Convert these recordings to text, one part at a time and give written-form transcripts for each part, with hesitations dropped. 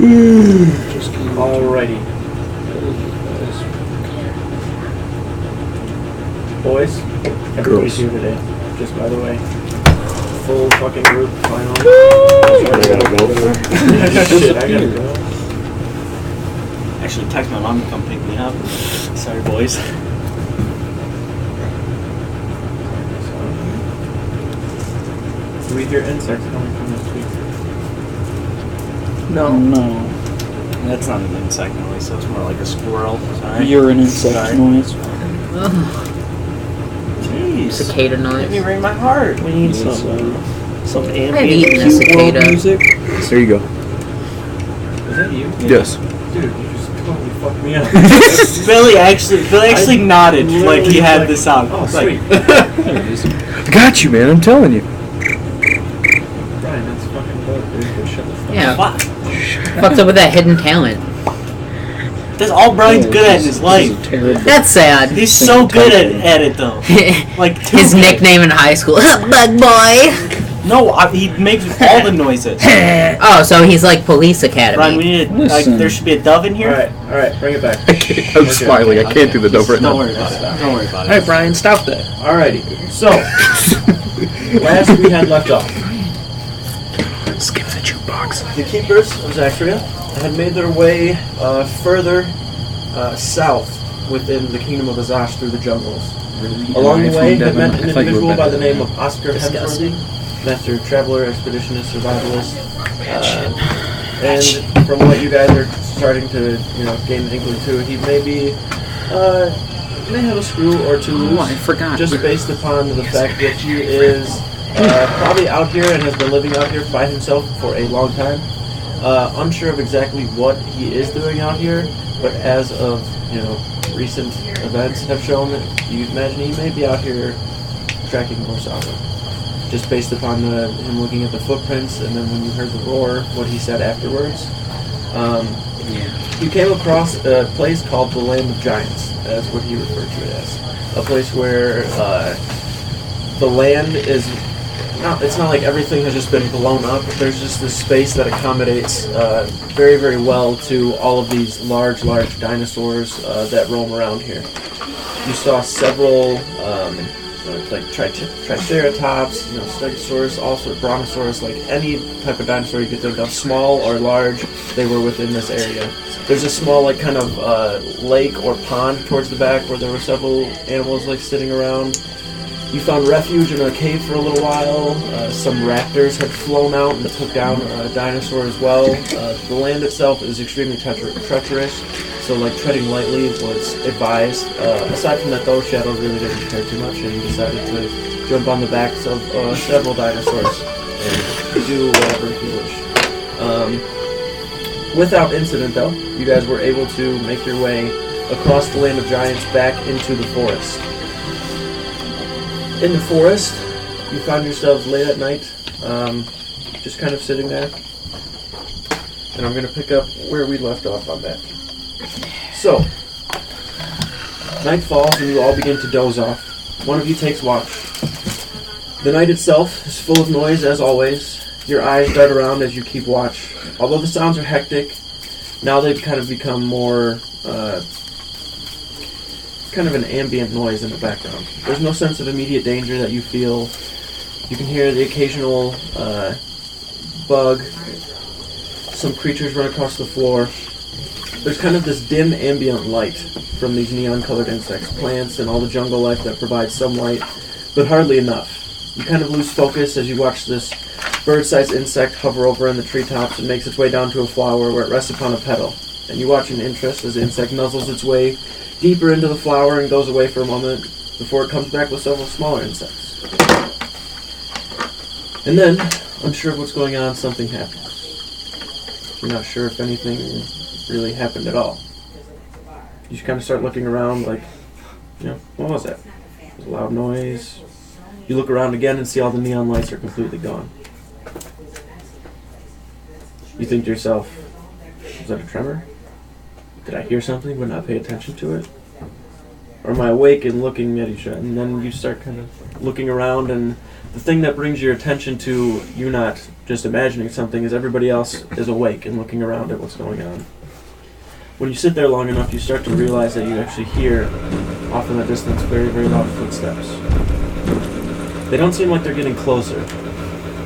Alrighty. Boys, everybody's here today, just by the way. Full fucking group, finally. I gotta go. Shit, I gotta go. Actually, text my mom to come pick me up. Sorry, boys. Do we hear insects coming from this tree? No. That's not an insect noise, so it's more like a squirrel. Sorry. You're an insect noise. Jeez. Cicada Let me noise. ring my heart. We need some eaten a ambient cicada. music. There you go. Is that you? Yes. Dude, you just totally fucked me up. Billy actually nodded like he had this on. Oh, Like, sweet. There it is. I got you, man. I'm telling you. Brian, that's fucking dope, dude. Good shit. Yeah. what? What's up with that hidden talent? That's all Brian's good at in his life. That's sad. He's so good at it though. Like His nickname in high school, Bug Boy. No, he makes all the noises. Oh, so he's like Police Brian, we Academy. need there should be a dove in here. Alright, bring it back. I'm smiling. I can't do the dove right Don't now. worry about it. Don't worry about it. Alright, Brian, stop that. Alrighty, so, last we had left off. Skip the jukebox. The Keepers of Zaxria had made their way further south within the Kingdom of Azash through the jungles. Along the way, they met an individual by the name of Oscar Hemsworthy, master traveler, expeditionist, survivalist. And from what you guys are starting to, gain an inkling to, he may have a screw or two loose. Oh, I forgot. Just based upon the fact that he is probably out here and has been living out here by himself for a long time. Unsure of exactly what he is doing out here, but as of recent events have shown that you imagine he may be out here tracking more southward. Just based upon him looking at the footprints, and then when you heard the roar, what he said afterwards. You came across a place called the Land of Giants, as what he referred to it as. A place where the land is it's not like everything has just been blown up. There's just this space that accommodates very, very well to all of these large dinosaurs that roam around here. You saw several like Triceratops, Stegosaurus, also Brontosaurus, like any type of dinosaur you could think of, small or large, they were within this area. There's a small kind of lake or pond towards the back where there were several animals sitting around. You found refuge in a cave for a little while. Some raptors had flown out and took down a dinosaur as well. The land itself is extremely treacherous, so treading lightly was advised. Aside from that though, Shadow really didn't care too much, and he decided to jump on the backs of several dinosaurs and do whatever he wished. Without incident though, you guys were able to make your way across the Land of Giants back into the forest. In the forest, you found yourselves late at night, just kind of sitting there. And I'm going to pick up where we left off on that. So, night falls and you all begin to doze off. One of you takes watch. The night itself is full of noise as always. Your eyes dart around as you keep watch. Although the sounds are hectic, now they've kind of become more kind of an ambient noise in the background. There's no sense of immediate danger that you feel. You can hear the occasional bug. Some creatures run across the floor. There's kind of this dim ambient light from these neon-colored insects, plants, and all the jungle life that provides some light, but hardly enough. You kind of lose focus as you watch this bird-sized insect hover over in the treetops and makes its way down to a flower where it rests upon a petal. And you watch in interest as the insect nuzzles its way deeper into the flower and goes away for a moment before it comes back with several smaller insects. And then, unsure of what's going on, something happens. You're not sure if anything really happened at all. You just kind of start looking around like, what was that? It was a loud noise. You look around again and see all the neon lights are completely gone. You think to yourself, was that a tremor? Did I hear something but not pay attention to it? Or am I awake and looking at each other? And then you start kind of looking around, and the thing that brings your attention to you not just imagining something is everybody else is awake and looking around at what's going on. When you sit there long enough, you start to realize that you actually hear, off in the distance, very, very loud footsteps. They don't seem like they're getting closer.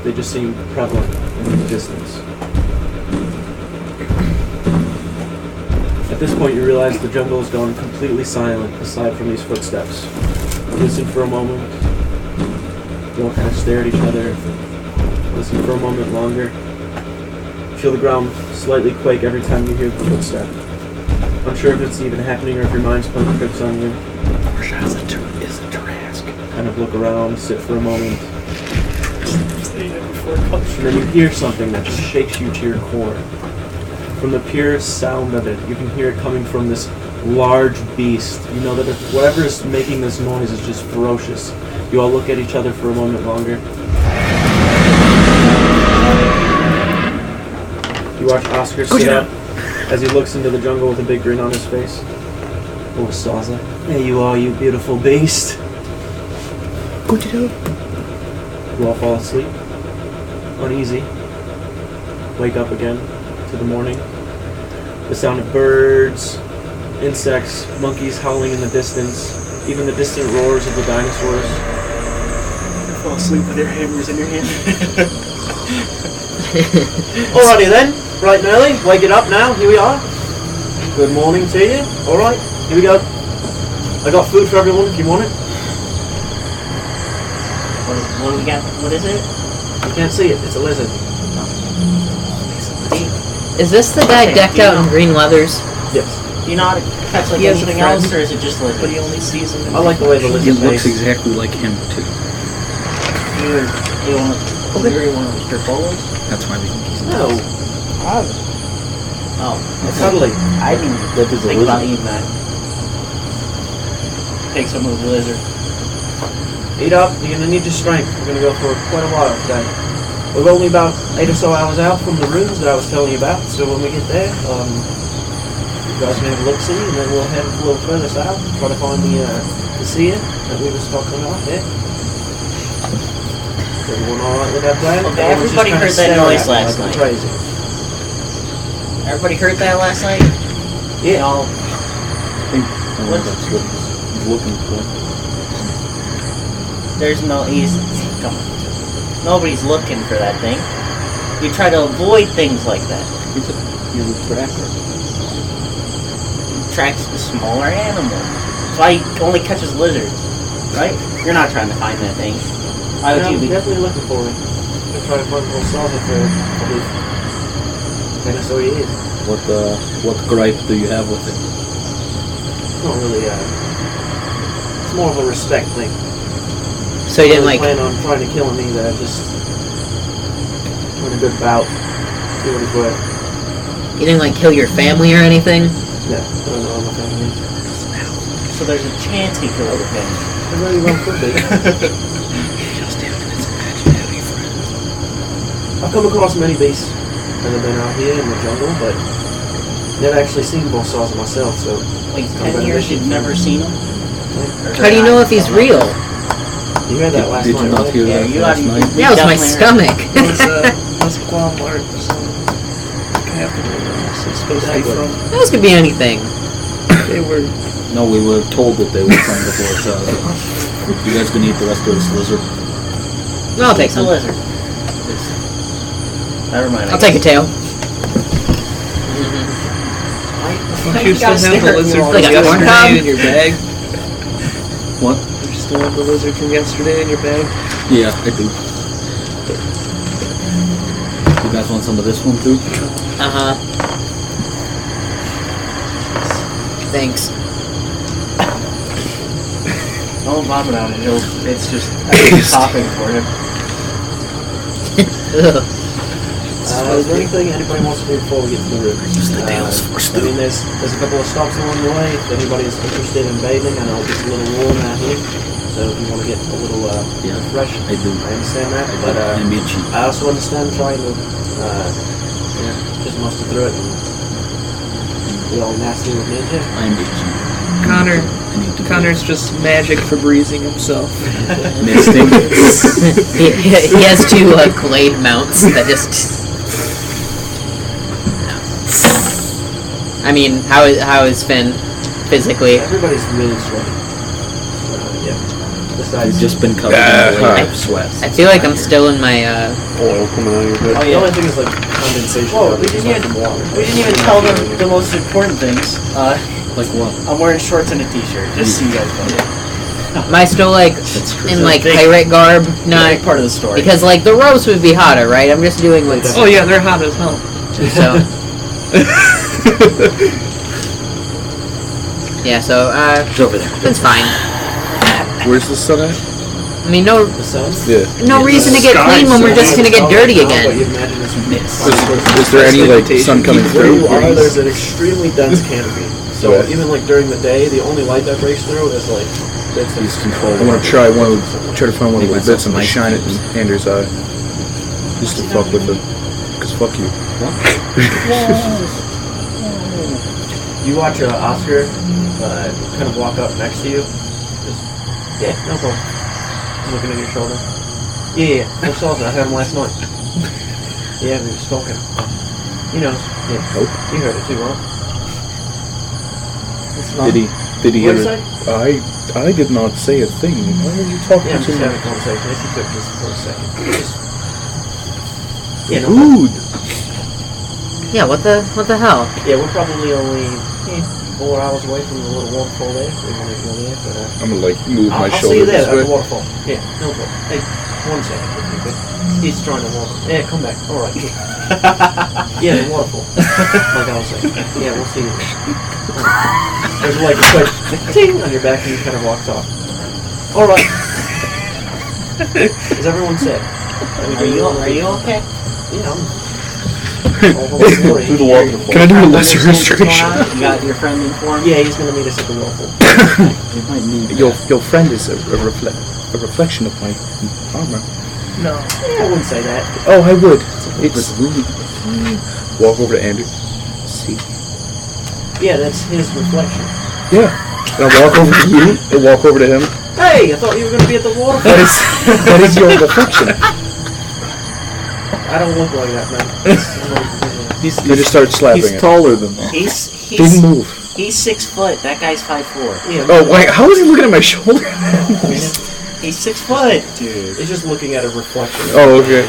They just seem prevalent in the distance. At this point, you realize the jungle is gone completely silent aside from these footsteps. You listen for a moment. You all kind of stare at each other. Listen for a moment longer. Feel the ground slightly quake every time you hear the footstep. Unsure if it's even happening or if your mind's playing tricks on you. Kind of look around, sit for a moment. And then you hear something that just shakes you to your core. From the pure sound of it, you can hear it coming from this large beast. You know that if whatever is making this noise is just ferocious. You all look at each other for a moment longer. You watch Oscar sit up as he looks into the jungle with a big grin on his face. Oh, Saza, there you are, you beautiful beast. You all fall asleep, uneasy. Wake up again to the morning. The sound of birds, insects, monkeys howling in the distance, even the distant roars of the dinosaurs. You fall asleep with your hammers in your hand. Alrighty then, bright and early, wake it up now, here we are. Good morning to you. Alright, here we go. I got food for everyone if you want it. What do we got? What is it? You can't see it, it's a lizard. Is this the guy decked out in green leathers? Yes. Do you know how to catch like He has a anything friend. else, or is it just like? But he only sees him. I like the way the He lizard looks face. exactly like him too. You want to one of your photos? That's why we think he's No, Oh, cuddly. I didn't That is a think about lizard. eating that. Take some of the lizard. Eat up, you're gonna need your strength. We're gonna go for quite a while today. We're only about 8 or so hours out from the ruins that I was telling you about, so when we get there, you guys can have a look-see, and then we'll head a little further south, try to find the seer that we were talking about, yeah? Everyone alright with that plan? Okay, Everyone's just everybody kinda heard that staring noise at me last like I'm night. Crazy. Everybody heard that last night? Yeah. Y'all, I think that's what he's looking for. there's no easy. Come on. Nobody's looking for that thing. You try to avoid things like that. He's a tracker. It tracks the smaller animals. That's why he only catches lizards, right? You're not trying to find that thing. Why would Yeah, you I'm be? definitely looking for him. I'm gonna try to find little Salsa for probably 10 or so years. What gripe do you have with it? It's not really, it's more of a respect thing. So you didn't I like. plan on trying to kill him either, just win a good bout, see what he's worth. You didn't like kill your family or anything? Yeah, I don't know my family. So there's a chance he killed the thing. It very well could be. Just him and his imaginary friend. I've come across many beasts that have been out here in the jungle, but never actually seen both sides of myself, so... Like 10 years you've never seen him? How do you know if he's real? You heard that last Did night, you not right? hear Yeah, that you last already- night? That was my definitely stomach. Was Guamart or something? Captain it's supposed to be from. Those could be anything. They were. No, we were told that they were trying to force us. You guys can eat the rest of this lizard. I'll take It's a some. lizard. Never mind. I'll take a tail. Don't you still have the lizard from Like a corn cob? yesterday in your bag? What? Do you still have the lizard from yesterday in your bag? Yeah, I do. You guys want some of this one too? Uh-huh. Thanks. Don't vomit on it. It's just topping for him. Ugh. Is there anything anybody wants to do before we get to the river? I mean, there's a couple of stops along the way. If anybody is interested in bathing, I know it gets a little warm out here. So if you want to get a little refreshed, I do. I understand that. I But and be cheap. I also understand trying to just muster through it and be all nasty with nature. I'm be cheap. Connor's just magic for breezing himself. Misting. he has two glade mounts that just. No. I mean, how is Finn physically? Everybody's really sweaty. Yeah. Besides, You've just been covered in a layer of sweat. I feel like I'm still in my. Oil coming out of your head. Oh the yeah. only thing is like condensation. Whoa, we from didn't even water. tell them the most important things. Like what? I'm wearing shorts and a t-shirt, just so you guys know. Am I still like in like pirate garb? No, Big part of the story. because like the ropes would be hotter, right? I'm just doing what's Oh yeah, they're hot as hell. so. Yeah, so It's over there. it's fine. Where's the sun at? I mean, no The sun? Yeah. reason to get clean when we're just gonna get dirty What again. you imagine is mist. Is there any like sun coming Where through? you are, there's an extremely dense canopy. So Okay. even like during the day, the only light that breaks through is like bits of He's controlled. I want to try to find one of the Make bits and myself shine it some in Andrew's eye. Just to fuck with him. Cause fuck you. You watch Oscar kind of walk up next to you. Just, yeah, no problem. I'm looking at your shoulder. Yeah, no salsa. I had him last night. Yeah, we were smoking. He knows. Yeah. Nope. You heard it too, huh? Did he What hear did it? I did not say a thing. Why are you talking Yeah, I'm to just me? having a conversation. If you could just for a second. Just, yeah, no. Rude. Yeah, what the hell? Yeah, we're probably only 4 hours away from the little waterfall there. We want to go there, but I'm gonna like move my I'll see shoulder you there this at the way. waterfall. Yeah, no problem. Hey, 1 second, if you could. He's trying to walk. Yeah, come back. All right. Yeah, the waterfall. Like I was saying. Yeah, we'll see you there. Right. There's like a quick ting on your back, and he kind of walks off. All right. Is everyone set? Are you okay? Yeah, I'm. Through the waterfall. Can I do a lesser illustration? You got your friend informed? Yeah, he's gonna meet us at the waterfall. You might need Your friend is a reflection of my armor. No. Yeah, I wouldn't say that. Oh, I would. It's walk over to Andrew. See. Yeah, that's his reflection. Yeah. And I'll walk over to you. And walk over to him. Hey, I thought you were gonna be at the waterfall. That is your reflection. I don't look like that, man. You just start slapping He's it. taller than that. Didn't move. He's 6 foot. That guy's 5'4". Yeah, Oh wait, how is he looking at my shoulder? He's 6 foot, dude. it's just looking at a reflection. Oh, okay.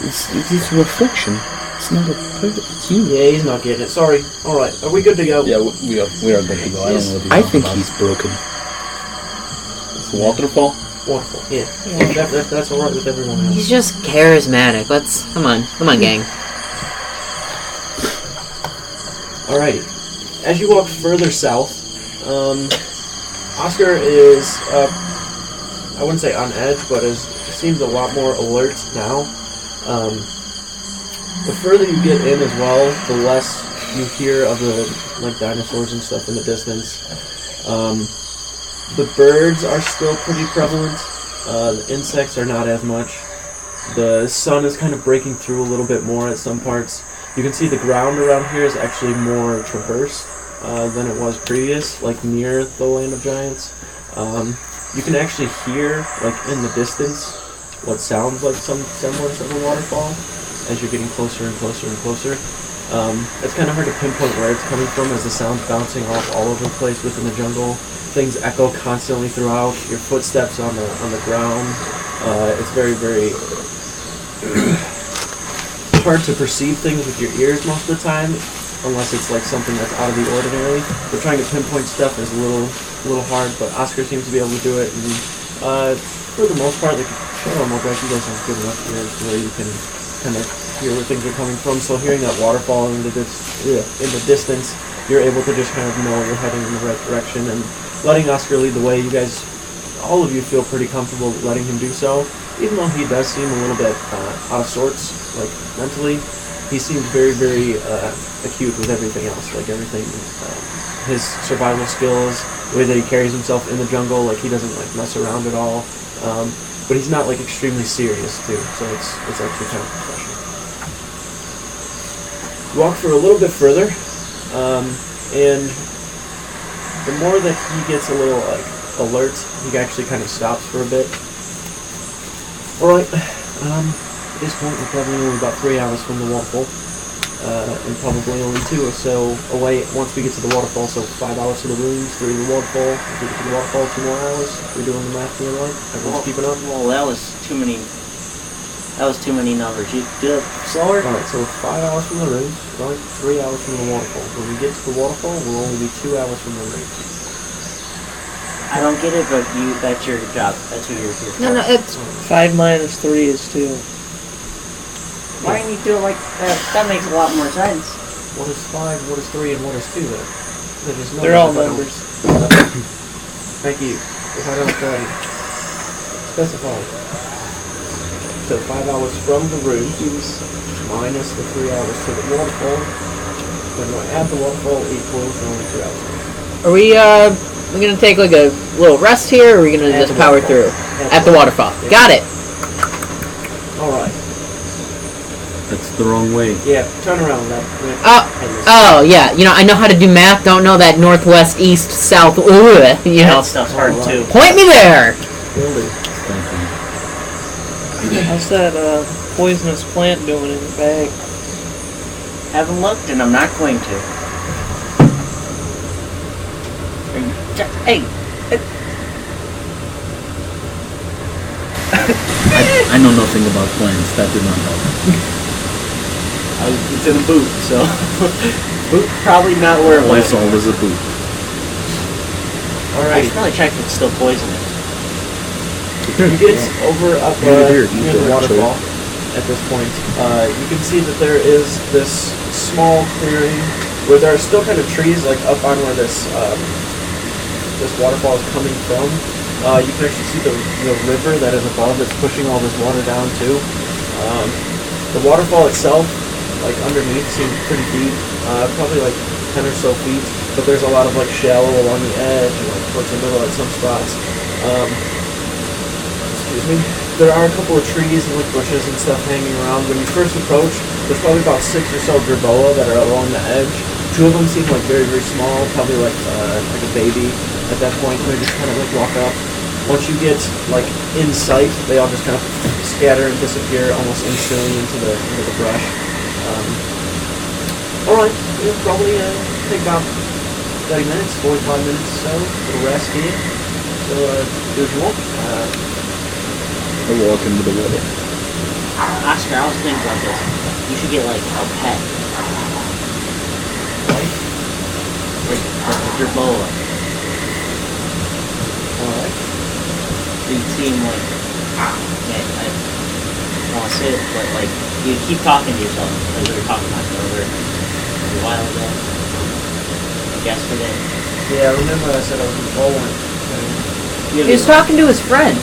It's a reflection. It's not a person. It's you. Yeah, he's not getting it. Sorry. All right, are we good to go? Yeah, we are good to go. I don't know what he's I think about. he's broken. The waterfall? Wonderful. Yeah. That's all right with everyone else. He's just charismatic. Let's come on, gang. Alrighty. As you walk further south, Oscar is, I wouldn't say on edge, but seems a lot more alert now. The further you get in as well, the less you hear of the like dinosaurs and stuff in the distance. The birds are still pretty prevalent. The insects are not as much. The sun is kind of breaking through a little bit more at some parts. You can see the ground around here is actually more traversed than it was previous, like near the Land of Giants. You can actually hear, like in the distance, what sounds like some semblance of a waterfall as you're getting closer and closer and closer. It's kind of hard to pinpoint where it's coming from as the sound's bouncing off all over the place within the jungle. Things echo constantly throughout. Your footsteps on the ground. It's very, very hard to perceive things with your ears most of the time, unless it's like something that's out of the ordinary. But trying to pinpoint stuff is a little hard. But Oscar seems to be able to do it, and for the most part, like guys, you guys have good enough ears where you can kind of hear where things are coming from. So hearing that waterfall in the distance, you're able to just kind of know you're heading in the right direction, and letting Oscar lead the way. You guys, all of you, feel pretty comfortable letting him do so, even though he does seem a little bit out of sorts, like mentally. He seems very, very acute with everything else, like everything, his survival skills, the way that he carries himself in the jungle, like he doesn't like mess around at all. But he's not like extremely serious too, so it's actually kind of refreshing. Walk for a little bit further, and the more that he gets a little like alert, he actually kind of stops for a bit. All right. At this point, we're probably only about 3 hours from the waterfall, and probably only 2 or so away once we get to the waterfall. So 5 hours to the ruins, 3 to the waterfall. If we get to the waterfall, 2 more hours. We're doing the math here, right? Everyone's keeping up. Well, that was too many. That was too many numbers. You do it slower. All right. So 5 hours from the ruins, right? 3 hours from the waterfall. When we get to the waterfall, we'll only be 2 hours from the ruins. I don't get it, but that's your job. That's who you're here for. No, it's 5 minus 3 is 2. Why didn't you do it like that? That makes a lot more sense. What is 5, what is 3, and what is 2 then? They're all numbers. Thank you. If I don't specify. So 5 hours from the ruins minus the 3 hours to the waterfall. Then we add the waterfall equals only 2 hours. Are we we're gonna take like a little rest here, or are we gonna At just the power waterfall. through? At the waterfall. Yeah. Got it. Alright. That's the wrong way. Yeah, turn around that. Oh yeah, you know, I know how to do math, don't know that northwest, east, south, you know. That stuff's hard too. Point me there! Will do. Thank you. How's that poisonous plant doing in the bag? Haven't looked, and I'm not going to. Hey, I know nothing about plants. That did not help. it's in a boot, so boot probably not where it was. Lysol is a boot. I Alright. should probably check if it's still poisonous. You get over up Here, near the waterfall at this point. You can see that there is this small clearing where there are still kind of trees like up on where this waterfall is coming from. You can actually see the river that is above that's pushing all this water down too. The waterfall itself, like underneath, seems pretty deep, probably like 10 or so feet, but there's a lot of like shallow along the edge and like towards the middle at some spots. Excuse me. There are a couple of trees and like bushes and stuff hanging around. When you first approach, there's probably about 6 or so gerboa that are along the edge. 2 of them seem like very, very small, probably like a baby at that point. They just kind of like walk up. Once you get like in sight, they all just kind of scatter and disappear almost instantly into the brush. All right, it'll probably take about 30 minutes, 45 minutes or so. A little rest here. So do what you want. I walk into the water. Oscar, I was thinking about this. You should get like a pet. Right? Like a gerboa. Alright. You seem like, yeah, I don't want to say it, but like, you keep talking to yourself, like we were talking about it over a while ago, like yesterday. Yeah, I remember I said I was in Poland. You He was talking to his friend.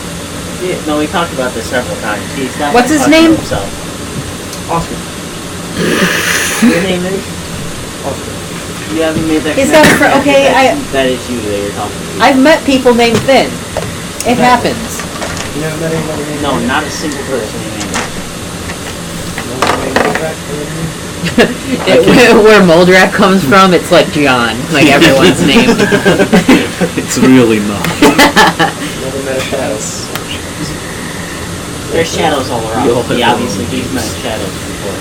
Yeah, no, we talked about this several times. He's not What's his talking to name? Himself. Oscar. Your name is? Oscar. You haven't made that Is that a connection fr- okay, yet. That is you that you're talking to. I've met people named Finn. It happens. You never met anybody named No, Finn? not a single person named Andrew. No one named Jack, Where Moldrak comes from, it's like John, like everyone's name. It's really not. never met a shadow. There's shadows all around. We all have He our obviously own he's met names. shadows before.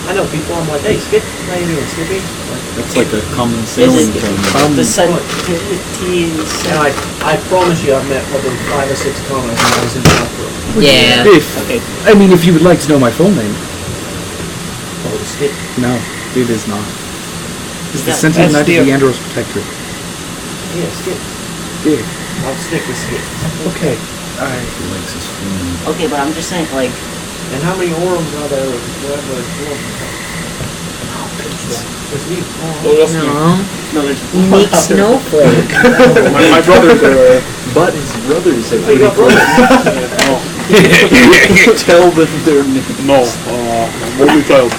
I know people, I'm like, hey, Skip, how you doing, Skippy? Like, That's like a common sailing term. The sensitivities. and I promise you I've met probably 5 or 6 commoners when I was in Southbrook. Yeah. If, Okay. I mean, if you would like to know my full name. Oh, it's Skip. No, it is not. It's the That- sentient that's knight of the- the Andros Protectorate. Yeah, Skip. Yeah. I'll stick with Skip. Okay. Alright. He likes his food. Okay, but I'm just saying, like, And how many orums are there? Whatever. There's me. No. no, there's Unique snowflake. My brother there. But his brothers have Oh, you got brothers? tell them their names. No, only child.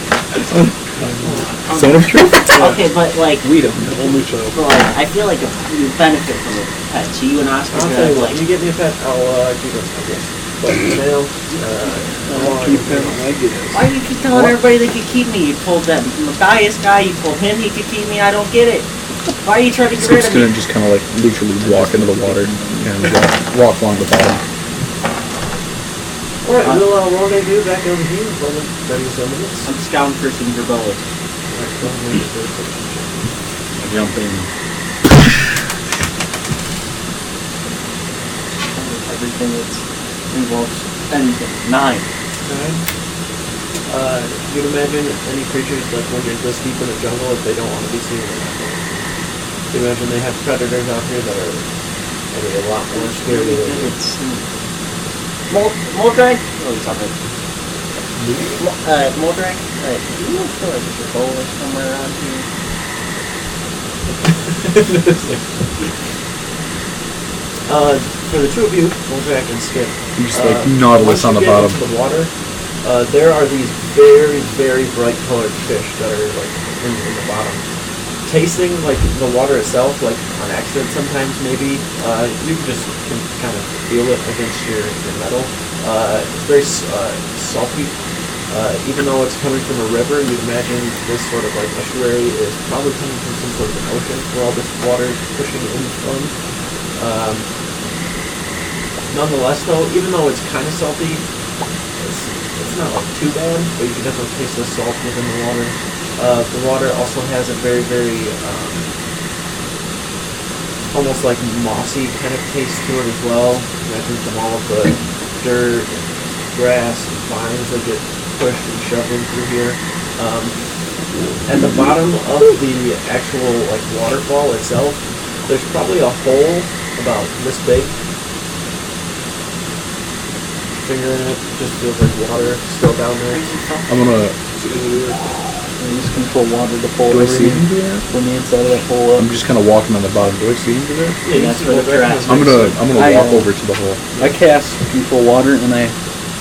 Son of truth? Okay, but like, We don't know. Only child. but like, I feel like you benefit from a pet. So you and Oscar I'll could tell you have what, like. you get me a pet, I'll keep it, I guess. But now, Keep him, I guess. Why do you keep telling everybody they could keep me? You told that Matthias guy, you told him he could keep me. I don't get it. Why are you trying to get rid Skip's of gonna me? just kind of like literally walk into the water and walk along the bottom. Alright, we'll rendezvous back over here for the ready some minutes. I'm scouting for some Verboas. Alright, go ahead and make a perception check. I jump in. Everything that involves anything. 9. You'd imagine any creatures, like when you're this deep in the jungle, if they don't want to be seen, they're not going to. You imagine they have predators out here that are maybe a lot more scary than you. Moldrag? Oh, he's on it. Moldrag? Do you feel like there's a bowl somewhere around here? For the two of you, Moldrag and Skip, You just like Nautilus on the once you get bottom. into the water, there are these very, very bright colored fish that are like in the bottom. Tasting like the water itself, like on accident sometimes maybe, you just can kind of feel it against your metal. It's very salty. Even though it's coming from a river, you'd imagine this sort of like estuary is probably coming from some sort of an ocean where all this water is pushing in from. Nonetheless though, even though it's kind of salty, it's not like too bad, but you can definitely taste the salt within the water. The water also has a very, very almost like mossy kind of taste to it as well. Imagine from all of the dirt, grass, and vines that get pushed and shoved in through here. At the bottom of the actual like waterfall itself, there's probably a hole about this big. Finger in it, just feels like water still down there. I'm gonna. Use control water to pull Do I see him do that? from the inside of that hole up. I'm just kind of walking on the bottom. Do I see him do that? Yeah, that's where the grass I'm gonna I, walk over to the hole. I cast control water and I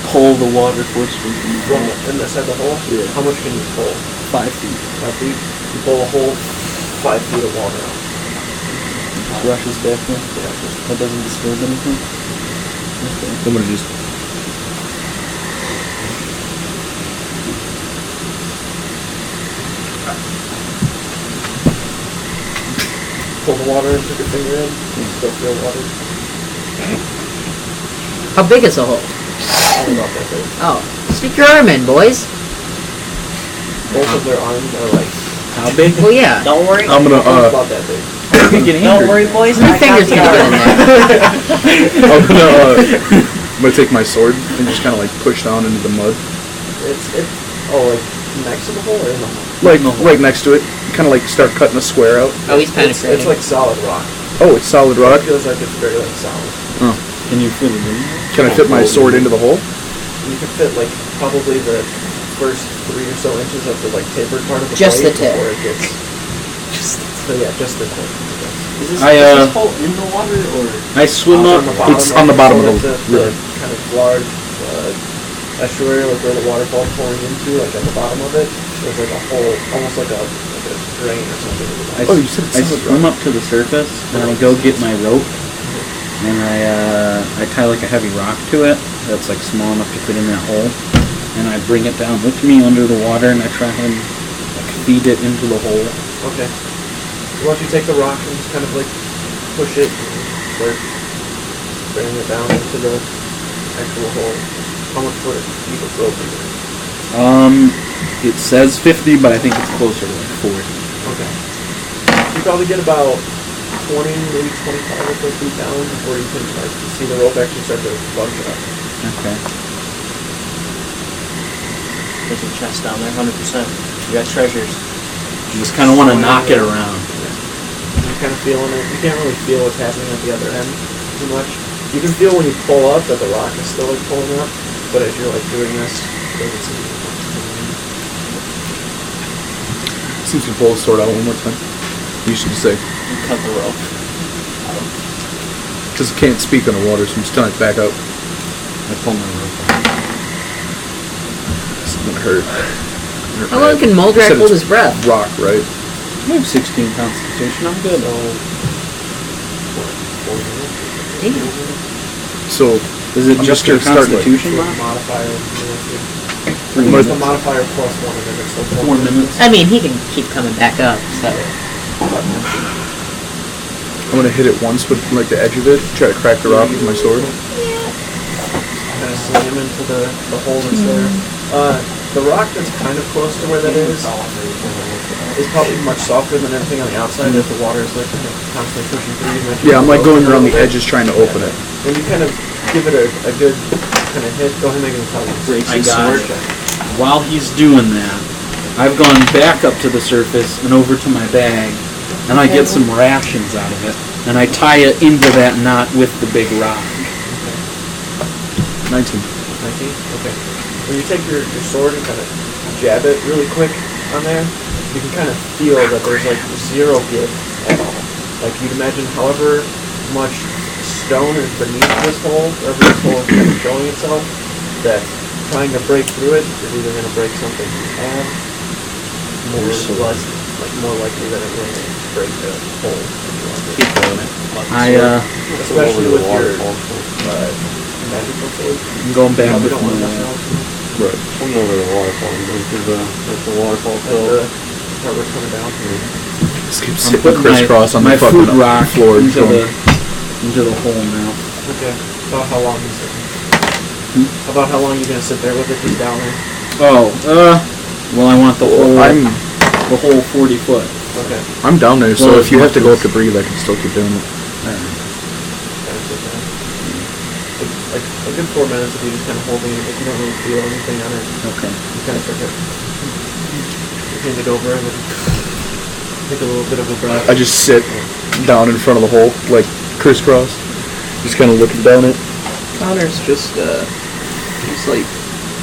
pull the water force from the From hole. inside the hole? Yeah. How much can you pull? 5 feet. 5 feet? You pull a whole 5 feet of water out. Just rushes back in. That doesn't disturb anything. Okay. I'm gonna just. Pull the water and put your finger in. You still feel water. How big is the hole? Only about that big. Oh, stick your arm in, boys. Both of their arms are like How big? Well, yeah. Don't worry. I'm gonna. about that big. You get Don't angry. worry, boys. My I got finger's the gonna get in arm. there. I'm gonna take my sword and just kind of like push down into the mud, Like next to the hole or in the hole? like right next to it. Kind of like start cutting a square out. Oh, he's penetrating. It's like solid rock. Oh, it's solid It rock. feels like it's very like solid. Can you fit it in? Can I fit my sword into the hole? You could fit like probably the first 3 or so inches of the like tapered part of the Just blade the tip. before it gets. Just the tip. Is this, I, is this hole in the water or? I swim up. It's on the bottom of the the kind of large estuary, like where the waterfall's pouring into, like at the bottom of it. There's like a hole, almost like a drain or something. I, Oh, you said I solid swim up to the surface and I go get my rope and I tie like a heavy rock to it that's like small enough to fit in that hole and I bring it down with me under the water and I try and like feed it into the hole. Okay. So once you take the rock and just kind of like push it and start bringing it down into the actual hole, how much foot you could rope in there? It says 50, but I think it's closer to like 40. Okay. You probably get about 20, maybe 25 or so feet down before you can like see the rope actually start to bunch up. Okay. There's a chest down there, 100%. You got treasures. You just kind of want to knock it around. You're kind of feeling it. You can't really feel what's happening at the other end too much. You can feel when you pull up that the rock is still like pulling up, but as you're like doing this, it doesn't seem to be Seems to pull the sword out one more time. You should just say, You cut the rope. because it can't speak underwater, so I'm just tying it back out. I pull my rope. This is gonna hurt. How long can Moldrag Said hold it's his breath? Rock, right? I have 16 constitution. I'm good. Damn. So Is it I'm just just your gonna start, like, constitution? a Bob? modifier. 3 What's minutes. the modifier plus 1 and then it's still 4 minutes. I mean, he can keep coming back up, so. I'm gonna hit it once with like the edge of it, try to crack the rock with my sword. Kind of slam into the hole that's there. The rock that's kind of close to where that is probably much softer than everything on the outside if the water is like constantly pushing through. Yeah, I'm like going around the edges trying to open it. When you kind of give it a good kind of hit, go ahead and make an intelligence. I got it. While he's doing that, I've gone back up to the surface and over to my bag, and I get some rations out of it, and I tie it into that knot with the big rock. 19. 19? Okay. When you take your sword and kind of jab it really quick on there, you can kind of feel that there's like zero give at all. Like you'd imagine however much stone is beneath this hole, wherever this hole is kind of showing itself, that trying to break through it is either going to break something you have, more less, like more likely that it will break the hole. Keep doing it. Especially with your magical sword. I'm going back with my... Right. I'm over the waterfall. The waterfall Part we're coming down here. Just keep I'm sitting putting crisscross on my the fucking food rock floor. into the hole now. Okay. About how long are you sitting? About how long are you gonna sit there with it just down there? Oh, well, I want the whole 40 foot. Okay. I'm down there, so Well, if you have to go as up to breathe, I can still keep doing it. Kind of sit there. Like a good 4 minutes of you just kind of holding it, like you don't really feel anything on it. Okay. You kind of start to hand it over and then take a little bit of a breath. I just sit down in front of the hole, like crisscross, just kind of looking down it. Connor's just he's like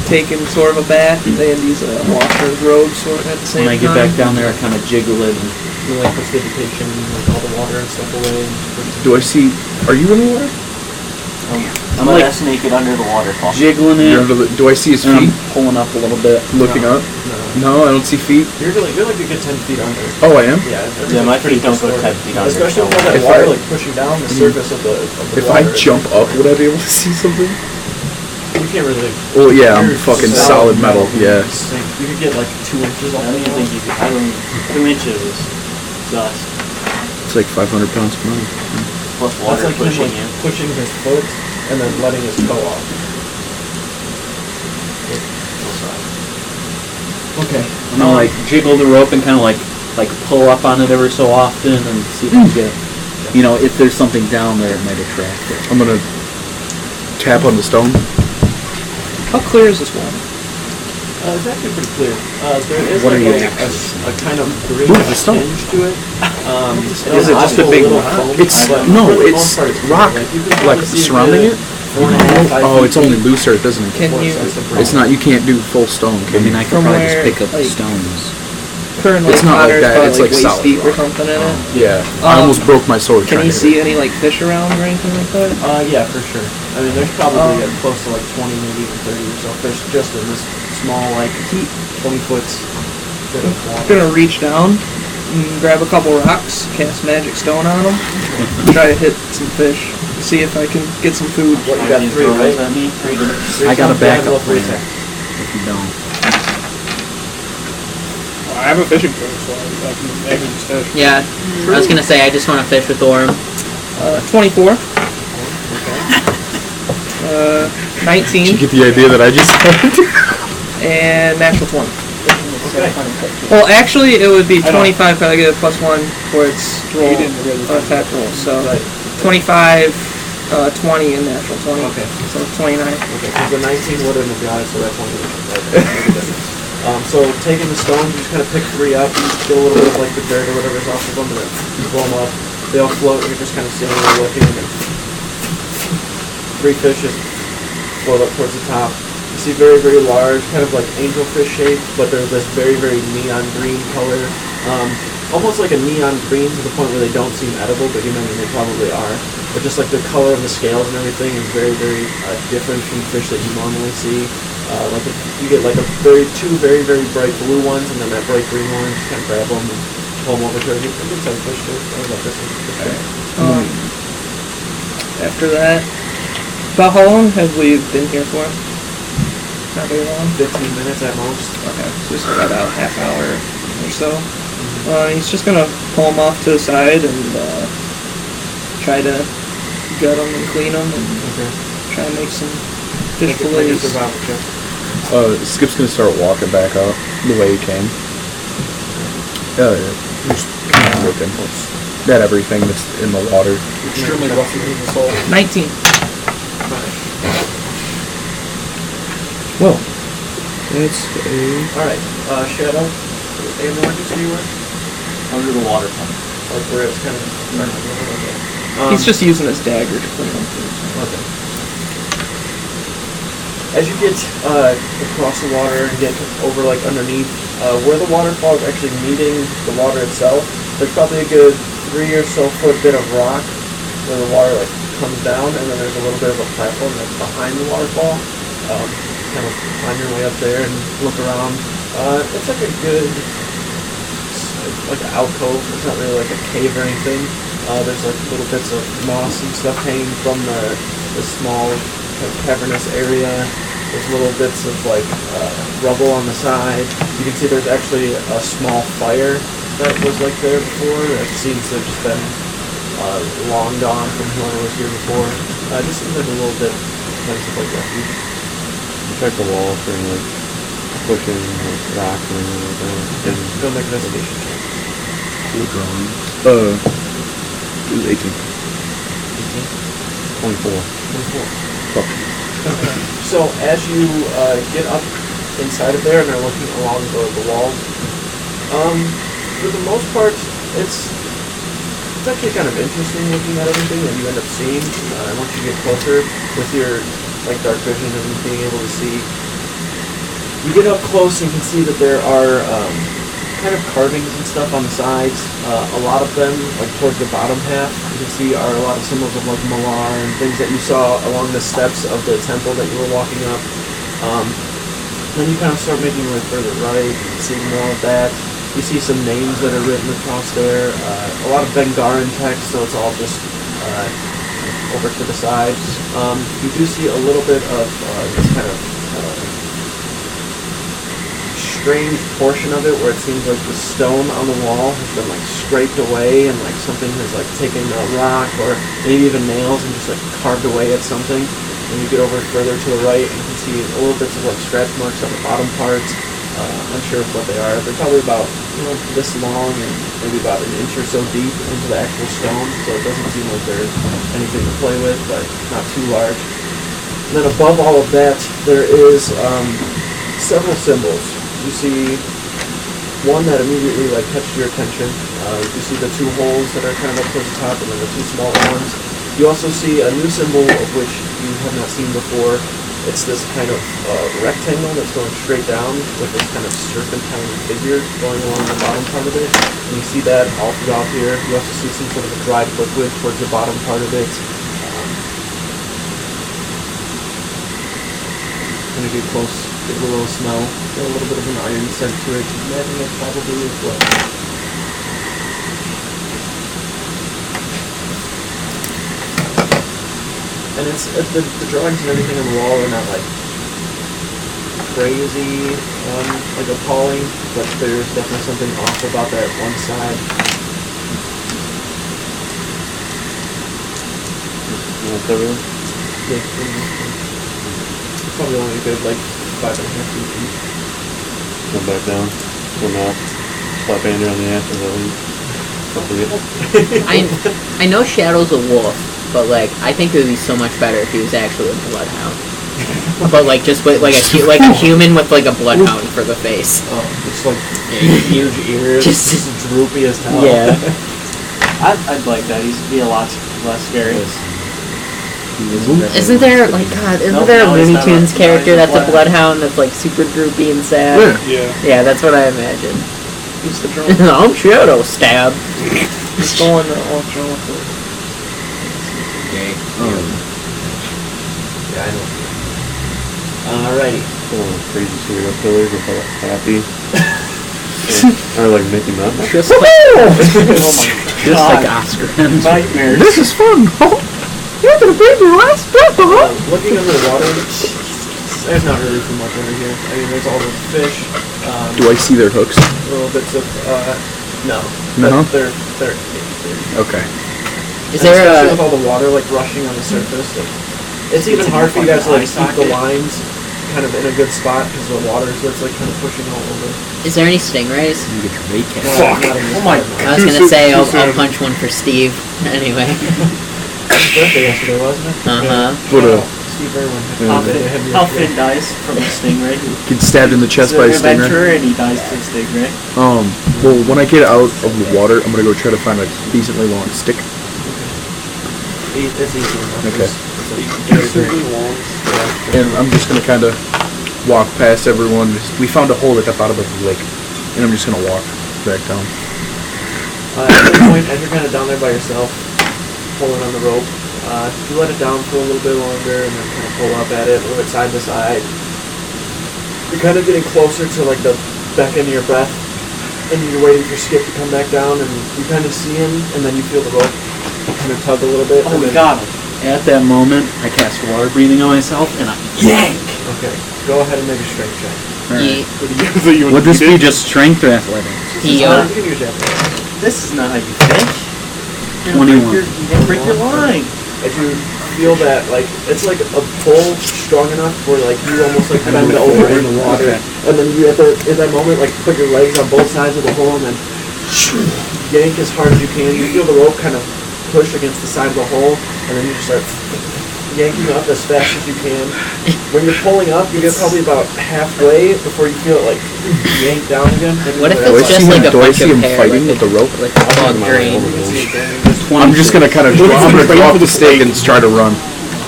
taking sort of a bath, and he's washing his robe sort of at the same When I time. get back down there, I kind of jiggle it. And You like precipitation, like all the water and stuff away. And Do I see? Are you in the water? I'm Let like us naked under the waterfall. jiggling You're it, under the, do I see his and I'm feet pulling up a little bit. looking up? No. No, I don't see feet. You're like a good 10 feet under. Oh, I am? Yeah. Yeah, my everything's pretty feet don't go distorted. 10 feet under. Especially with all that If water I- like pushing down the surface of the If water. I jump up, would I be able to see something? You can't really. Oh yeah, I'm You're fucking solid metal. Yeah. Sink. You could get like 2 inches I off don't the even think you could. I don't. 2 inches is dust. It's like 500 pounds per minute. Plus That's water like pushing him you. like pushing his foot and then letting his toe off. Okay. And I'll like jiggle the rope and kind of like pull up on it every so often and see if I can get, if there's something down there, it might attract it. I'm gonna tap on the stone. How clear is this water? It's actually pretty clear. There is What like are you a kind of green Move the stone. tinge to it. Is it just a big rock? It's but no, for the it's most part, clear. rock, Like, you can like probably see a surrounding good it. 4.5, 5 Oh, feet it's only deep. loose earth, isn't it? Can you, It's not. You can't do full stone. I Can mean, you? I could From probably just where, pick up the like- stones. current It's not like water's that, probably it's like waist solid deep or rock. something in it? Yeah. I almost broke my sword. Can trying you to see hit it. any like fish around or anything like that? Yeah, for sure. I mean, there's probably close to like 20, maybe even 30 or so fish just in this small, like 20-foot bit of I'm water. gonna reach down and grab a couple rocks, cast magic stone on them, try to hit some fish, see if I can get some food. What, you got 3, right? At me? 3 I got a times, yeah, backup roll 3 plan. attacks. If you don't. I have a fishing pole, so I can just fish. Yeah, I was gonna say I just want to fish with Orm. 24. Did 19 you get the idea that I just had? and natural 20. Okay. Well, actually, it would be 25 because I get a +1 for its roll, You didn't really attack roll. So Right. 25, 20, and natural 20. Okay. So 29. Okay, because the 19 wouldn't have got it, so that's one of the So taking the stones, you just kind of pick 3 up, you get a little bit of like the dirt or whatever's off of them, and then you blow them up. They all float, and you're just kind of sitting there looking, and 3 fish just float up towards the top. You see very, very large, kind of like angelfish shape, but they're this very, very neon green color. Almost like a neon green to the point where they don't seem edible, but you imagine they probably are. But just like the color of the scales and everything is very, very different from fish that you normally see. You get like two very, very bright blue ones, and then that bright green one. Just kind of grab them and pull them over to you. Good size fish too. I love this one. After that, about how long have we been here for? Not very long. 15 minutes at most. Okay, so we still got about a half hour or so. He's just gonna pull him off to the side and try to gut them and clean them and Okay. try and make some fish Make a fillets. survival check. Skip's gonna start walking back up the way he came. Yeah, just kind of looking at everything that's in the water. Extremely rough and the salt. 19. Well, that's a... Alright, Shadow, and where did you say you were? Under the water pump. Like where it's kind of... Okay. He's just using his dagger to clean them. Okay. As you get across the water and get over like underneath, where the waterfall is actually meeting the water itself, there's probably a good 3 or so foot bit of rock where the water like comes down, and then there's a little bit of a platform that's behind the waterfall. Kind of find your way up there and look around. It's like a good, like an alcove. It's not really like a cave or anything. There's like little bits of moss and stuff hanging from the small cavernous area. There's little bits of like rubble on the side. You can see there's actually a small fire that was like there before. That seems to have just been long gone from whoever was here before. Just seems like a little bit place of like refuge. Check the wall for any like pushing like rocks or anything like that. Go make an investigation check. It was 18. 24. 24. So as you get up inside of there and are looking along the walls, for the most part, it's actually kind of interesting looking at everything that you end up seeing. And once you get closer with your like dark vision and being able to see, you get up close and you can see that there are kind of carvings and stuff on the sides. A lot of them, like towards the bottom half, you can see are a lot of symbols of like Malar and things that you saw along the steps of the temple that you were walking up. Then you kind of start making your way further right, and see more of that. You see some names that are written across there. A lot of Bengarran text, so it's all just over to the side. You do see a little bit of this kind of strange portion of it where it seems like the stone on the wall has been like scraped away and like something has like taken a rock or maybe even nails and just like carved away at something. And you get over further to the right and you can see a little bits of like scratch marks on the bottom parts. Unsure of what they are. They're probably about this long and maybe about an inch or so deep into the actual stone, so it doesn't seem like there's anything to play with, but not too large. And then above all of that, there is several symbols. You see one that immediately like catches your attention. You see the two holes that are kind of up towards the top, and then the two smaller ones. You also see a new symbol of which you have not seen before. It's this kind of rectangle that's going straight down with this kind of serpentine figure going along the bottom part of it. And you see that all throughout here. You also see some sort of a dried liquid towards the bottom part of it. When you get close, get a little smell, get a little bit of an iron scent to it. Imagine it probably is what. And it's the drawings and everything on the wall are not like crazy, like appalling, but there's definitely something off about that one side. Yeah, it's probably only a good like 5.5 feet deep. Go back down. Swim out. Slap Andrew on the ass and leave. I know Shadow's a wolf, but like I think it would be so much better if he was actually a bloodhound. But like just with like a human with like a bloodhound for the face. Oh, just like huge ears, just droopy as hell. Yeah. I'd like that. He'd be a lot less scary. Isn't there like God? Isn't there a Looney Tunes character that's a bloodhound that's like super droopy and sad? Yeah. Yeah, that's what I imagine. He's the drone. I'm Shadow. Stab. He's going off drone with it. Yeah, I know. Alrighty. Oh, crazy serial killers with like happy. Or like Mickey Mouse. Just like Oscar. Nightmares. This is fun. You're gonna be the last breath, Looking under the water, there's not really too much under here. I mean, there's all those fish. Do I see their hooks? Little bits of no. No? But they're Okay. Is there especially a... with all the water like rushing on the surface? It's even hard for you guys to like keep the lines kind of in a good spot because the water starts like kind of pushing all over. Is there any stingrays? You get your bait catch. Oh my! I was gonna say I'll punch one for Steve. Anyway. His birthday yesterday, wasn't it? Uh-huh. Steve Irwin. How Finn dies from a stingray. Gets stabbed in the chest by a stinger. Adventurer and he dies to a stingray. Well, when I get out of the water, I'm gonna go try to find a decently long stick. It's easy enough. Okay. Decently long. And I'm just gonna kind of walk past everyone. We found a hole at the bottom of the lake, and I'm just gonna walk back down. At this point, as you're kind of down there by yourself, pulling on the rope, you let it down for a little bit longer, and then kind of pull up at it, move it side to side. You're kind of getting closer to like the back end of your breath, and you're waiting for Skip to come back down, and you kind of see him, and then you feel the rope kind of tug a little bit. Oh, we got him. At that moment, I cast water breathing on myself, and I yank! Okay, go ahead and make a strength check. Ye- Would this be just strength or athletics? He, You can use that. This is not how you fish. 21. You gotta break your line. As you feel that, like, it's like a pull strong enough where, like, you almost, like, bend over in the water. And then you, at that moment, like, put your legs on both sides of the hole and then yank as hard as you can. You feel the rope kind of push against the side of the hole, and then you just start yanking up as fast as you can. When you're pulling up, you get probably about halfway before you feel it, like, yank down again. What if Do I it's see just him, like a do I bunch see of him hair, fighting like with the rope? like a bug green? I'm just gonna kind of drop the stick and try to run.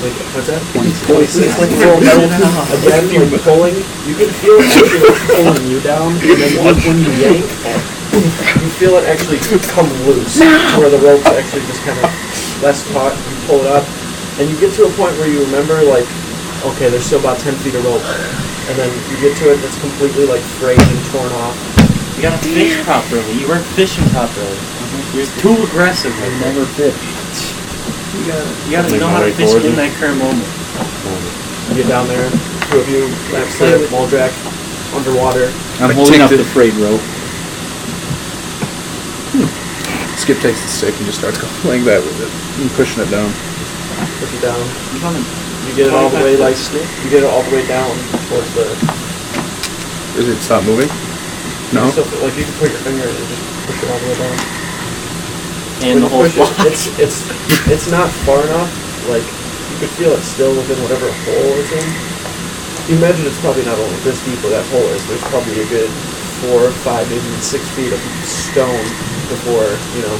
Like, what's that? It's like full again, like pulling. You can feel it actually like pulling you down, and then when you yank, you feel it actually come loose, where the rope's actually just kind of less taut. You pull it up, and you get to a point where you remember, like, okay, there's still about 10 feet of rope, and then you get to it, and it's completely like frayed and torn off. You gotta fish properly. You weren't fishing properly. You're too aggressive. I never fish. You gotta know how to fish in that current moment. You get down there, two of you, Skip, Muldrak, underwater. I'm I holding take up the- the frayed rope. Skip takes the stick and just starts going like that with it and pushing it down. Push it down. You found a You get it all the way, like, stick? you get it all the way down towards the... Is it stop moving? No? So, like, you can put your finger and just push it all the way down. And the When whole you push flock. it, it's not far enough, like, you could feel it still within whatever hole it's in. You imagine it's probably not only this deep where that hole is, there's probably a good 4, 5, maybe even 6 feet of stone before, you know.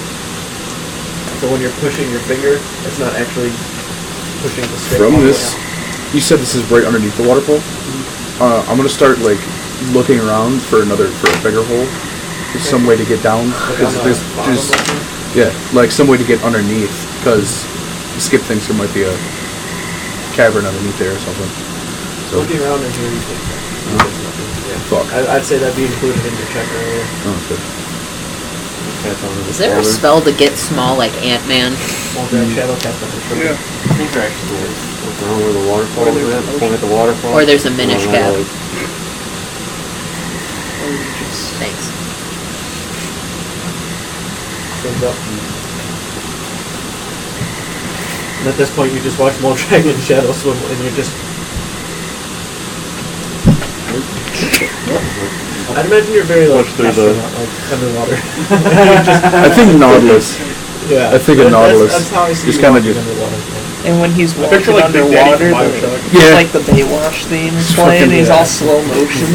So when you're pushing your finger, it's not actually pushing the stick. From all the way this, out. you said this is right underneath the waterfall? I'm gonna start, like, looking around for a bigger hole. There's some way to get down. Like Because on the there's, bottom, I think. yeah, like some way to get underneath. Because Skip thinks there might be a cavern underneath there or something. So, Looking around in here, you think there's nothing. Yeah. fuck. I'd say that'd be included in your check earlier. Oh, good. Is there a spell to get small like Ant-Man? Muldrak, Shadow Cast on your Yeah. I think they're actually Look around where the waterfall is at, point at the waterfall. Or there's a Minish and then cap. like, Thanks. Swims up. And at this point, you just watch Muldrak and Shadow swim, and you're just... I'd imagine you're very, like, Push through the- astronaut, like, underwater. I think Nautilus. Yeah. I think a Nautilus. That's how I see Just you kinda walking just- underwater. And when he's walking picture like Big Daddy underwater, from the, Bioshock. it's Yeah. like the Baywatch theme is playing. fucking- He's yeah. all slow motion.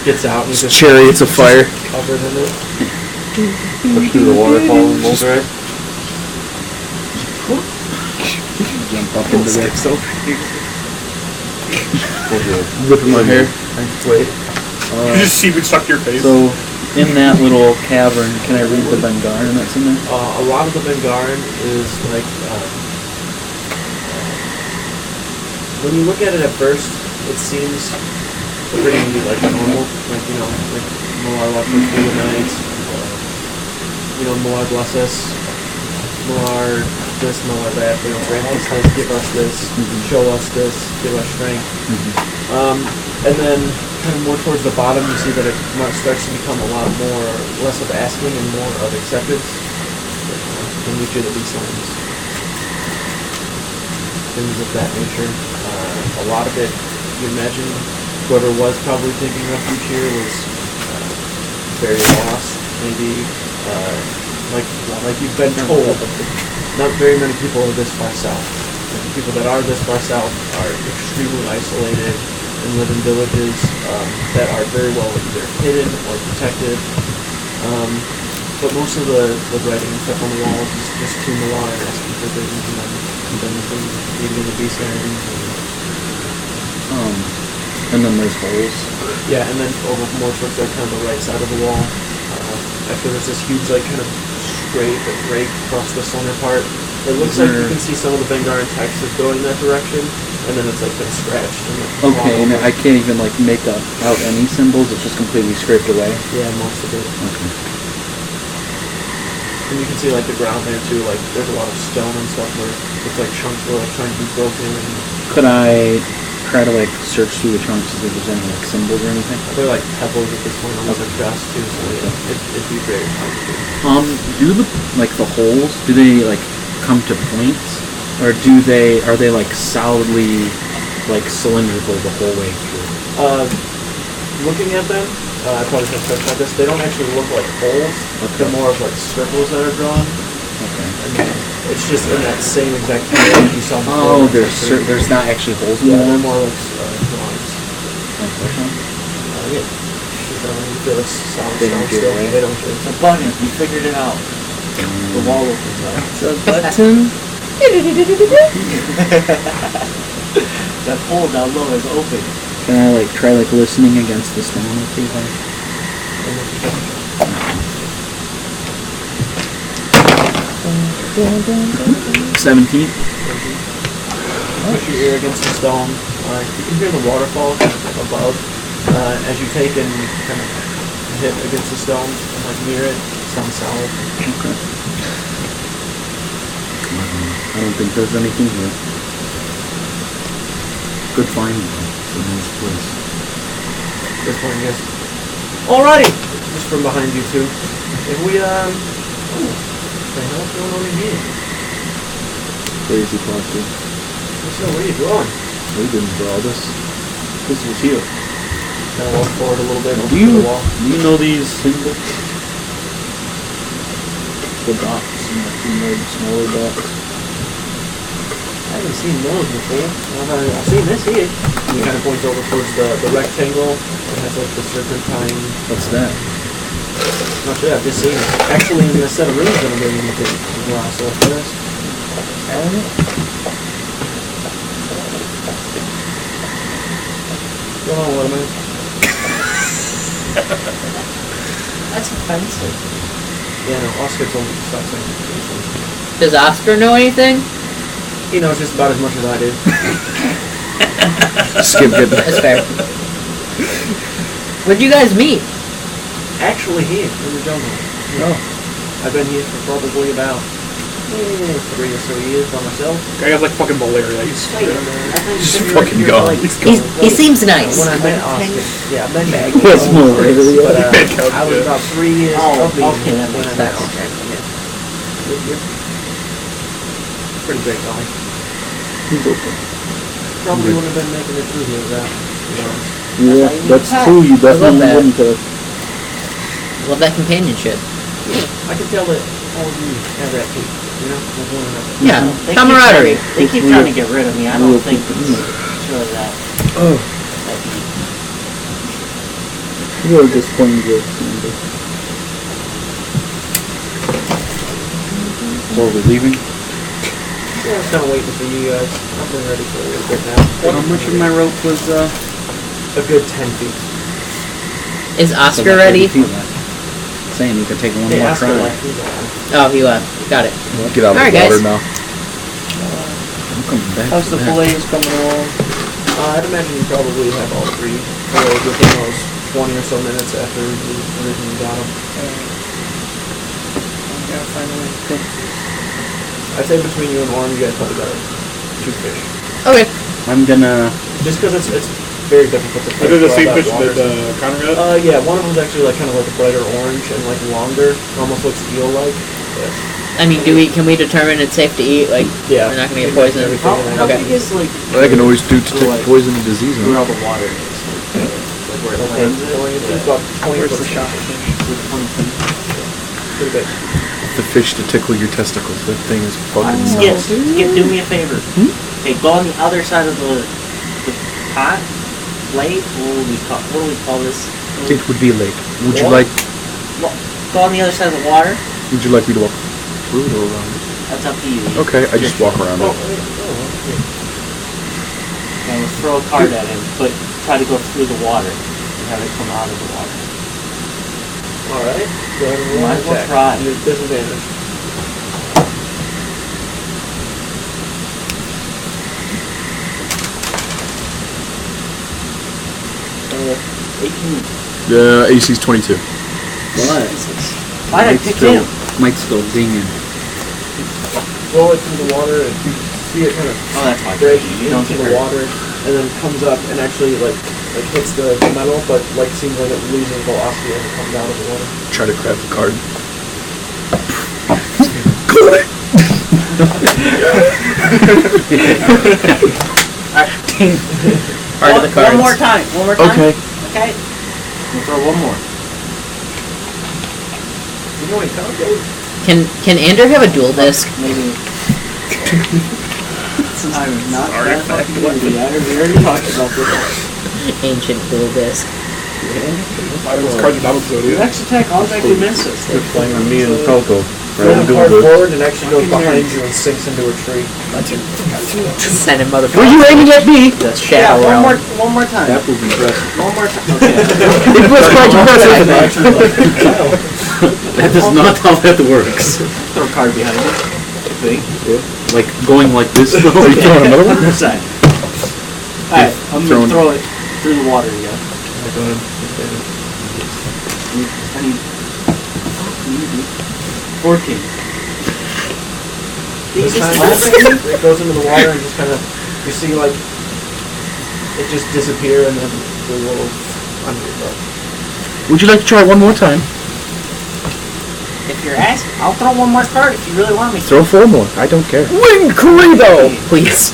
Gets out and he's just Chariots of fire. covered in it. push through the waterfall and Muldrak. Jump up into there. Whipping my hair. Wait. You just see it stuck to your face. So, in that little cavern, can I read the Bengarran that's in there? A lot of the Bengarran is like, when you look at it at first, it seems pretty like normal, like, you know, like Molar watch us through the night, you know, Molar bless us, Molar this, Molar that, you know, grant us this, give us this, show us this, give us strength. And then kind of more towards the bottom, you see that it starts to become a lot more, less of asking and more of acceptance. Can meet you at the beastlands. Things of that nature. A lot of it, you imagine, whoever was probably taking refuge here was very lost, maybe. Like you've been told, not very many people are this far south. The people that are this far south are extremely isolated and live in villages that are very well either hidden or protected. But most of the writing and stuff on the walls is just to Milan and asking for things, and then leaving the beastlands. And then there's holes. Yeah, and then over more towards kind of the right side of the wall. After there's this huge kind of break across the center part. It looks like you can see some of the Bengarran text is going that direction, and then it's been scratched. And okay, and I can't even make out any symbols. It's just completely scraped away. Yeah, most of it. Okay. And you can see the ground there too. There's a lot of stone and stuff where it's chunks were trying to be broken. Could I try to search through the chunks to see if there's any symbols or anything? They're pebbles at this point, almost dust too. So yeah, it'd be very hard to do. Do the holes? Do they come to points, or are they solidly cylindrical the whole way through? Looking at them, I probably should start like this. They don't actually look like holes. Okay. They're more of circles that are drawn. Okay. And it's just in that same exact area you saw before. Oh, there's not actually holes in yeah, the they're walls? more drawings. Yeah. You feel it's solid They don't stone give still. away. They don't give. It's a button. You figured it out. The wall opens up. It's a button. That hole down low is open. Can I try listening against the stone and see if I... 17. Push your ear against the stone. You can hear the waterfall above as you take and kind of hit against the stone and near it. It sounds solid. Okay. I don't think there's anything here. Good find. It's a nice place. This point, yes. Alrighty! Just from behind you two. If we, what the hell's going on in here? Crazy party. So, where are you going? We didn't draw this. This was here. Kind of walk forward a little bit. Do you know these symbols? The dots and the smaller dots. I haven't seen those before. I've seen this here. He kind of points over towards the rectangle. It has the serpentine. What's that? Not sure, I've just seen it. Actually, in a set of rooms that I'm bringing with it as well, so first. Go on, Waterman. That's offensive. Yeah, no, Oscar told me to stop saying it. Does Oscar know anything? He knows just about as much as I do. Skip good. That's fair. Where'd you guys meet? Actually here, in the jungle. Oh. I've been here for probably about 3 or so years by myself. Guy has fucking malaria. He's Just fucking go. He seems nice. When I met Oscar, yeah, I've been back. What's more, really? But I was about 3 years of being okay, that when makes I met sense. Oscar. Yeah. Pretty great guy. He's open. Probably wouldn't have been making it through here without, to be honest. Yeah, that's true. You definitely that. wouldn't have. Love that companionship. I can tell that all of you have that too, you know? Like one another. Yeah, They camaraderie. keep trying to get rid of me. I don't think it's really that Oh, deep. you are just playing jokes. So are we leaving? Yeah, I was kind of waiting for you guys. I've been ready for a little bit now. How much of my rope was A good 10 feet. Is Oscar ready? Saying you could take one Hey, more Oscar try. left. He's alive. Oh, he left. Got it. Get out of Alright, the water guys. now. I'm coming back. How's to the that. fillets coming along? I'd imagine you probably have all 3 fillets within those 20 or so minutes after you originally got them. I gotta find a way to cook these. I'd say between you and Orm, you guys probably got 2 fish. Okay. I'm gonna. Just because it's very difficult to fish. Are they the with same all that fish water. that Connor got? Yeah, one of them's actually like kind of like a brighter orange and like longer, almost looks eel-like. But I mean, can we determine it's safe to eat? Like, yeah, we're not gonna get poisoned. How Okay. big is like I can always do to take like, poison and disease. where all the water is? Like where it lands it? It's about 20 Where's foot the shot? Pretty big. The fish to tickle your testicles. That thing is fucking nuts. Do me a favor. Okay, go on the other side of the pot, plate. What do we call this? It would be a lake. Would you What? like? Go on the other side of the water. Would you like me to walk through it or around it? That's up to you. Okay, I just walk around it. And we'll throw a card at him, but try to go through the water and have it come out of the water. Alright, go ahead and roll Might an as well attack. try. Your disadvantage. AC's 22. What? Why did I pick him? Might still ding in. Roll it through the water and you see it kind of Oh, that's fine. break You don't into get the hurt. water and then comes up and actually like hits the metal, but like seems like it loses velocity as it comes out of the water. Try to grab the card. Part of the cards. One more time. One more time. Okay. Okay. We'll throw one more. You know what he found, Dave? Can Andrew have a dual disc? Maybe. I'm not that fucking easy. We already talked about this. Ancient dual disc. This card's not so Your next attack automatically misses. They're playing with me and Coco. Throw the card forward and actually goes behind you and sinks into a tree. Send him motherfucker. Were you aiming at me? The shadow realm. One more time. That was impressive. One more time. Okay. It was quite impressive. That is not how that works. Throw a card behind you. See? Like going like this though. Are you throwing another one? Other side. Alright, I'm gonna throw it through the water again. Go ahead. I need 14. This Jesus, time last it goes into the water and just kind of, you see like, it just disappear and then the little under your boat. Would you like to try one more time? If you're asking, I'll throw one more card if you really want me to. Throw 4 more. I don't care. Wing Corrido! Please.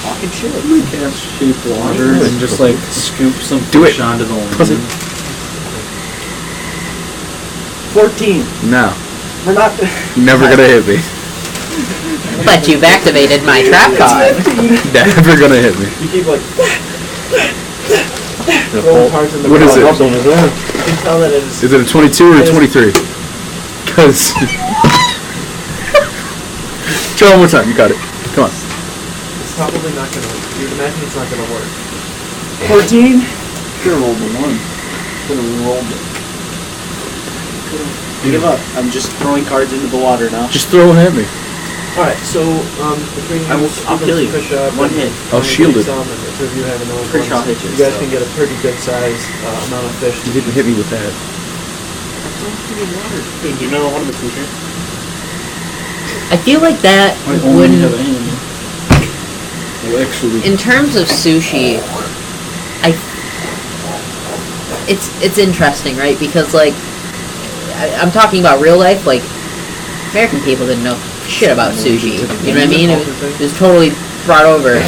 Talking shit. Cast shape water and just like scoop some Do fish it. onto the Puss it. line. 14. No. We're not. You're never gonna hit me. But you've activated my trap card. Never gonna hit me. You keep like, throwing cards in the What is it? water. You can tell that it is. Is it a 22 or a 23? Because... Try one more time. You got it. Come on. It's probably not gonna, you'd imagine it's not gonna work. 14. Should've rolled a 1. Should've rolled it. Give up. I'm just throwing cards into the water now. Just throw it at me. Alright, so, between you, I'll kill you. Fish up, One hit. I'll shield it. Some, and the two of you have another Pretty sure I'll one. hit you, You guys so. can get a pretty good size amount of fish. You didn't hit me with that. Do you know one of the creature? I feel like that I only have wouldn't. a hand. Well, actually, In terms of sushi, it's interesting, right? Because like I'm talking about real life. Like American people didn't know shit about sushi. You know what I mean? It was totally brought over.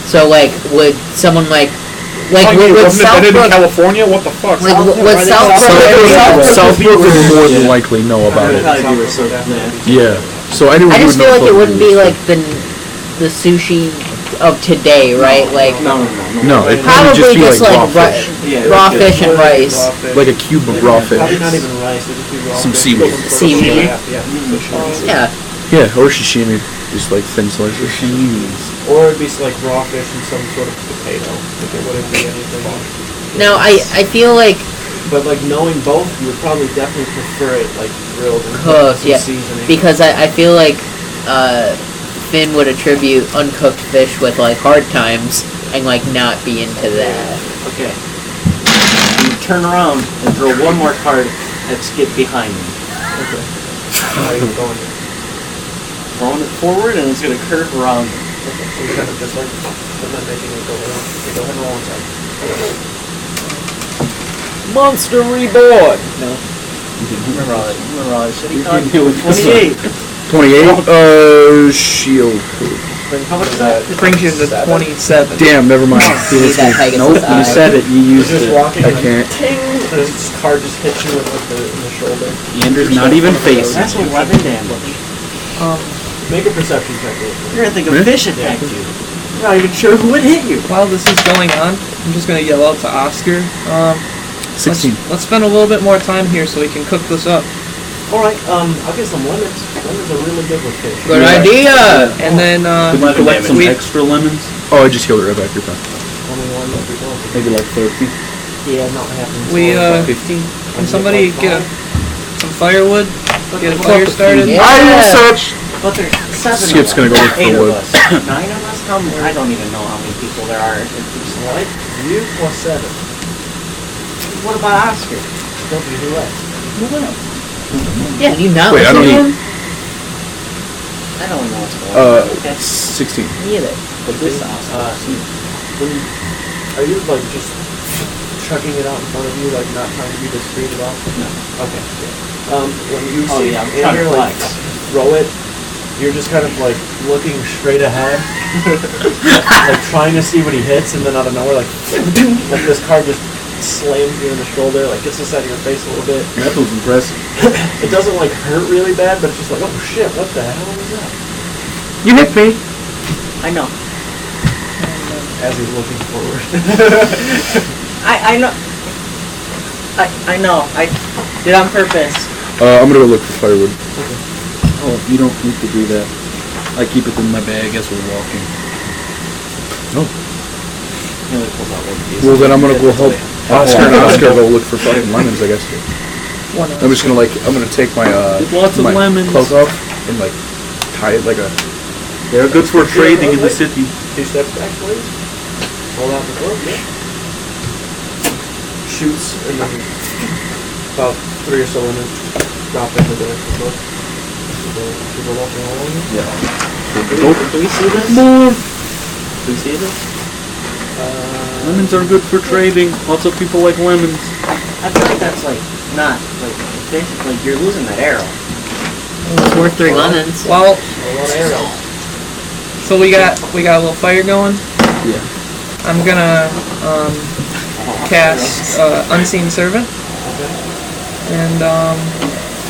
So like, would someone like would Wasn't it in Southbrook California? What the fuck? like would Southbrook? Southbrook would more than likely know about it. Probably be so Yeah. So anyone I who just would feel know like it wouldn't be Southbrook like the sushi of today, right? Like No. No, it'd probably probably just be like raw like fish. raw fish and rice. Like a cube of raw fish. Probably not even rice, it would just be raw Some fish. seaweed. Seaweed. Yeah. Yeah. Yeah, or sashimi. Just like thin slices. Or it'd be like raw fish and some sort of potato. Like it wouldn't be anything. No, I feel like But like knowing both, you would probably definitely prefer it like grilled and cooked, some yeah. seasoning. Because I feel like Finn would attribute uncooked fish with like hard times and like not be into that. Okay. You turn around and throw one more card at Skip behind me. Okay. How are you going? Throwing it forward and it's going to curve around him. Okay, so you kind of just like, and then making it go around. Okay, go ahead and roll inside. Monster reborn! No. Remember all that shit he You thought? can do it with 28. 28. Shield. How much is that? It brings you to 27. Damn, never mind. You need that Pegasus Nope, you eye. said it, you You're used just it. walking I and can't. ting! This car just hits you in the shoulder. Anders not even facing. That's 11 damage. Make a perception check. You're gonna think a fish attacked you. You're not even sure who would hit you. While this is going on, I'm just gonna yell out to Oscar. 16. Let's spend a little bit more time here so we can cook this up. Alright, I'll get some lemons. Lemons are really good with fish. Good idea! And then Could you collect some we- extra lemons? Oh, I just healed it right back. You're fine. Only one every dog. Maybe like 30. Yeah, not happening. We, 15? can somebody get some firewood? Get a fire started? Yeah. I will search. But there's 7 Skip's of us. gonna go look for 8 of wood. us. 9 of us? I don't even know how many people there are. What? You plus 7. What about Oscar? Don't be who else? Yeah, you know. Wait, I don't Listen to eat. him. I don't know what's going on. Okay. 16. Me either. But this Oscar. When you, are you like just chucking it out in front of you, like not trying to be discreet at all? No. Okay. When you Oh, see yeah, I'm trying to Andrew like flex. throw it, you're just kind of like looking straight ahead, like trying to see what he hits, and then out of nowhere, like this car just slams you in the shoulder, like gets inside of your face a little bit. That was impressive. It doesn't like hurt really bad, but it's just like, oh shit, what the hell was that? You hit me. I know. As he's looking forward. I know. I know. I did on purpose. I'm gonna go look for firewood. Oh, you don't need to do that. I keep it in my bag as we're walking. Well, then I'm gonna go help Oscar and Oscar go look for fucking lemons, I guess. One I'm just gonna I'm gonna take my Lots of my lemons. cloak off and like tie it like a. They're good for trading in the city. 2 steps back, please. Hold out the cloak, yeah. Shoots, and then about 3 or so lemons drop into the cloak. People walking along. Do we see this? More! Do we see this? Lemons are good for trading. Lots of people like lemons. I feel like that's like not like fish. Like you're losing that arrow. It's worth 3 lemons. Well, A lot of arrows. so we got a little fire going. Yeah. I'm gonna cast Unseen Servant and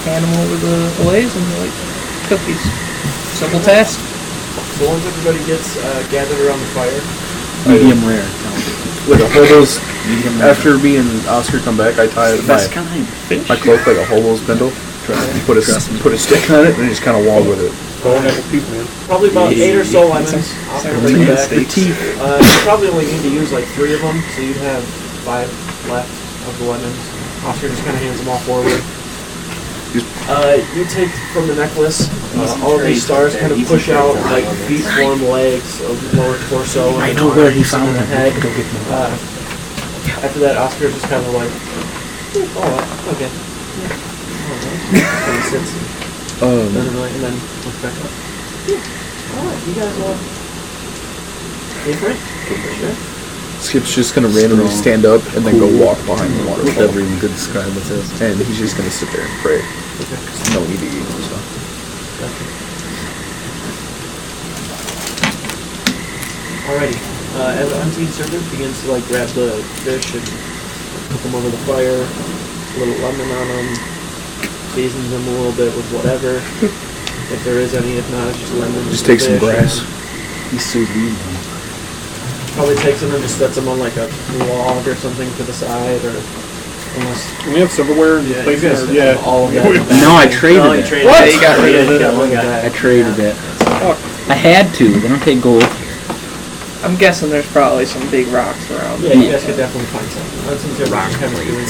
hand them over the blaze and like cookies. Simple task. So once everybody gets gathered around the fire, Medium rare. Like a hobo's. Medium rare. After me and Oscar come back, I tie Best my kind. my cloak like a hobo's spindle. Put a stick on it and just kind of walk with it. Don't have a peep, man. probably about 8 or so lemons. Oscar brings back. The teeth. You probably only need to use like 3 of them, so you'd have 5 left of the lemons. Oscar just kind of hands them all forward. You take from the necklace, all of these stars kind of push out like V-form legs, a lower torso, and I know where he arms found and a them. head. Go get them. After that, Oscar's just kind of like, oh, okay. Alright. And he sits and doesn't really, and then looks back up. Alright, you guys all different? Sure. Skip's just gonna randomly stand up and then go walk behind the waterfall. Never even could describe what this. And he's just gonna sit there and pray. No need to eat and stuff. Alrighty. As the unseen servant begins to like grab the fish and put them over the fire, a little lemon on them, seasons them a little bit with whatever, if there is any. If not, it's just lemon. Just take some grass. He's so lean. Probably takes them and just sets them on like a log or something to the side, or unless. Can we have silverware and Yeah, you places? guys Yeah. all of that. No, I traded No, you it. traded What? it. You got rid of it. Yeah, look at that. I traded it. Fuck. I had to. They don't take gold. I'm guessing there's probably some big rocks around. Yeah, you guys could definitely find something. Unseen servant just kind of doing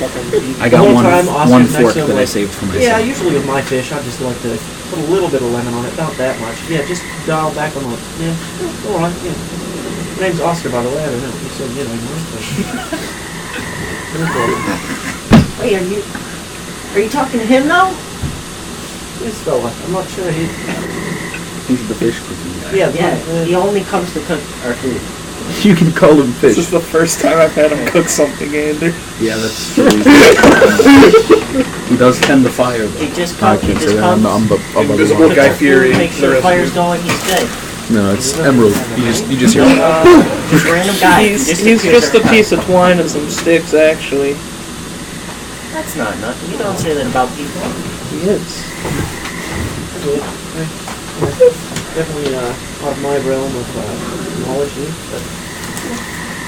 fucking. I got The whole one time, Oscar one next fork to him, that I like, saved for myself. Yeah, usually with my fish, I just like to put a little bit of lemon on it, not that much. Yeah, just dial back on the. Yeah, alright, yeah. My name's Oscar, by the way. I don't know if you said you know anymore, but. No problem. Wait, are you talking to him now? This fella, I'm not sure he. He's the fish cooking guy. Yeah, he only comes to cook our food. You can call him This fish. is the first time I've had him cook something, Ander. Yeah, that's true. He does tend to fire, though. He just I comes. He can't say just that. comes. I'm Invisible cooks Guy our food, Fury. Make sure the fire's going. He's dead. No, it's Emerald. You just hear. Just random guy. He's just a piece of twine and some sticks, actually. That's not nothing. You don't say that about people. He is. Definitely out of my realm of knowledge, but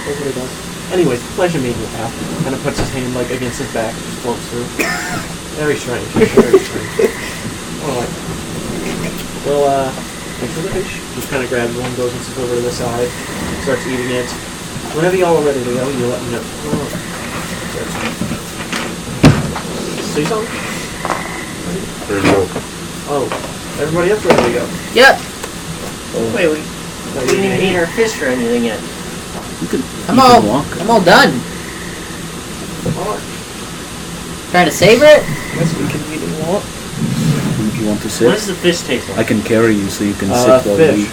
that's what he does. Anyways, pleasure meeting you, pal. Kind of puts his hand like against his back, just floats through. Very strange. Very strange. Alright. Well, thanks for the fish. Just kind of grabs one, goes and sits over to the side, starts eating it. Whenever y'all are ready to go, you let me know. See something? Oh, everybody else ready to go? Yep. Wait, we didn't even eat our fish or anything yet. I'm all done. Alright. Trying to savor it? Guess we can eat and walk. If you want to What sit, does the fish taste like? I can carry you so you can sit while fish. you eat.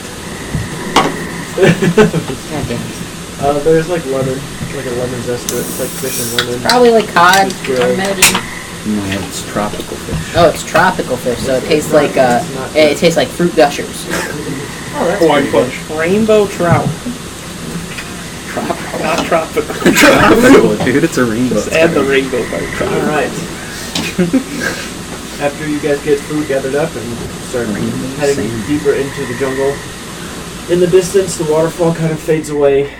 God damn it. There's like lemon, like a lemon zest to it. It's like fish and lemon. Probably like cod, It's good. I imagine. No, it's tropical fish. Oh, it's tropical fish, so it tastes like it tastes like fruit gushers. Oh, that's Hawaiian pretty punch. Rainbow trout. Not tropical. Tropical, dude. It's a rainbow. Just add the rainbow part. good. Alright. After you guys get food gathered up and start heading deeper into the jungle, in the distance the waterfall kind of fades away.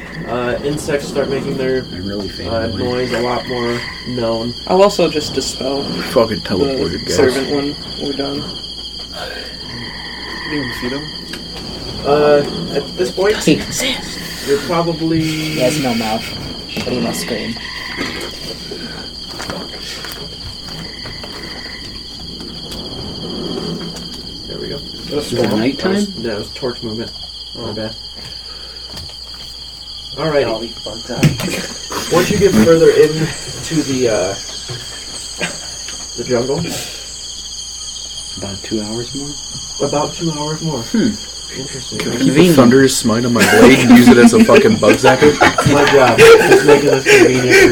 Insects start making their I'm really fan noise a lot more known. I'll also just dispel Fucking the teleported, guys. servant when we're done. Didn't even feed him. At this point, He exists. you're probably... He has no mouth, but he must scream. There we go. Is it nighttime? No, it was torch movement. Oh, my bad. Alrighty. All these bugs out. Once you get further into the jungle, About 2 hours more? about 2 hours more. Interesting. Can I keep a thunderous smite on my blade and use it as a fucking bug zapper? It's my job. Just making this convenient for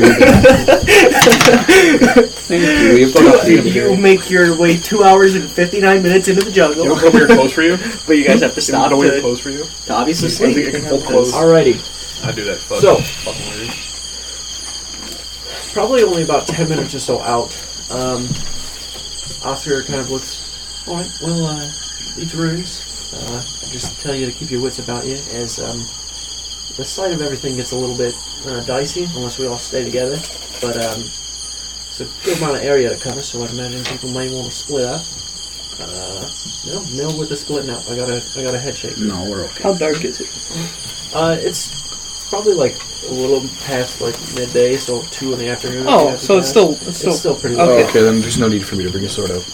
you guys. You make your way 2 hours and 59 minutes into the jungle. You want to put your clothes for you? But you guys have to stop Don't wear to clothes for you? obviously I think sleep. I can fold clothes. Alrighty. I do that. So- fucking weird. Probably only about 10 minutes or so out. Oscar kind of looks... Alright, well, these runes... just tell you to keep your wits about you, as the sight of everything gets a little bit dicey unless we all stay together. But it's a good amount of area to cover, so I'd imagine people may want to split up. No with the splitting up. I got a head shake. No, we're okay. How dark is it? It's probably like a little past like midday, so 2 in the afternoon. Oh, so it's still pretty Oh, late. okay, then there's no need for me to bring a sword out.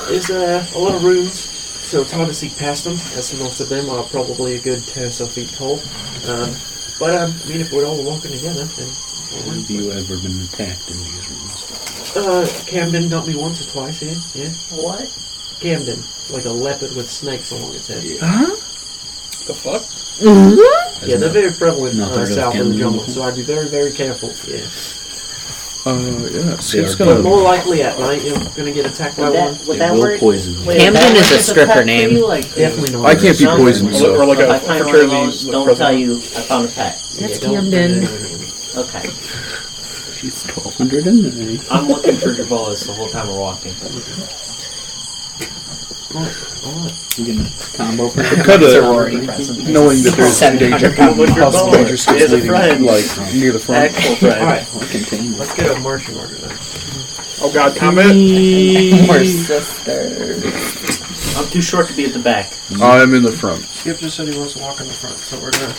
There's a lot of rooms, so it's hard to see past them, as most of them are probably a good 10 or so feet tall. But I mean, if we're all walking together, then... Have you ever been attacked in these rooms? Camden got me once or twice, yeah. What? Camden, like a leopard with snakes along its head. Huh? The fuck? Yeah, they're very prevalent Not heard of south of the Camden jungle, before. so I'd be very, very careful. Yeah. Yeah, Skip's They are But gonna... more likely at night, you're gonna get attacked by one. Would They that will work? poison you. Wait, Camden would that is a work as stripper pet for name. you? Like, Definitely not. I can't be Sounds poisoned, like- so... Or like if a I find one fraternity of those, don't president. tell you I found a pet. That's don't Camden. turn it into Okay. She's 1,200 in there. I'm looking for your bullets the whole time we're walking. You can combo for Kinda Already present. knowing that there's 700 danger, possible danger He Skip's has a leading, friend. like, near the front. Actual friend. Alright, contain let's get a marching order then. Oh god, combat? More sisters. I'm too short to be at the back. I'm in the front. Skip just said he wants to walk in the front, so we're gonna...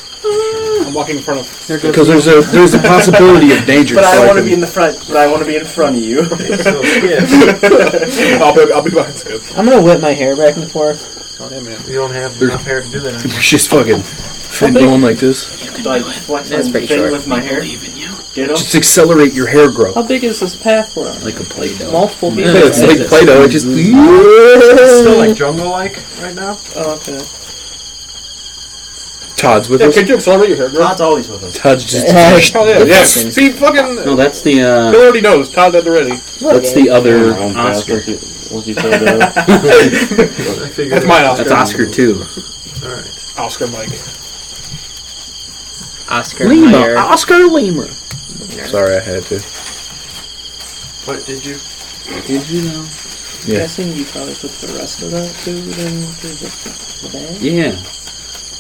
I'm walking in front of... Because there's a possibility of danger. But so I want to can- be in the front. But I want to be in front of you. So, yeah. I'll be behind Skip. I'm gonna whip my hair back and forth. Oh, yeah, man. You don't have enough hair to do that anymore. She's fucking Finn going like this. Do I flex That's my pretty thing short. with my hair? Ditto? Just accelerate your hair growth. How big is this path we're on? Like a Play-Doh. Multiple people. Yeah, it's like Play-Doh. It just... It's still like jungle-like right now. Oh, okay. Todd's with Yeah, us. could you accelerate your hair growth? Todd's always with us. Todd's just... Oh, yeah, yes. See, fucking... No, that's the, Bill already knows. Todd did already. that's the other Round fast Oscar. once you slow down. I figured That's my Oscar. That's Oscar too. Alright. Oscar Mike. Oscar Mayer. Oscar Lima. Sorry, I had to. What did you? Did you know? Yeah. Guessing you probably put the rest of that food into the bag? Yeah.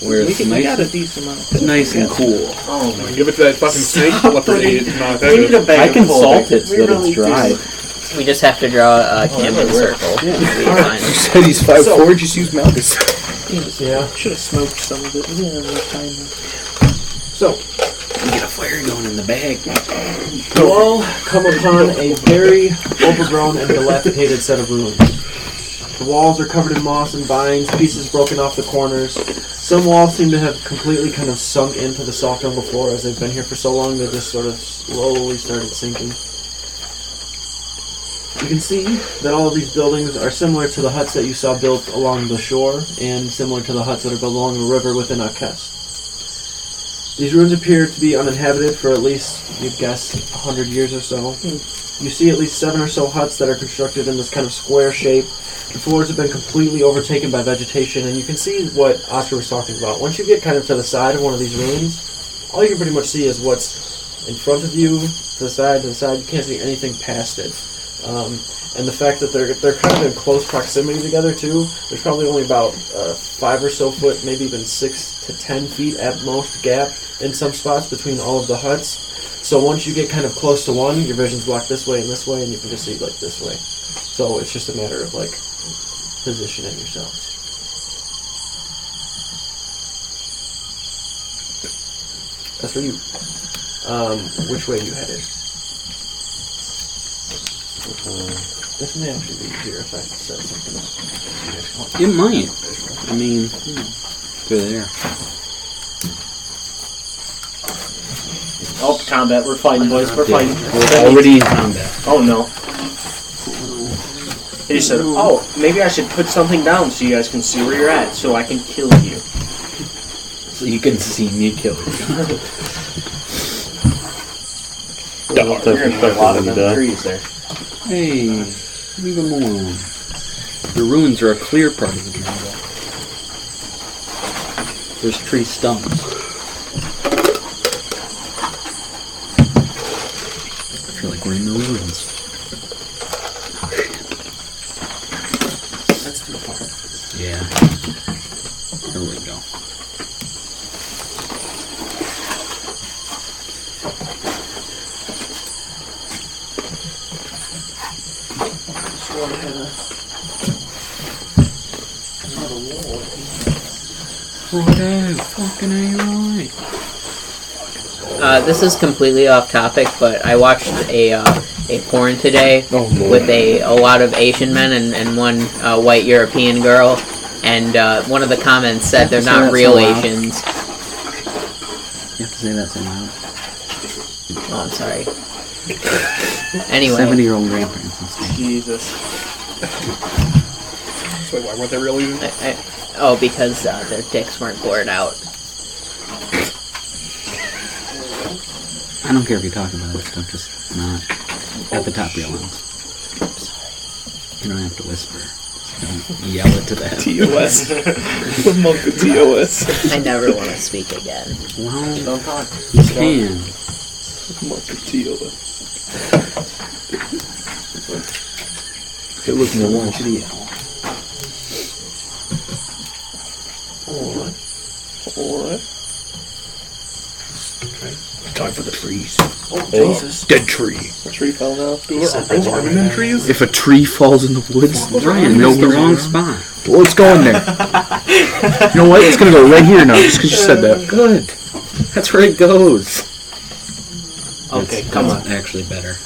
Where We it's got a nice, decent amount of it's nice and cool. Oh my Give it to that fucking snake. Pull up for 8. No, We need a that's bag I can of holding. salt it so We that really it's dry. do. We just have to draw a camping circle. Yeah. It'll be fine. You said he's 5'4", just use Malgus. Yeah. Should have smoked some of it. Yeah, that's kind of. So, You get a fire going in the bag. you all come upon a very overgrown and dilapidated set of ruins. The walls are covered in moss and vines, pieces broken off the corners. Some walls seem to have completely kind of sunk into the soft jungle floor as they've been here for so long they just sort of slowly started sinking. You can see that all of these buildings are similar to the huts that you saw built along the shore and similar to the huts that are built along the river within Akest. These ruins appear to be uninhabited for at least, you'd guess, 100 years or so. You see at least 7 or so huts that are constructed in this kind of square shape. The floors have been completely overtaken by vegetation, and you can see what Oscar was talking about. Once you get kind of to the side of one of these ruins, all you can pretty much see is what's in front of you, to the side, you can't see anything past it. And the fact that they're kind of in close proximity together too. There's probably only about 5 or so foot, maybe even 6 to 10 feet at most gap in some spots between all of the huts. So once you get kind of close to one, your vision's blocked this way, and you can just see like this way. So it's just a matter of like positioning yourselves. As for you, which way you headed? This may actually be easier if I set something up. It might. I mean, through there. Oh, combat. We're fighting, boys. We're fighting. We're already in combat. Oh, no. He just said, oh, maybe I should put something down so you guys can see where you're at, so I can kill you. So you can see me kill you. You're going to put a lot of them trees there. Hey, leave them alone. The ruins are a clear part of the jungle. There's tree stumps. I feel like we're in the ruins. Oh shit. That's too far. Yeah. There we go. Fucking A-right. This is completely off topic, but I watched a porn today with a lot of Asian men and one white European girl, and one of the comments said they're not real Asians. You have to say that so loud. Oh, I'm sorry. Anyway. 70-year-old grandparents and stuff. Jesus. So why weren't they real even? Because their dicks weren't bored out. I don't care if you talk about this stuff, just not at the top of your lungs. You don't have to whisper. Just don't yell it to them. TOS. Monk of TOS. I never want to speak again. Well, Don't talk. you can. Monk of TOS. It was no one to yell. Alright. Time for the trees. Oh, Jesus. Dead tree. The tree fell down. Those army men trees? If a tree falls in the woods, Ryan, that's the wrong spot. well, it's going there. You know what? It's gonna go right here now, just because you said that. Good. That's where it goes. Okay, That's come on. actually better.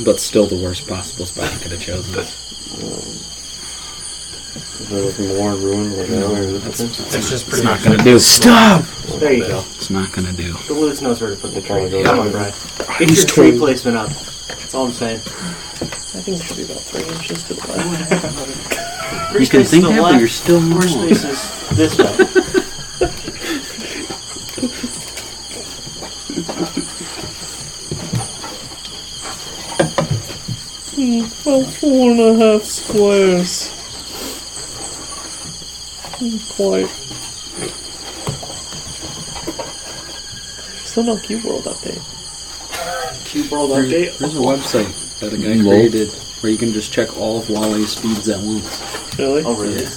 But still the worst possible spot I could have chosen. Is there like more ruined like that? Or It's just It's pretty not much gonna do. Stop! There you go. It's not gonna do. The Lutz knows where to put the tree. Yeah. Come on, Brian. Get He's your tree twin. placement up. That's all I'm saying. I think it should be about 3 inches to the left. You can think that, but you're still More wrong. space is this way. About 4.5 squares. Quite. Still no Cube World update. Cube World There's update. a website that a guy Lol. created where you can just check all of Wally's speeds at once. Really? Oh, really? Yeah.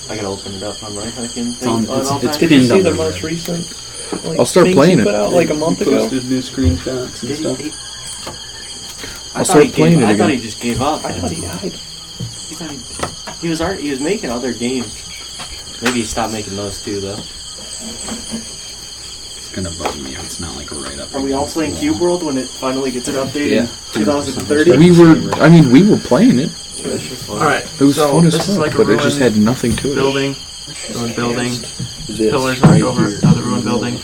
I gotta open it up on my fucking It's on- thing. it's Did you pinned see on the the most red. recent? Like, I'll start things playing he it. put out like a month ago. Posted new screenshots and stuff. I'll start playing it I thought he again. just gave up. I thought he died. He was making other games. Maybe he stopped making those too, though. It's gonna bug me if it's not like right up. Are we all playing Cube World when it finally gets an update in Yeah. 2030? We were playing it. Alright, It was so fun as this is fuck, like a but it just ruined had nothing to it. building. Ruined building. This Pillars right knocked over, here. another ruined building.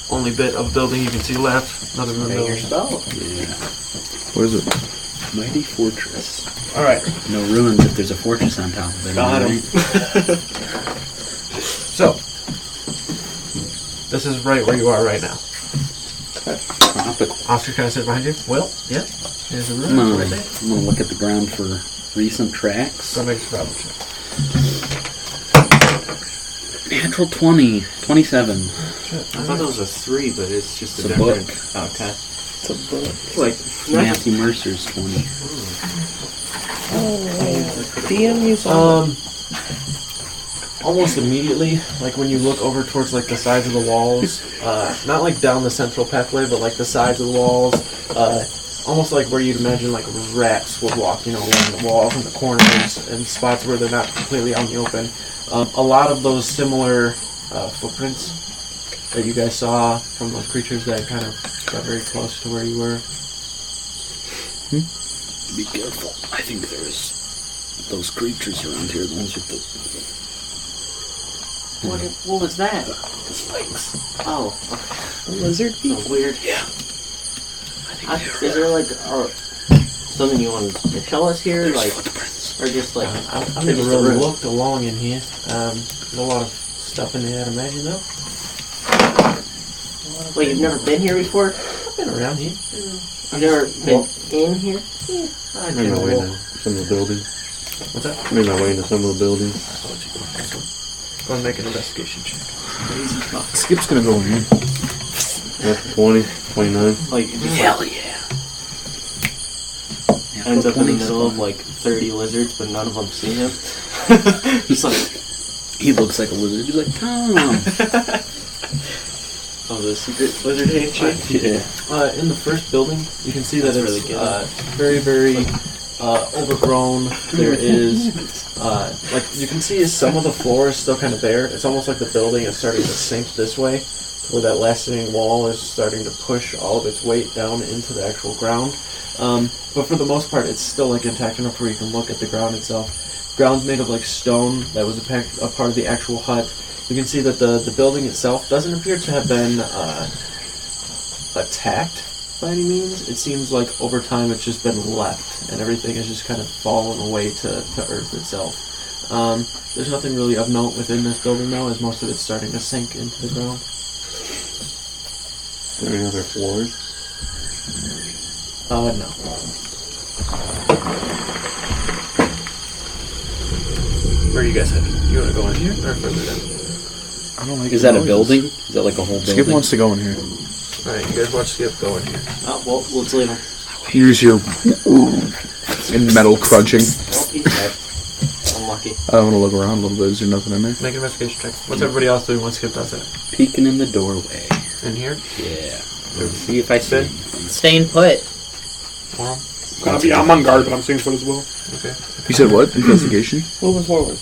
Only bit of building you can see left. Another ruined Bang your building. spell. Yeah. What is it? Mighty fortress. Alright, No ruins if there's a fortress on top of it. got him. right? So, this is right where you are right now. Drop it. Oscar kind of sits behind you. Well, yeah. There's a I'm room gonna, right there. I'm gonna look at the ground for recent tracks. So make a survival check. Natural 20, 27. I thought that was a 3, but it's just It's a a book. different. Okay. It's a book. It's like Matthew Mercer's 20. DM you saw. Almost immediately, like when you look over towards like the sides of the walls, not like down the central pathway, but like the sides of the walls, almost like where you'd imagine like rats would walk, you know, along the walls and the corners and spots where they're not completely out in the open. A lot of those similar footprints that you guys saw from those creatures that kind of got very close to where you were. Be careful. I think there's those creatures around here, the ones with the what was that? spikes. Oh, Lizard okay. people. Oh, weird. Yeah. Is there like something you want to show us here, like, Footprints. or just like? I've or never just a really room? looked along in here. There's a lot of stuff in there, I'd imagine, though. Wait, you've never been here before? I've been around here. You've never been in here? I made my way into some of the buildings. What's that? I made my way into some of the buildings. Go and make an investigation check. Skip's gonna go in here. That's 20, 29. Like, it just Hell yeah. ends up in the middle of like 30 lizards, but none of them see him. Just like, He looks like a lizard. He's like, Tom. oh, the secret lizard handshake. Yeah. In the first building, you can see that That's it's really good. very, very overgrown. There is, like, you can see some of the floor is still kind of bare. It's almost like the building is starting to sink this way, to where that last standing wall is starting to push all of its weight down into the actual ground. But for the most part, it's still like intact enough where you can look at the ground itself. Ground's made of like stone that was a part of the actual hut. You can see that the building itself doesn't appear to have been attacked by any means. It seems like over time it's just been left, and everything has just kind of fallen away to Earth itself. There's nothing really of note within this building though, as most of it's starting to sink into the ground. Are there any other floors? No. Where are you guys headed? You want to go in here or further down? I don't like Is the that a noises. building? Is that like a whole building? Skip wants to go in here. Alright, you guys watch Skip go in here. Oh, well, let's leave him. Use your in metal crunching. Oh, he's dead. Unlucky. I want to look around a little bit. Is there nothing in there? Make an investigation check. What's everybody else doing once Skip does it? Peeking in the doorway. In here? Yeah. Let's see if I see Good. anything. Staying put. I'm on guard, but I'm staying put as well. Okay. You said what? Investigation? Moving forward.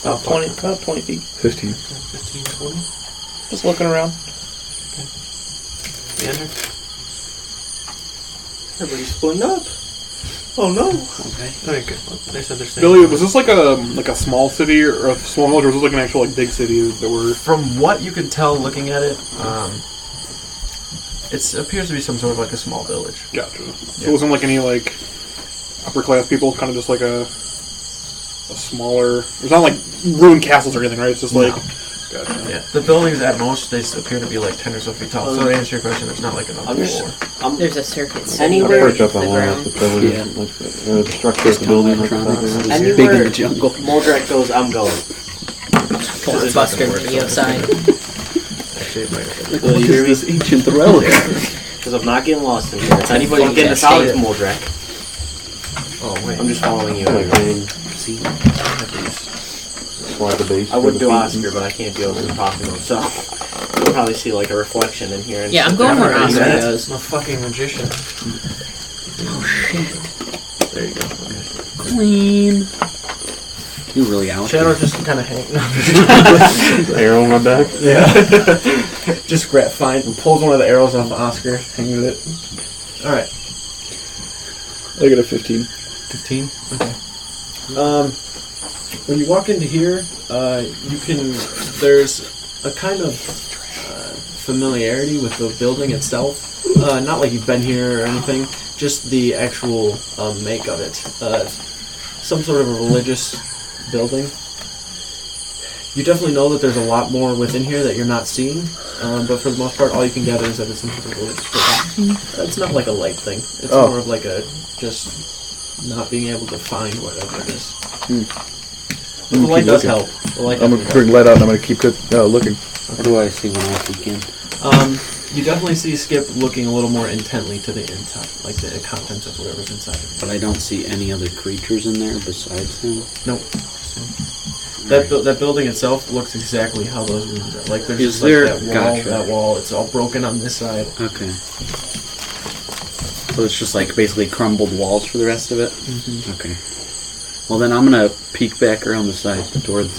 About 20 feet. 15. 15, 20. Just looking around. Andrew? Everybody's splitting up. Oh no. Okay. Okay. They said they're staying. Billy, was this like a small city or a small village, or was this like an actual big city that were? From what you can tell looking at it, it appears to be some sort of like a small village. Gotcha. So it wasn't like any like upper class people. Kind of just like a smaller. It's not like ruined castles or anything, right? It's just like. Gotcha. Yeah, the buildings at most they appear to be like 10 or so feet tall. So to answer your question, there's not like an upper floor. There's a circuit Anywhere- Perch up on one of the pillars, Yeah. like the structure of the building. Like Electronics. that. It's Anywhere big in the jungle. Moldrak goes, I'm going. Buster to the outside. Actually, it might have been. Will you hear me? This ancient relic. Because I'm not getting lost in here. If anybody's getting us out, it's Moldrak. Oh, wait. I'm just following you. Like hang, See? slide the base. I wouldn't do for the Oscar, but I can't do it when I'm talking to him, so you'll probably see like a reflection in here. And Yeah, I'm going where Oscar I'm goes. a fucking magician. Oh shit. There you go. Clean. You really out? Shadow just kind of hang. Arrow on my back. Yeah. Just pulls one of the arrows off Oscar, hangs it. Alright. I got a 15. 15? Okay. When you walk into here, there's a kind of familiarity with the building itself. Not like you've been here or anything, just the actual make of it. Some sort of a religious building. You definitely know that there's a lot more within here that you're not seeing, but for the most part, all you can gather is that it's some sort of religious building. It's not like a light thing. It's more of like a just not being able to find whatever it is. But the light does help. The light I'm definitely gonna bring light out and I'm gonna keep looking. What do I see when I peek in? You definitely see Skip looking a little more intently to the inside, like the contents of whatever's inside of it. But I don't see any other creatures in there besides him. Nope. That building itself looks exactly how those rooms are. Like there's Is just there- like that wall, gotcha. that wall. It's all broken on this side. Okay. So it's just like basically crumbled walls for the rest of it? Mm-hmm. Okay. Well then I'm gonna peek back around the side towards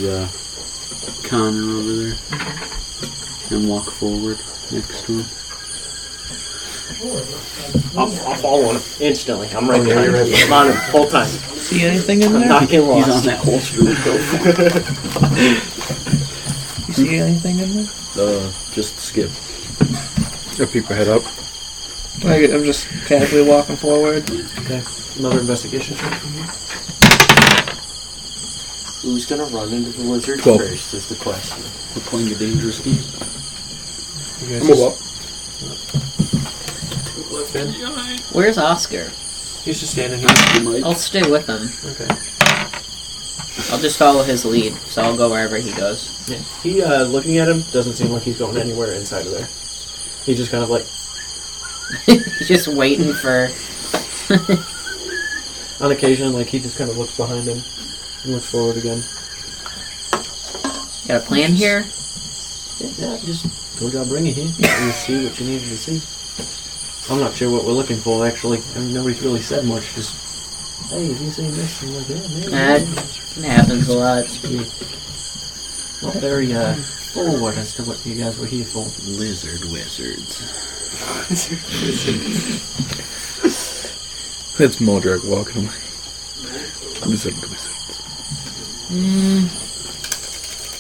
Connor over there. And walk forward next to him. I'll follow him instantly. I'm right Okay, behind you're right him. I'm on him the whole time. See anything in I'm there? not getting He's on lost. that holster with You see anything in there? just skip. I peek my head up. I'm just casually walking forward. Okay. Another investigation check from you. Who's gonna run into the lizard 12. first is the question. We're playing a dangerous game. You guys Move up. Left in. Where's Oscar? He's just standing here. I'll stay with him. Okay. I'll just follow his lead, so I'll go wherever he goes. Yeah. He looking at him doesn't seem like he's going anywhere inside of there. He's just kind of like He's just waiting for... on occasion, like he just kind of looks behind him and looks forward again. Got a plan here? Yeah, just told you I'll bring you here. You see what you needed to see. I'm not sure what we're looking for, actually. I mean, nobody's really said much. Just, hey, have you seen this? I'm like, yeah, maybe. It happens a lot. Not very forward as to what you guys were here for. Lizard wizards. It's Moldrak walking away. Wizard.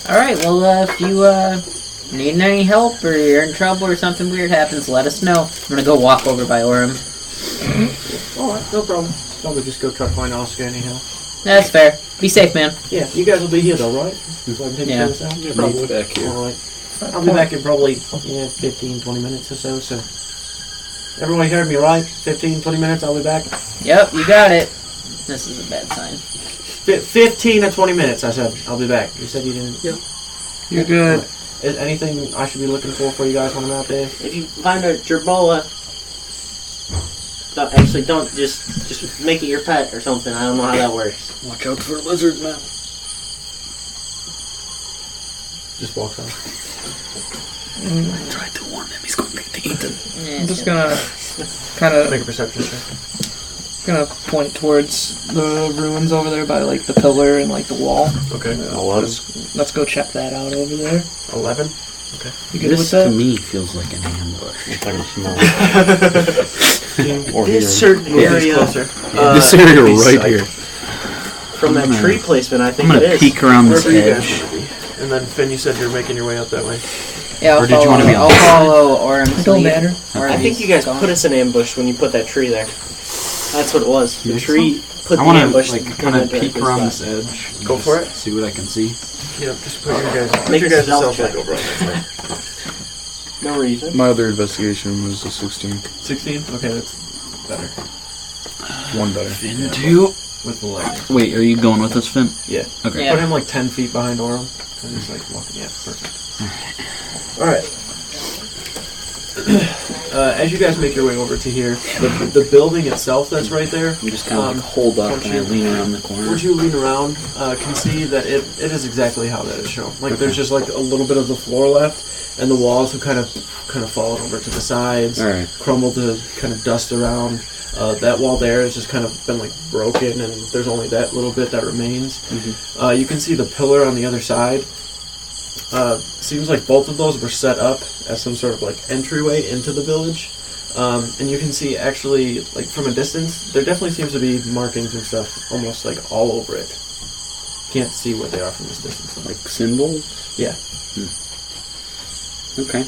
Alright, well, if you need any help or you're in trouble or something weird happens, let us know. I'm gonna go walk over by Orem. Alright, no problem. Probably just go try to find Oscar anyhow. That's fair. Be safe, man. Yeah, you guys will be here though, right? So I can take Yeah. this out? Yeah, probably. Back here. Alright. I'll be back in probably 15, 20 minutes or so. Everyone heard me, right? 15, 20 minutes, I'll be back. Yep, you got it. This is a bad sign. 15 or 20 minutes, I said. I'll be back. You said you didn't... Yep. You're good. Is anything I should be looking for you guys when I'm out there? If you find a gerboa, don't just make it your pet or something. I don't know how that works. Watch out for lizards, man. Just walks on. I tried to warn him he's going to get eaten. I'm just gonna kind of Make a perception check. point towards the ruins over there by like the pillar and like the wall. Okay. Let's go check that out over there. 11? You good This with that? to me feels like an ambush. I can smell it. Or This here. certain Yeah, he's area, closer. This area East right side. here. from that gonna- tree placement, I I'm think it gonna is. peek around this Wherever you guys edge. want to be. And then Finn, you said you're making your way up that way. Yeah, I'll Or did you wanna be on I'll this side? follow Orm's It don't lead. matter. Where I think he's you guys going. put us in ambush when you put that tree there. That's what it was. The think tree put I the want to ambush. like that kind of went to peek this around spot. this edge. and Go just for it. See what I can see. Yeah, just put your guys. Make Put a your guys' stealth self check. like over on that side. No reason. My other investigation was a 16. 16. Okay, that's better. One better. Finn two. With the light. Wait, are you going with us, Finn? Yeah. Okay. Yeah. Put him like 10 feet behind Orum. And he's like walking. Yeah, perfect. Alright. As you guys make your way over to here, the building itself that's right there, I'm just kind of like hold up once and I you- lean around the corner. once you lean around, can see that it is exactly how that is shown. Like there's just like a little bit of the floor left, and the walls have kind of fallen over to the sides, All right. crumbled to kind of dust around. That wall there has just kind of been like broken, and there's only that little bit that remains. You can see the pillar on the other side. Seems like both of those were set up as some sort of like entryway into the village. And you can see actually, like from a distance, there definitely seems to be markings and stuff almost like all over it. Can't see what they are from this distance. though. Like symbols? Yeah. Okay.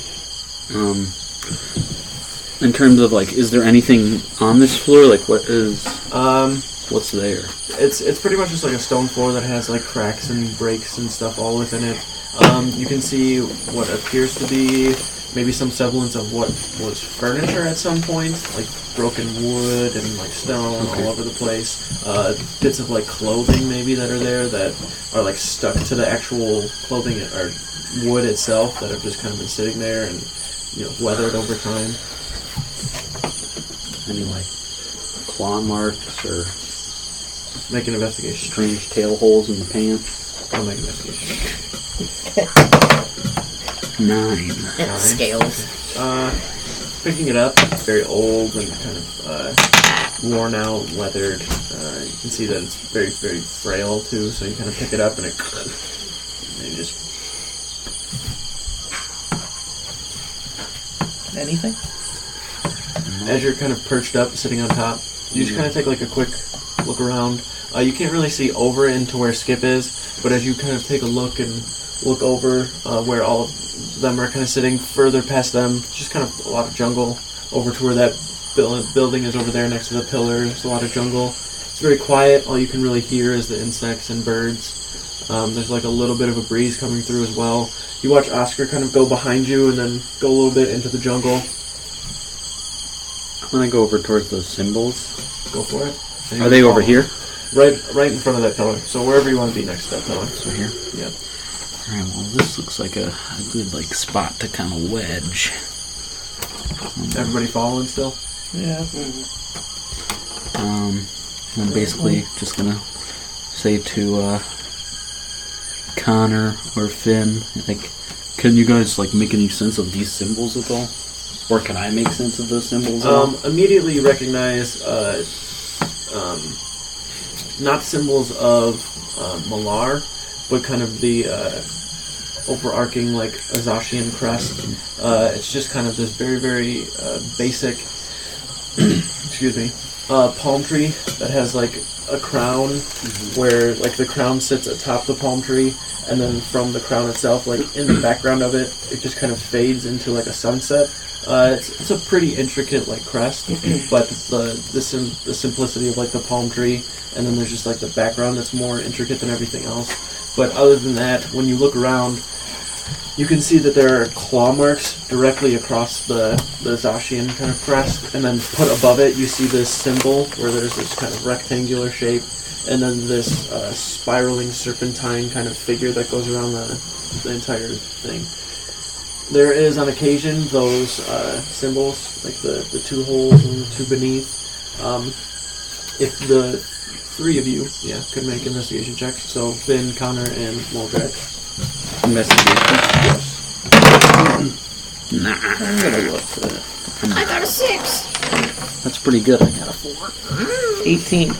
In terms of like, is there anything on this floor? Like, what's there? It's pretty much just like a stone floor that has like cracks and breaks and stuff all within it. You can see what appears to be maybe some semblance of what was furniture at some point, like broken wood and like stone all over the place. Bits of like clothing maybe that are there that are like stuck to the actual clothing or wood itself that have just kind of been sitting there and weathered over time. Any like claw marks or Make an investigation. strange tail holes in the pants? I'll make an investigation. 9. Scales. Picking it up, it's very old and kind of worn out, weathered. You can see that it's very, very frail too. So you kind of pick it up and you just Anything? as you're kind of perched up, sitting on top, you just kind of take like a quick look around. You can't really see over into where Skip is, but as you kind of take a look and look over where all of them are kind of sitting, further past them, just kind of a lot of jungle. Over to where that building is over there next to the pillar, there's a lot of jungle. It's very quiet. All you can really hear is the insects and birds. There's like a little bit of a breeze coming through as well. You watch Oscar kind of go behind you and then go a little bit into the jungle. I'm gonna go over towards those symbols. Go for it. And Are you they follow. over here? Right in front of that pillar. So wherever you want to be next to that pillar. So here. Yeah. Alright, well this looks like a good like spot to kind of wedge. Everybody following still? Yeah. I'm basically just gonna say to Connor or Finn, like, can you guys like make any sense of these symbols at all? Or can I make sense of those symbols at all? Immediately you recognize not symbols of Malar, but kind of the overarching like Azashian crest. It's just kind of this very, very basic excuse me, palm tree that has like a crown where like the crown sits atop the palm tree, and then from the crown itself, like in the background of it, it just kind of fades into like a sunset. It's a pretty intricate like crest, but the simplicity of like the palm tree, and then there's just like the background that's more intricate than everything else. But other than that, when you look around, you can see that there are claw marks directly across the Zashian kind of crest, and then put above it you see this symbol where there's this kind of rectangular shape, and then this spiraling serpentine kind of figure that goes around the entire thing. There is on occasion those symbols, like the two holes and the two beneath. If the three of you, could make investigation checks, so Finn, Connor, and Moldrak. Investigation? Yes. Nah. I'm gonna look for that. I got a 6. That's pretty good. I got a 4. 18.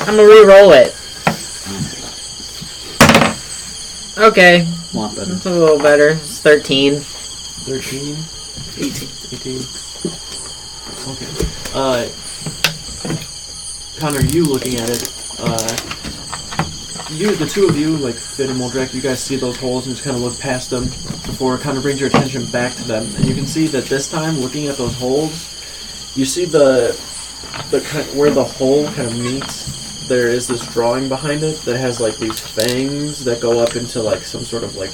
I'm gonna re-roll it. Okay, A lot better. it's a little better. It's 13. 13. 18. Okay. Connor, you looking at it, the two of you, like Finn and Moldrak, you guys see those holes and just kind of look past them before it kind of brings your attention back to them. And you can see that this time, looking at those holes, you see the where the hole kind of meets. There is this drawing behind it that has like these fangs that go up into like some sort of like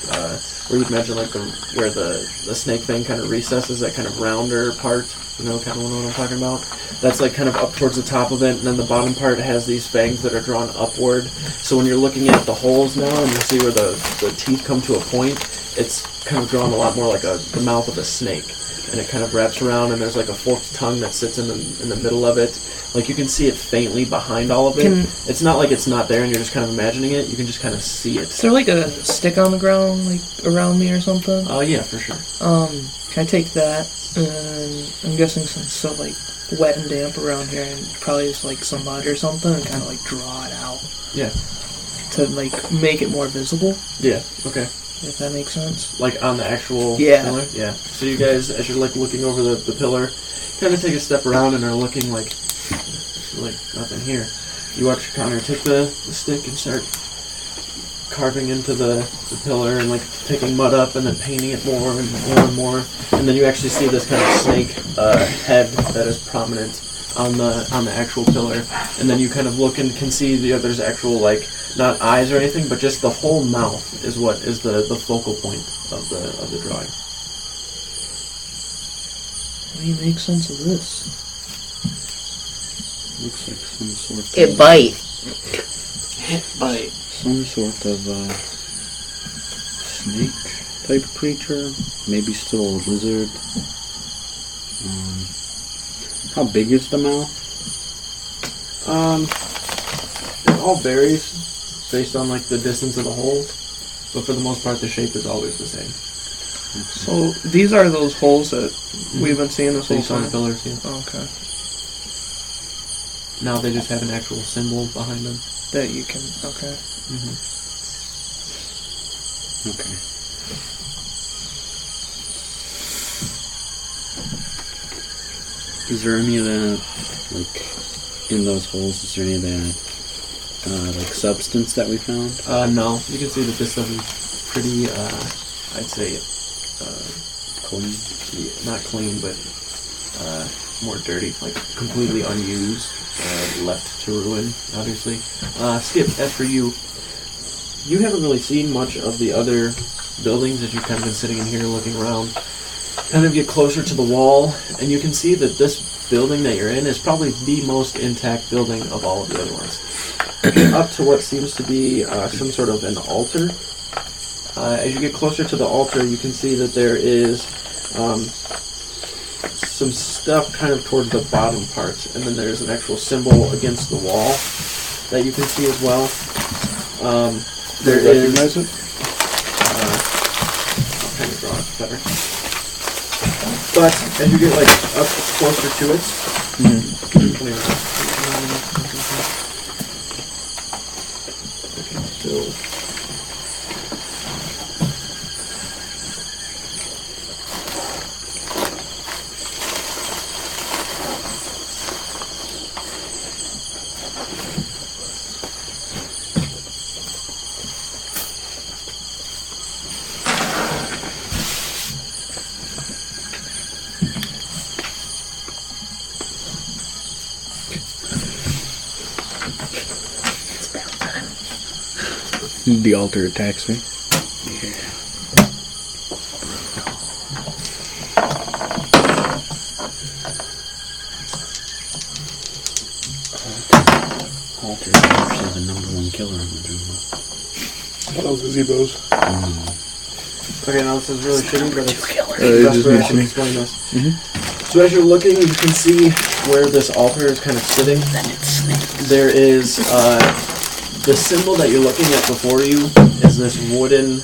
where you'd imagine like where the snake fang kind of recesses, that kind of rounder part. You know, kind of what I'm talking about. That's like kind of up towards the top of it, and then the bottom part has these fangs that are drawn upward. So when you're looking at the holes now, and you see where the teeth come to a point, it's kind of drawn a lot more like the mouth of a snake, and it kind of wraps around, and there's like a forked tongue that sits in the middle of it. Like you can see it faintly behind all of it. It's not like it's not there, and you're just kind of imagining it. You can just kind of see it. Is there like a stick on the ground, like around me or something? Oh yeah, for sure. Can I take that? And I'm guessing since it's so like wet and damp around here, and probably just like some mud or something, and kind of like draw it out. Yeah. To like make it more visible. Yeah. Okay. If that makes sense. Like on the actual pillar? Yeah. So you guys, as you're like looking over the pillar, kind of take a step around and are looking like nothing here. You watch Connor take the stick and start carving into the pillar and like picking mud up and then painting it more and more and more, and then you actually see this kind of snake head that is prominent on the actual pillar, and then you kind of look and can see there's actual like not eyes or anything, but just the whole mouth is what is the focal point of the drawing. How do you make sense of this? Looks like some sort of... It bite. Some sort of snake type creature. Maybe still a lizard. How big is the mouth? It all varies based on like the distance of the holes, but for the most part the shape is always the same. So these are those holes that we've been seeing this whole Based on time? the pillars, yeah. Oh, okay. Now they just have an actual symbol behind them. That you can... Okay. Mm-hmm. Okay. Is there any of that, like, in those holes, is there any of that, like, substance that we found? No. You can see that this stuff is pretty, I'd say, Clean? yeah, not clean, but more dirty, like completely unused, left to ruin, obviously. Skip, as for you, you haven't really seen much of the other buildings as you've kind of been sitting in here looking around. Kind of get closer to the wall, and you can see that this building that you're in is probably the most intact building of all of the other ones. Up to what seems to be some sort of an altar. As you get closer to the altar, you can see that there is some stuff kind of towards the bottom part, and then there's an actual symbol against the wall that you can see as well. There Do you recognize it? I'll kind of draw it better. But as you get like up closer to it, so The altar attacks me. Alter is actually the #1 killer in the jungle. That was gazebos. okay, now this is really shitty, but it's just best way I can mentioning. explain this. So as you're looking, you can see where this altar is kind of sitting. There is the symbol that you're looking at before you is this wooden,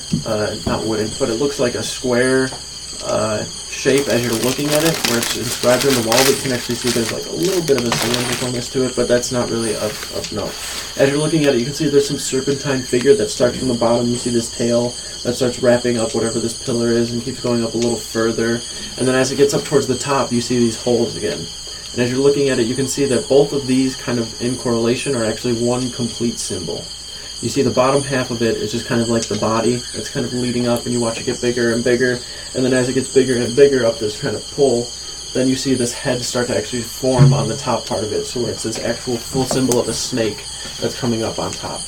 not wooden, but it looks like a square shape as you're looking at it, where it's inscribed on the wall, but you can actually see there's like a little bit of a cylindricalness to it, but that's not really of note. As you're looking at it, you can see there's some serpentine figure that starts from the bottom. You see this tail that starts wrapping up whatever this pillar is and keeps going up a little further. And then as it gets up towards the top, you see these holes again. And as you're looking at it, you can see that both of these kind of in correlation are actually one complete symbol. You see the bottom half of it is just kind of like the body. It's kind of leading up, and you watch it get bigger and bigger. And then as it gets bigger and bigger up this kind of pull, then you see this head start to actually form on the top part of it. So where it's this actual full symbol of a snake that's coming up on top.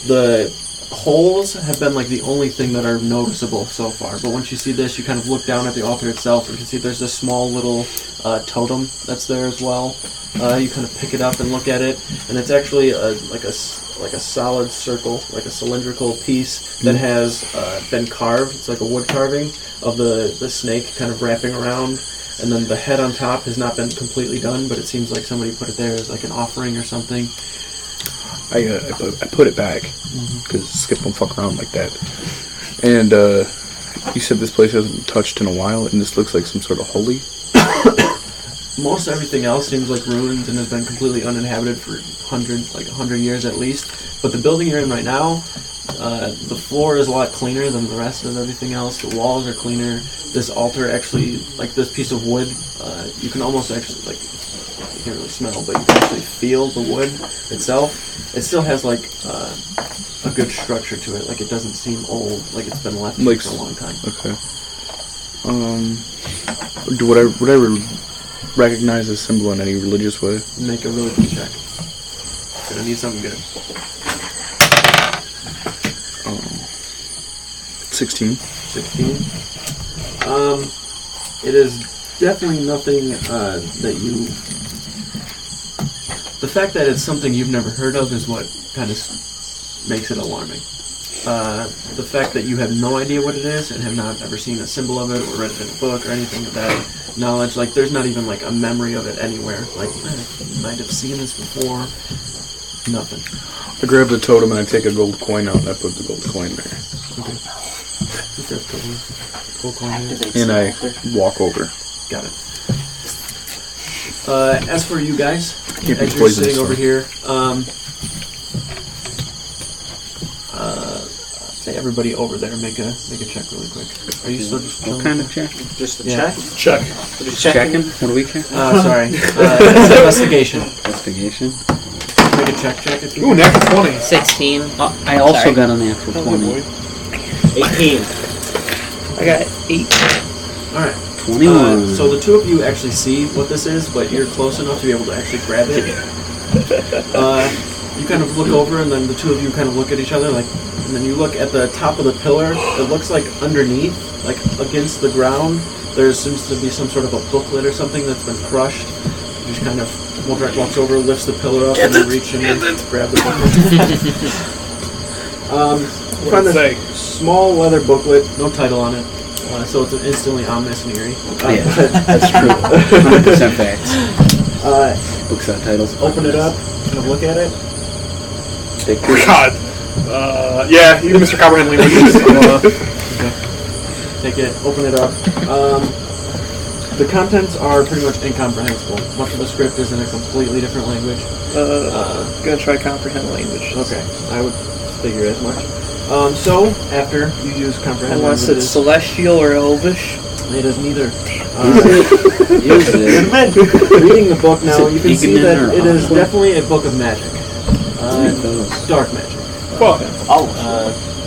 The holes have been like the only thing that are noticeable so far. But once you see this, you kind of look down at the altar itself, and you can see there's this small little totem that's there as well. You kind of pick it up and look at it, and it's actually like a solid circle, like a cylindrical piece that has been carved. It's like a wood carving of the snake kind of wrapping around, and then the head on top has not been completely done, but it seems like somebody put it there as like an offering or something. I put it back because Skip don't fuck around like that. And you said this place hasn't been touched in a while, and this looks like some sort of holy. Most everything else seems like ruined and has been completely uninhabited for 100 years at least. But the building you're in right now, the floor is a lot cleaner than the rest of everything else. The walls are cleaner. This altar actually, like this piece of wood, you can almost actually, like, you can't really smell, but you can actually feel the wood itself. It still has like a good structure to it. Like it doesn't seem old, like it's been left Like, for a long time. Okay. Would I recognize this symbol in any religious way? Make a religion check. Gonna need something good. 16. 16. It is definitely nothing that you... The fact that it's something you've never heard of is what kind of makes it alarming. The fact that you have no idea what it is and have not ever seen a symbol of it or read it in a book or anything of that knowledge, like there's not even like a memory of it anywhere. Like, you might have seen this before. Nothing. I grab the totem and I take a gold coin out and I put the gold coin there. Okay. Gold coin here. And I walk over. Got it. As for you guys, Can't be as you're poisoned, sitting over so. here, say everybody over there, make a check really quick. Are you still just What kind of check? Just the Yeah. check? Check. Just Checking? What do we check? sorry. It's investigation. Investigation. Make a check if you Ooh, natural 20. 16. I also Sorry. got a natural Oh, 20. boy. 18. I got 8. Alright. 21. So the two of you actually see what this is, but you're close enough to be able to actually grab it. You kind of look over, and then the two of you kind of look at each other, like, and then you look at the top of the pillar. It looks like underneath, like against the ground, there seems to be some sort of a booklet or something that's been crushed. You just kind of walks over, lifts the pillar up, and then reach in and grab the booklet. You find this small leather booklet, no title on it, so it's instantly ominous and eerie. Yeah, that's true. 100% facts. Books without titles. Open it up, kind of look at it. God. Yeah, you Mr. Comprehend languages. Take it, open it up. The contents are pretty much incomprehensible. Much of the script is in a completely different language. Gonna try comprehend language. Okay, I would figure as much. So, after you use comprehend Unless it's languages, celestial or elvish. it is neither. Use it. Reading the book now, you can see that Ignorant or it is awful. definitely a book of magic. those. Dark magic. Fuck.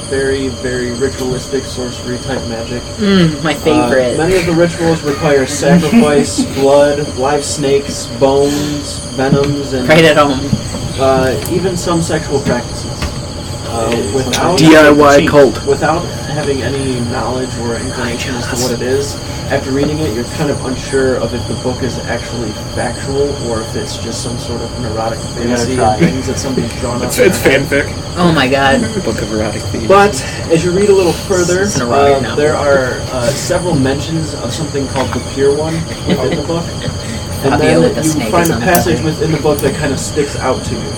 Very, very ritualistic sorcery type magic. My favorite. Many of the rituals require sacrifice, blood, live snakes, bones, venoms, and Right at home. even some sexual practices. Without DIY cult. Without having any knowledge or inclination as to what it is, after reading it, you're kind of unsure of if the book is actually factual or if it's just some sort of neurotic fantasy and things that somebody's drawn up. It's fanfic. Oh my god. Book of erotic thieves. But as you read a little further, It's an erotic novel. there are several mentions of something called the Pure One within the book. And Fabio then with the you snake find is a on the passage cover. within the book that kind of sticks out to you.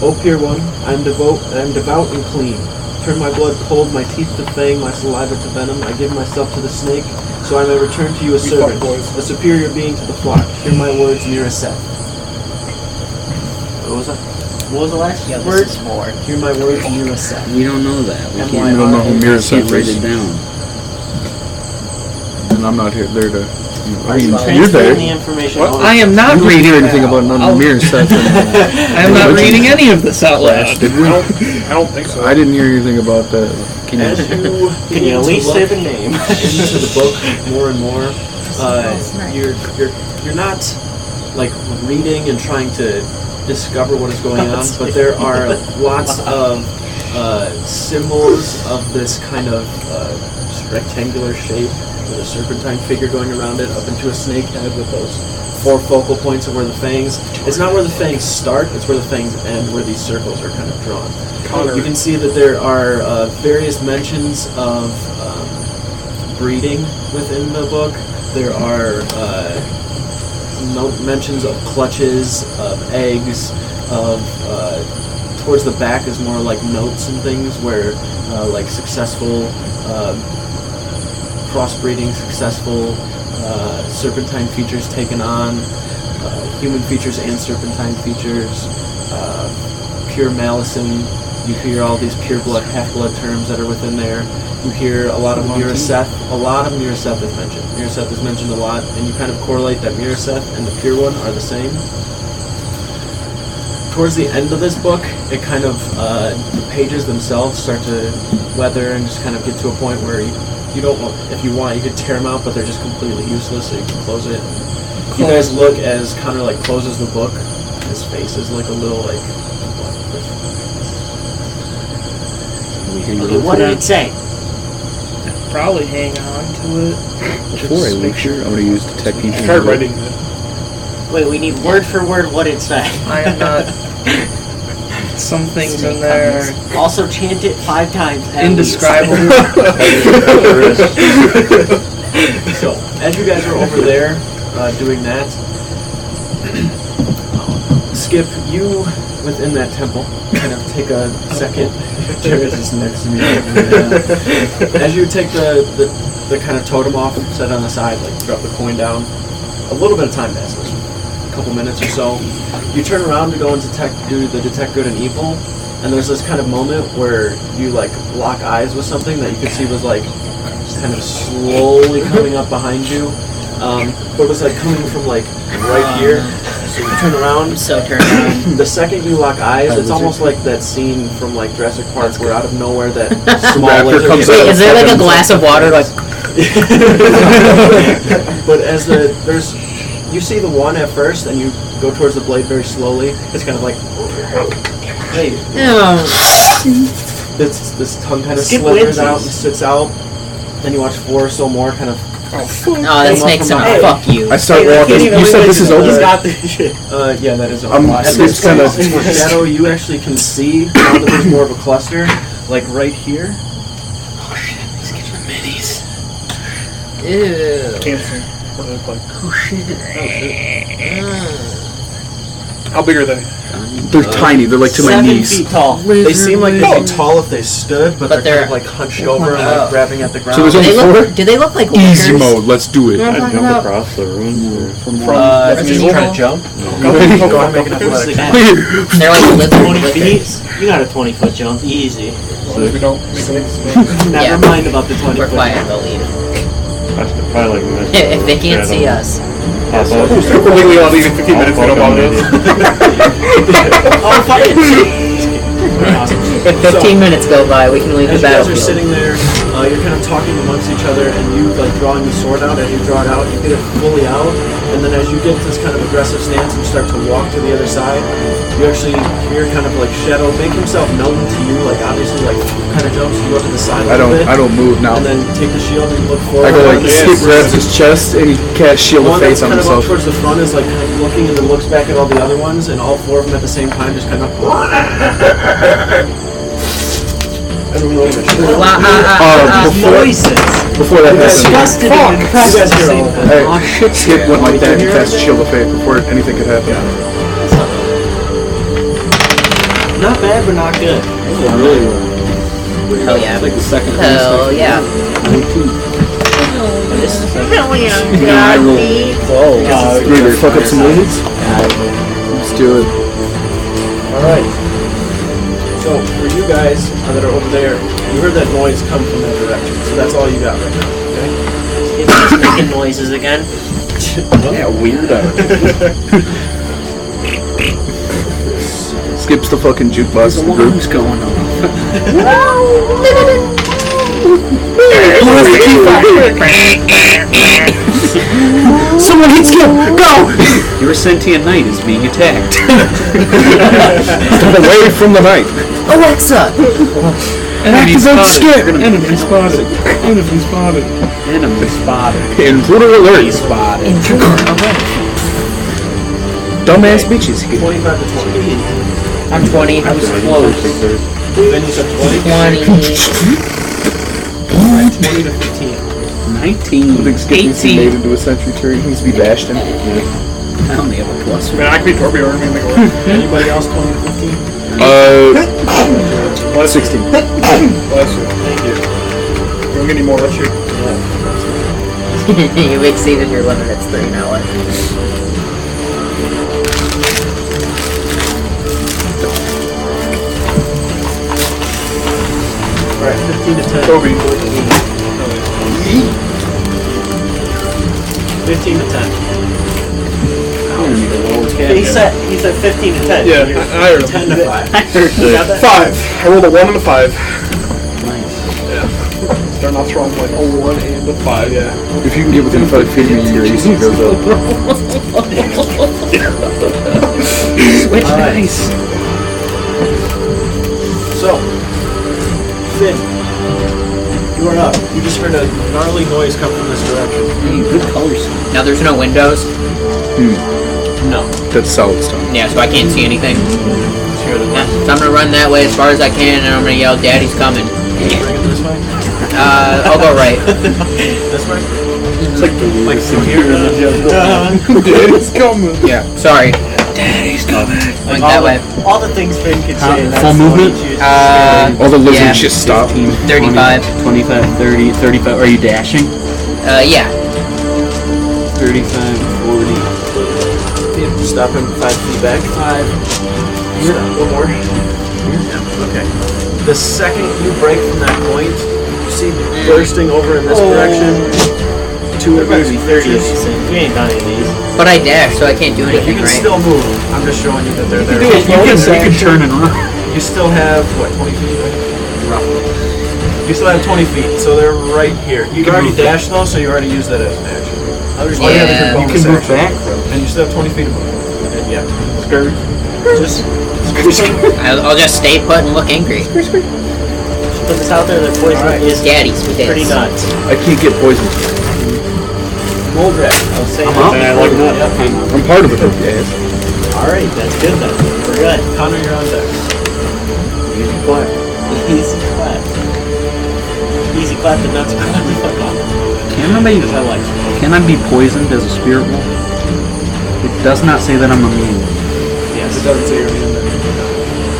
O Pure One, I am devout and clean. Turn my blood cold, my teeth to fang, my saliva to venom. I give myself to the snake, so I may return to you a servant, a superior being to the flock. Hear my words near a set. What was that? What was the last Yo, word? this is more. Hear my words near a set. We don't know that. We M-Y-R-A. can't, We don't know who we Mirror can't write is. it down. And I'm not here there to I mean, you're Transferring the there. information. What? over- I am not We didn't reading hear anything about none of the mirror stuff. I am not reading any of this out loud. Did we? I don't think so. I didn't hear anything about that. Can As you? you Can begin you at to least look say the name? into the book more and more, you're not like reading and trying to discover what is going on, but there are lots of symbols of this kind of rectangular shape with a serpentine figure going around it up into a snake head with those 4 focal points of where the fangs. It's not where the fangs start, it's where the fangs end, where these circles are kind of drawn. You can see that there are various mentions of breeding within the book. There are mentions of clutches, of eggs, of towards the back is more like notes and things where like successful crossbreeding, successful serpentine features taken on, human features and serpentine features, pure Malison. You hear all these pure blood, half-blood terms that are within there. You hear a lot of Miraseth. A lot of Miraseth is mentioned. Miraseth is mentioned a lot, and you kind of correlate that Miraseth and the pure one are the same. Towards the end of this book, it kind of, the pages themselves start to weather and just kind of get to a point where you don't want, if you want, you could tear them out, but they're just completely useless, so you can close it. You guys look as Connor like closes the book. His face is like a little like. Okay, what did it say? Probably hang on to it. Before I leave here, I'm going to use detect I ancient. tried writing it. Wait, we need word for word what it said. I am not. Some things in there Also chant it 5 times. at indescribable. So, as you guys are over there doing that, Skip, you within that temple kind of take a second. Jared's just next to me. As you take the kind of totem off, set it on the side, like drop the coin down, a little bit of time passes, a couple minutes or so. You turn around to go and do the detect good and evil, and there's this kind of moment where you like lock eyes with something that you could see was like kind of slowly coming up behind you, but it was like coming from like right here. So you turn around. So turn around. The second you lock eyes, it's almost like that scene from like Jurassic Park where out of nowhere that small raptor lizard comes gets- out. Wait, is there like a glass of water? Like, But as you see the one at first, and you go towards the blade very slowly. It's kind of like, hey, this tongue kind of Skip slithers wins out and these. sits out. Then you watch 4 or so more kind of. oh, that snake's gonna fuck you. I start walking. You said this is He's over? got this shit. Yeah, that is. Skip's Skip's kind of. shadow. You actually can see now that there's more of a cluster, like right here. Oh shit, these kids are minis. Ew. Cancer. What do they look like? Oh shit. How big are they? They're tiny. They're like to my 7 knees. feet tall. They seem like they'd be tall if they stood, but they're kind of like hunched over and like grabbing at the ground. So there's Do only they 4? do they look like Easy lickers? mode. Let's do it. You know what I'm I'd talking jump about? across the room. If you're just trying to jump, go ahead and make an athletics. They're like 20 lickers. feet. You got a 20-foot jump, easy. We don't. Never mind about the 20 We're foot. quiet, they'll leave. I should probably like miss If they can't see us. Pop up. We're legally allowed to leave in 15 minutes. We don't bother us. Oh, fuck it. If 15 minutes go by, we can leave the As you guys are battlefield. sitting there, you're kind of talking amongst each other, and you like drawing the sword out. As you draw it out, you get it fully out, and then as you get this kind of aggressive stance and start to walk to the other side, you actually hear kind of like Shadow make himself known to you. Like obviously, like kind of jumps you up to the side a little bit, I don't move now. and then take the shield and look forward. I go like, And Skip grabs his chest and he casts shield the of one that's face on kind of up himself. towards the front is like kind of looking and then looks back at all the other ones, and all 4 of them at the same time just kind of. Before that happened, Disgusted and impressed at the same time. hey, Skip went like that and cast shield of fate before anything could happen. Not bad, but not good. Hell yeah. It's like the second Hell yeah. 19. Yeah, I rolled 12. Ready to fuck up some lizards? Let's do it. Alright. So, for you guys that are over there, you heard that noise come from that direction, so that's all you got right now, okay? He's making noises again. Yeah, weirdo. Skips the fucking jukebox. The group. What's going on? Someone hit Skip! Go! Your sentient knight is being attacked. Step away from the knight. Alexa! Enemy Skip! Enemy spotted. Enemy spotted. Enemy spotted. Intruder alert. He's spotted. Dumbass bitches here. 25 to 20. I'm 20. I was close. Then you said 20. 20. 20 to 15. 19. I think Skip needs to be made into a sentry turret. He needs to be bashed in. I only have a plus I mean, I can be Torby or make it work. Anybody else 20 to 15? 16. Bless you. Thank you. You don't get any more, let's you. You exceeded your limit. It's 3 now. What? Alright, 15 to 10. Toby. 15 to 10. He said 15 to 10. Yeah, You're I heard him. 10 to 5. You got that? 5. I rolled a 1 and a 5. Nice. Yeah. Starting off strong, like a 1 and a 5, yeah. If you can get within 5 feet of me, your AC goes up. Switch Alright. dice. So, Finn, you are up. You just heard a gnarly noise come from this direction. Good colors. Now there's no windows. No. That's solid stone. Yeah, so I can't see anything. Sure, the Yeah, so I'm gonna run that way as far as I can, and I'm gonna yell, "Daddy's coming!" Bring it this way? I'll go right. This way? It's like the Like from here to Daddy's coming. Yeah, sorry. Daddy's coming. Went that way. All the things Finn could How- say. full movement? All the lizards Yeah. just stop. 35. 25, 30, 35. Are you dashing? Yeah. 35, 40. Stop him 5 feet back. 5. Stop. One more. Yeah, okay. The second you break from that point, you see bursting over in this direction. 2 of these 30 of creatures. these things. We ain't done any of these. But I dash, so I can't do You anything, can right? still move. I'm just showing you that they're there. You can turn and run. You still have, what, 20 feet? Roughly. You still have 20 feet, so they're right here. You can already dash though, so you already used that as an action. All you have is your Yeah. You bonus can move action. back. And you still have 20 feet of movement. And yeah. Just I'll just stay put and look angry. Put this out there, their poison Alright. is Daddy's pretty pissed. nuts. I can't get poisoned. Moldrak. I was saying I'm up. that. Like that. Yep. I'm part of it, yes. Alright, that's good then. We're good. Connor, you're on deck. Easy clap. Easy clap. Easy clap the nuts. Can I be poisoned as a spirit wolf? It does not say that I'm immune. Yes. It doesn't say you're in there.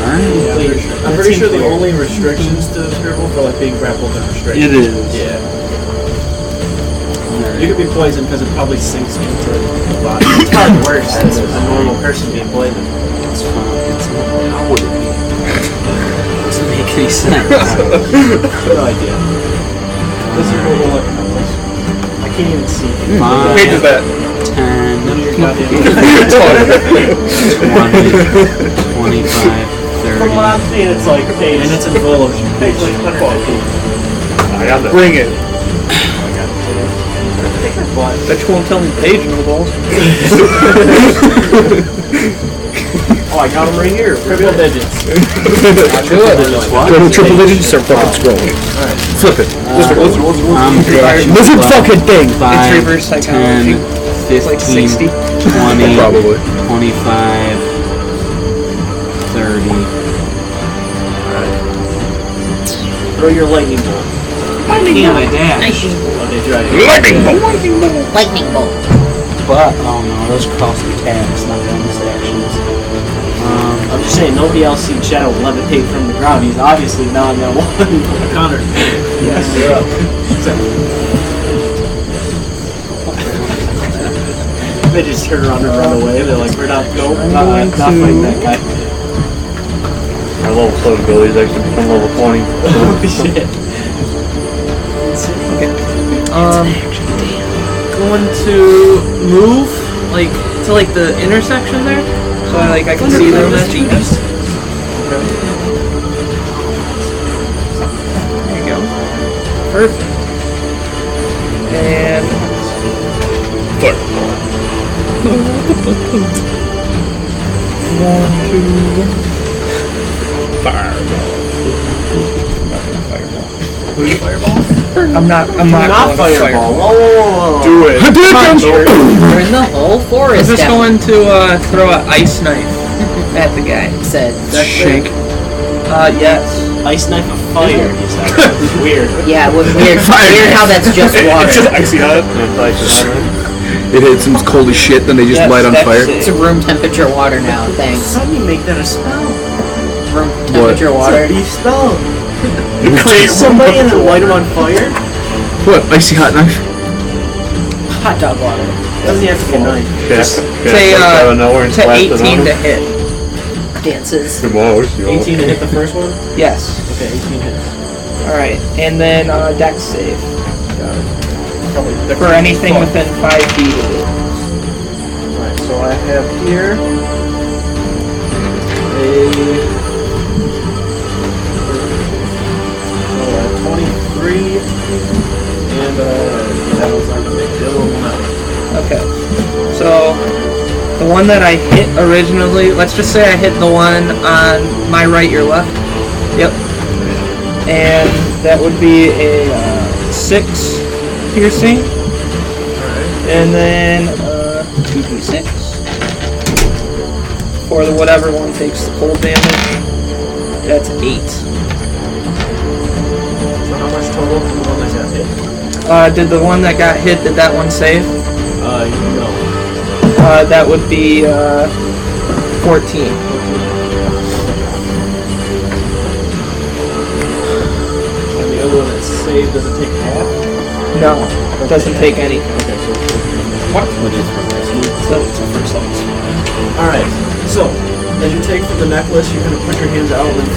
Alright. I'm pretty sure the only restrictions to Spirit Wolf are like being grappled and restricted. It is. Yeah. You could be poisoned because it probably sinks into the body. It's probably worse than a normal person being poisoned. It's fine. It's not. How would it be? Doesn't make any sense. No idea. This is what we'll look at. I can't even see. Five, Page is that? 10, None of your goddamn 20, 25, 30. From what I'm seeing, it's like page. And it's in Volition. Page like 150. I got that. Bring it. Bet you won't tell me page no balls. Oh, I got them right here. Triple digits. Go to triple digits, start fucking scrolling. Alright. Flip it. Lizard fucking thing! 5, reverse psychology. 10, 15, Like 60. 20, Probably. 25, 30. Throw your lightning bolt. Damn, I dash. Oh, did you? Lightning bolt! Lightning bolt. But, oh no, those cost attacks, not bonus actions. I'm just saying, nobody else seen Shadow levitate from the ground. He's obviously not that one. Connor. Yes. You're up. They just turn around and run away. They're like, we're not fighting that guy. My level 7 abilities actually become level 20. Oh shit. going to move like to like the intersection there, so I can see them. There you go. Perfect. And one, two. I'm not Not going to fireball. fireball. Oh, Do it. We're in the whole I'm forest. just down. going to throw an ice knife at the guy. Said. Shake. Yes. ice knife of fire. You said. It's weird. Yeah, weird how that's just water. It's just icy hot. It hits them cold as shit, then they just Yes, light on that's fire. it. It's a room temperature water now. Thanks. How do you make that a spell? Room temperature water. It's a beef spell. You create somebody and then light them on fire? What? Icy hot knife? Hot dog water. Doesn't have to be a knife. Say to 18 to hit. Dances. 18 to hit the first one? Yes. Okay, 18 hits. All right, and then dex save Got it. Probably for anything within 5 feet of it. Alright, so I have here a 23 and that was like a big deal. Okay, so the one that I hit originally, let's just say I hit the one on my right, your left. Yep. And that would be a 6 piercing. And then 2d6 for the whatever one takes the cold damage. That's 8. So how much total for the one that got hit? Did the one that got hit, did that one save? No. That would be 14. And the other one that's saved, does it take half? No, it doesn't take anything. Okay, so What? so it's the first level. Alright, so as you take from the necklace, you kind of put your hands out and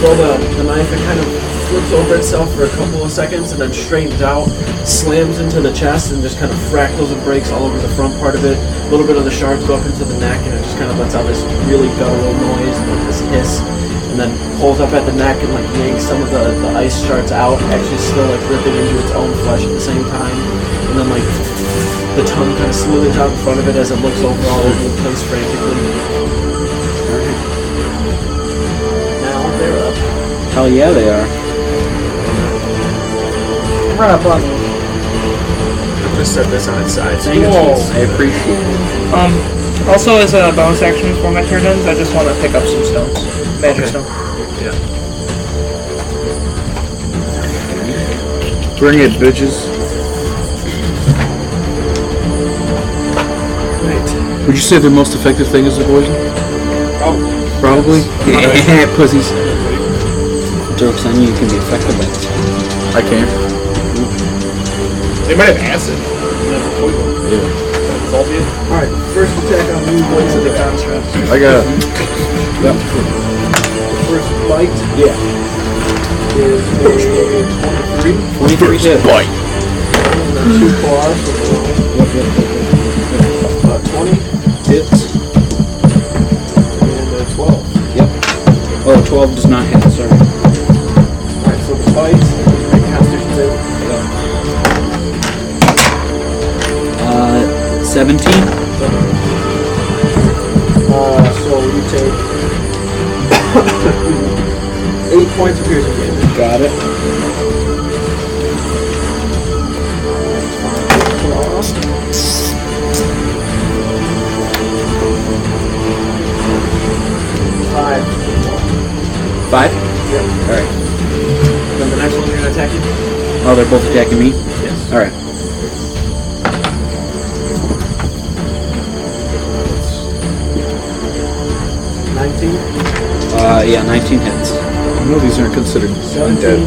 throw the knife. It kind of flips over itself for a couple of seconds and then straightens out, slams into the chest, and just kind of fractals and breaks all over the front part of it. A little bit of the shards go up into the neck, and it just kind of lets out this really guttural noise and like this hiss. And then pulls up at the neck and like yanks some of the ice shards out, actually still like ripping into its own flesh at the same time. And then like the tongue kind of smooths out in front of it as it looks over all over the place frantically. Alright. Now they're up. Hell yeah, they are. Run up on me. I'm gonna set this on its side. So I appreciate it. Also, as a bonus action before my turn ends, I just want to pick up some stones. Magic stone. Yeah. Bring it, bitches. Right. Would you say their most effective thing is the poison? Probably? Pussies. Joke's on you, you can be affected by this. I can't. They might have acid. Yeah. Salty. Alright, first attack on you, boys of the construct. I got The first bite is a 23. 23 hit. bite. And then 2 claws. So 20 hits. And 12. Yep. Oh, 12 does not hit, sorry. Alright, so the bite, make a constitution save. 17. So you take 8 points of piercing damage. Got it. Five. 5? Yep. Alright. Then the next one you're gonna attack you? Oh, they're both attacking me? Yes. Alright. Yeah, 19 hits. I know these aren't considered undead.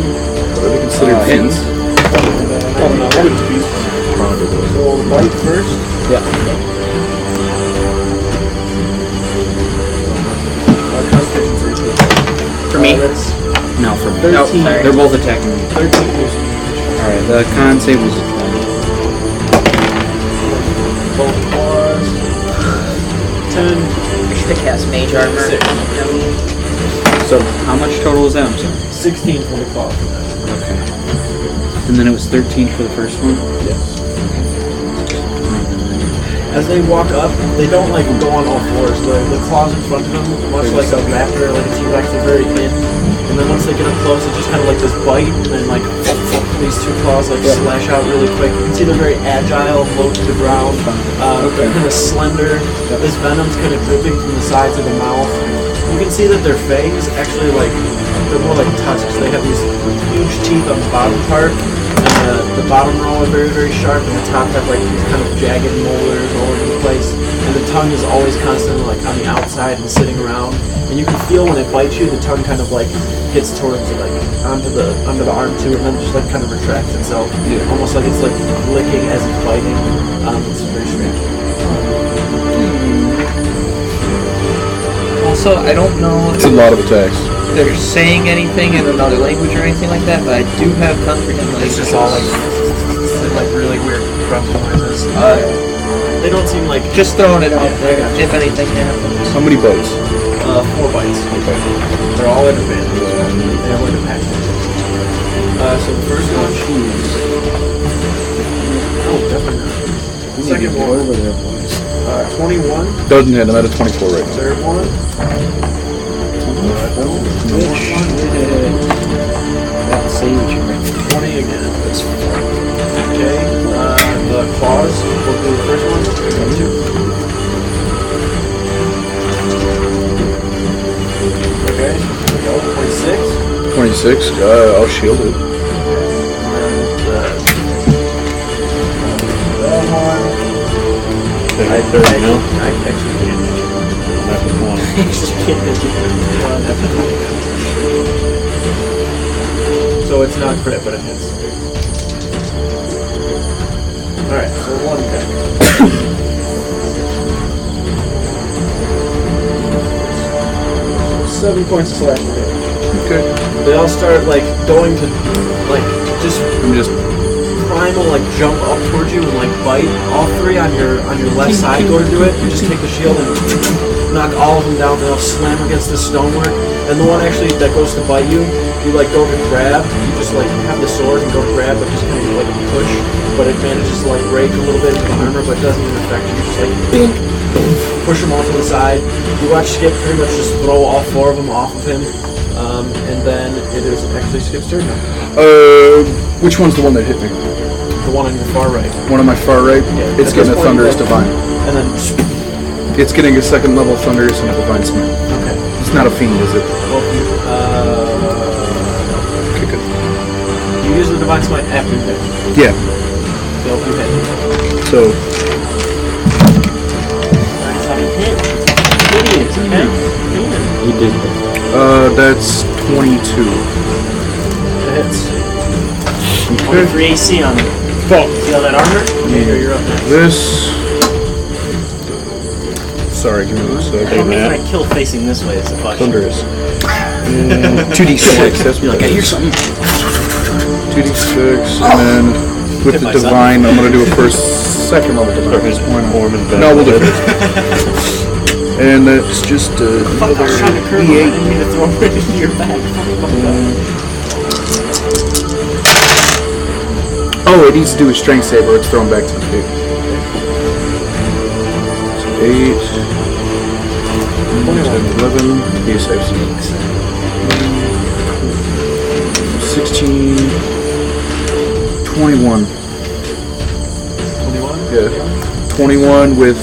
But are they considered Hits. fiends? Oh no, that was beast. So bite first. Yeah. Constitution save. For me? That's No, for me. 13. No, sorry. They're both attacking me. 13 piercing damage. Alright, the con save was a 20. 10, I should have cast mage armor. 6. So how much total was that? I'm sorry. 16 for the claw. Okay. And then it was 13 for the first one? Yes. As they walk up, they don't like go on all fours. The claws in front of them, much like a raptor, like a T-Rex, they're very thin. And then once they get up close, it's just kind of like this bite, and then like these two claws like slash out really quick. You can see they're very agile, low to the ground, they're kind of slender. This venom's kind of dripping from the sides of the mouth. You can see that their fangs actually like they're more like tusks. They have these huge teeth on the bottom part. The bottom row are very, very sharp, and the top have like these kind of jagged molars all over the place. And the tongue is always constantly like on the outside and sitting around. And you can feel when it bites you, the tongue kind of like gets towards like onto the arm too, and then just like kind of retracts itself. Yeah. Almost like it's like licking as it's biting. It's very strange. Also, I don't know It's a lot of attacks. if they're saying anything in another language or anything like that, but I do have comprehend language. It's just all like really weird grunting noises. They don't seem like Just throwing it out there, if anything happens. How many bites? 4 bites. Okay. They're all at advantage. They have like a pack. So the first one, definitely not. The second one, 21. Doesn't hit. I'm at a 24 right now. Third one. That sage. 20 again. Okay. The claws. We'll do the first one. 2. Okay. Here we go. 26. 26. I'll shield it. That one. I 30 now. I actually can't hit you. That was one. Just can't hit you. So it's not crit, but it hits. Alright, so 1 deck. 7 points of slashing damage. Okay. They all start like going to like I'm just primal like jump up towards you and like bite. All 3 on your left side go to do it. You just take the shield and knock all of them down. They'll slam against the stonework. And the one actually that goes to bite you, you like go to grab. You just like have the sword and go to grab, but just kind of like push. But it manages to like break a little bit into the armor, but it doesn't even affect you. You just like bink, push them all to the side. You watch Skip pretty much just throw all 4 of them off of him. And then it is actually Skip's turn now. which one's the one that hit me? The one on your far right. One on my far right? Yeah, It's at getting this a point, Thunderous like- Divine. And then It's getting a 2nd level Thunderous and a Divine Smite. okay. It's not a fiend, is it? Well, Okay, good. you use the divine smite after you hit. Yeah. So if you hit. So That's how you hit. Idiots, okay? You did. that's 22. It hits. Only 3 AC on it. Feel that armor? Yeah, you're up next. This. Sorry, give me 1 How second. many can I kill facing this way is the question. Thunderous. 2d6. That's You're like, I hear something. 2d6, and then with Hit the myself. divine, I'm gonna do it for 2nd level divine. His Why not? form and No, we'll do it. it. And that's just Fuck, I another was trying to curve him. I D8. didn't mean to throw it right into your back. Oh, it needs to do a strength save or it's thrown back to the pig. So 8, 10, 11, he saves. 16, 21. 21? Yeah. 21 with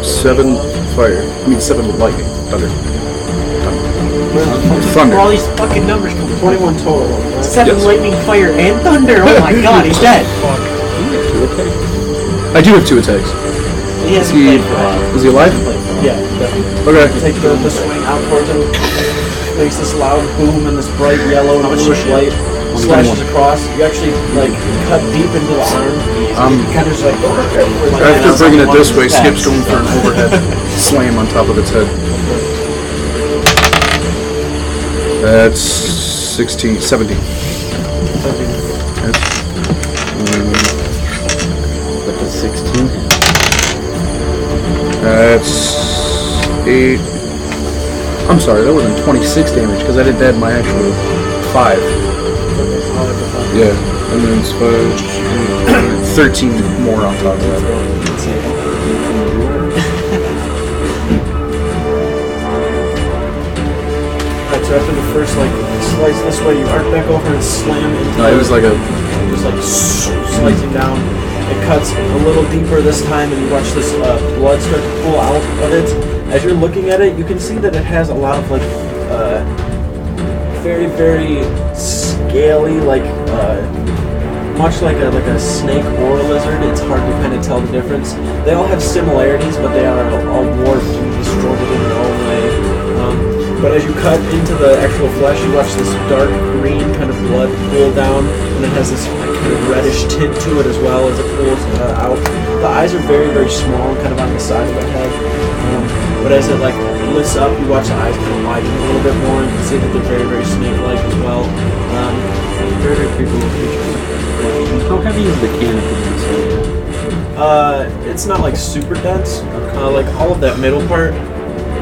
7 fire. I mean 7 with lightning. Thunder. Where all Thunder. these fucking numbers come from? 21 total. Right? 7 Yes. lightning, fire, and thunder. Oh my god, he's dead. I do have 2 attacks. He hasn't played for a while. Is he alive? Yeah, definitely. Okay. Take the swing out towards him. Makes this loud boom and this bright yellow and bluish light slashes across. You actually like cut deep into the arm. You kind of just like After bringing it this way, Skip's going for an overhead slam on top of its head. That's 16, 17. But the 16 hit. That's 8. I'm sorry, that wasn't 26 damage because I did that in my actual 5. Yeah, and then it's 13 more on top of that. Alright, so after the first slice this way, you arc back over and slam into No, it was like a... just slicing down. It cuts a little deeper this time, and you watch this blood start to pool out of it. As you're looking at it, you can see that it has a lot of very, very scaly, much like a snake or a lizard. It's hard to kind of tell the difference. They all have similarities, but they are all warped and distorted in their own way. But as you cut into the actual flesh, you watch this dark green kind of blood pool down, and it has this kind of reddish tint to it as well as it pools out. The eyes are very, very small, kind of on the side of the head. But as it lifts up, you watch the eyes kind of widen a little bit more, and you can see that they're very, very snake-like as well. Very, very creepy little creatures. How heavy is the canopy? It's not super dense. All of that middle part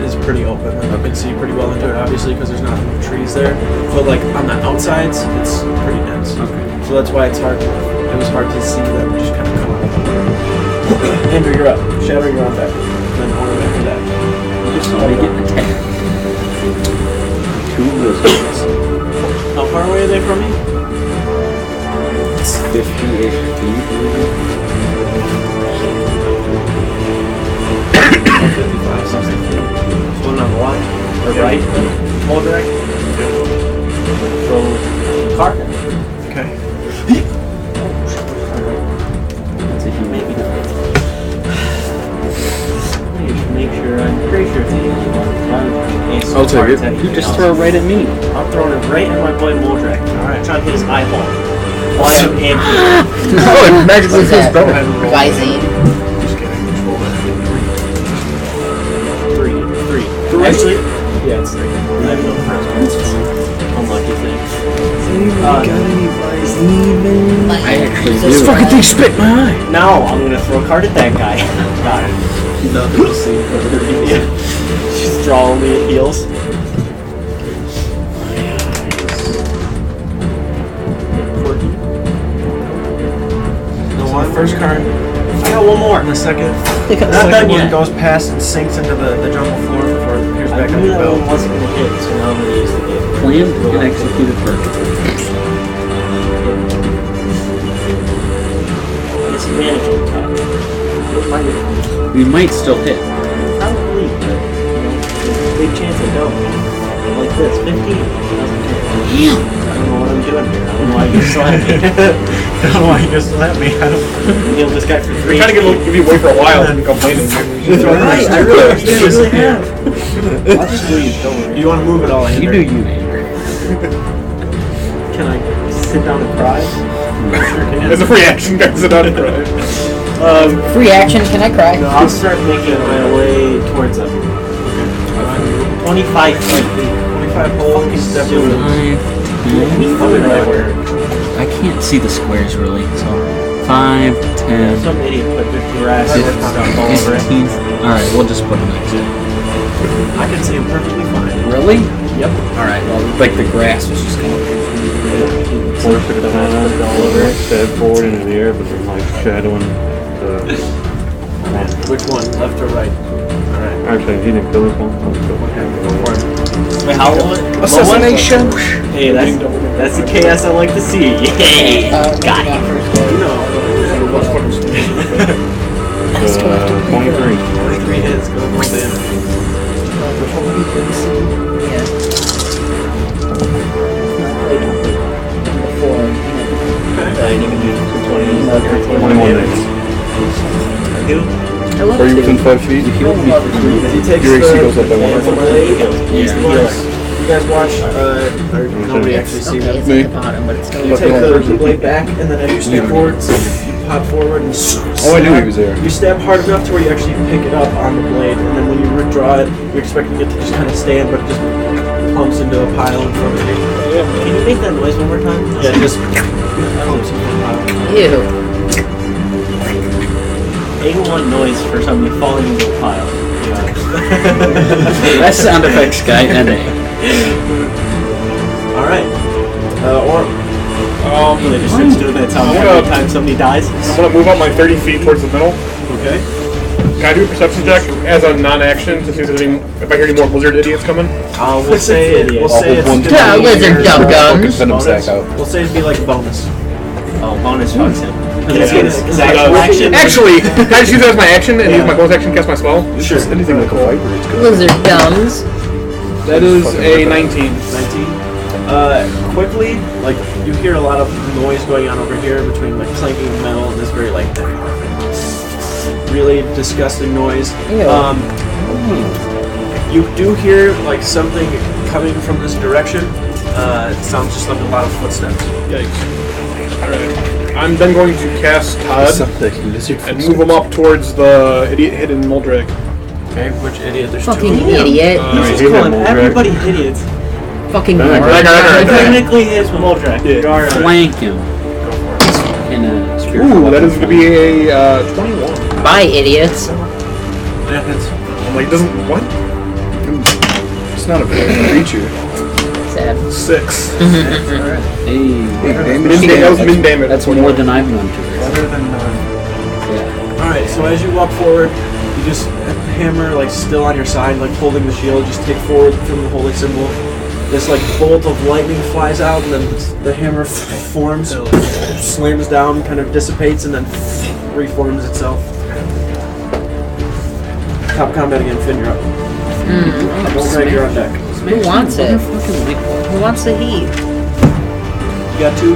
is pretty open. You can see pretty well into it, obviously, because there's not enough trees there. But on the outsides, it's pretty dense. Okay. So that's why it's hard. It was hard to see them just kind of come out of nowhere. Andrew, you're up. Shadow, you're on deck. And then Honor after that. Just want to get attacked. 2 lizards. How far away are they from me? It's 50-ish feet. 55, 60 feet. One on the left or right? Moldrak. So, cart. Okay. That's a huge maybe. Make sure, I'm pretty sure it's the only one. I'll take it. You just throw it right at me. I'm throwing it right at my boy Moldrak. Alright, trying to hit his eyeball. While I'm amping. No, it magically What's feels that? better. Visine. Just kidding. Just roll that. 3. Actually, Yeah, it's 3. I have no first one. Unlucky thing. Like, I actually so do. it's Fucking thing spit in my eye. Now I'm gonna throw a card at that guy. Got it. Nothing to see. Yeah. Just draw only at heals. The first card. I got one more. And the second. The Not second done one yet. goes past and sinks into the jungle floor before it appears I back on knew your that one belt. wasn't gonna hit, so now I'm gonna use the game. Planned and executed perfectly. It's manageable attack. We might still hit. Probably, but there's a big chance I don't. Like this, 15. Doesn't hit. Damn! I don't know what I'm doing here. I don't know why you slapped me. I don't know why you just slapped me. I don't. Heal this guy for 3. Trying to give you away for a while and complaining. Right, I really have. I'll just leave, don't worry. You want to move it all, You Andrew? do you, Andrew. Can I sit down and cry? Sure can. It's a free action, guys. Sit down and cry. free action, can I cry? No, I'll start making my way towards him. 25 feet. 25 holes. Step over. 5, 10. I can't see the squares really, so 5, 10, Some idiot put the grass and stuff all over it. 15. Alright, we'll just put them next to it. I can see him perfectly fine. Really? Yep. Alright, well, like the grass was just kind of... Force it all over, head forward into the air, but then shadowing the man. Which one, left or right? Alright. Actually, he didn't kill this one. Let's go. Wait, how low? Assassination! Hey, that's the chaos I like to see. Yay! Got it. No. 23. 23 hits. Go for damage. And you can do 21 damage. Are you within 5 feet? He takes Your AC the goes up by 1. blade. Yeah. You guys watch, or nobody actually see Okay, them. it's Me. at the bottom, but it's still... You take the blade back, and then as you step forward, you pop forward and Oh, I knew he was there. You stab hard enough to where you actually pick it up on the blade, and then when you withdraw it, you're expecting it to just kind of stand, but it just pumps into a pile in front of you. Can you make that noise one more time? Yeah, just pumps into a pile. Ew. 81 noise for somebody falling into a pile. Best sound effects guy, NA. All right. They just starts doing that sound every time somebody dies. I'm gonna move up my 30 feet towards the middle. Okay. Can I do a perception check as a non-action to see if I hear any more lizard idiots coming? We'll say it's Yeah, lizard dumb guns. Venom stack out. We'll say it'd be like a bonus. Oh, bonus fucks him. Actually, can I just use that as my action and use my bonus action to cast my spell? Sure. Anything like a viper, it's good. Lizard dumbs. That is a 19. 19. Quickly, like you hear a lot of noise going on over here between like clanking of metal and this very like really disgusting noise. You do hear like something coming from this direction. It sounds just like a lot of footsteps. Yikes. Alright. I'm then going to cast Todd and move him up towards the idiot hidden Moldrak. Okay, which idiot? There's Fucking two. idiot. He's just calling everybody idiots. Fucking Technically, it's Moldrak. Flank him. In a Ooh, that is going to be a 21. Bye, idiots. I'm like, doesn't what? It's not a big creature. Sad. 6. Hey, That was min damage. that's more than I've done to her. Better than none. Yeah. Alright, so as you walk forward, you just hammer like still on your side, like holding the shield, just take forward from the holy symbol. This like bolt of lightning flies out, and then the hammer forms, slams down, kind of dissipates, and then reforms itself. Top combat again, Finn, you're up. Moldrak, you're on deck. Who wants it? Who wants the heat? You got two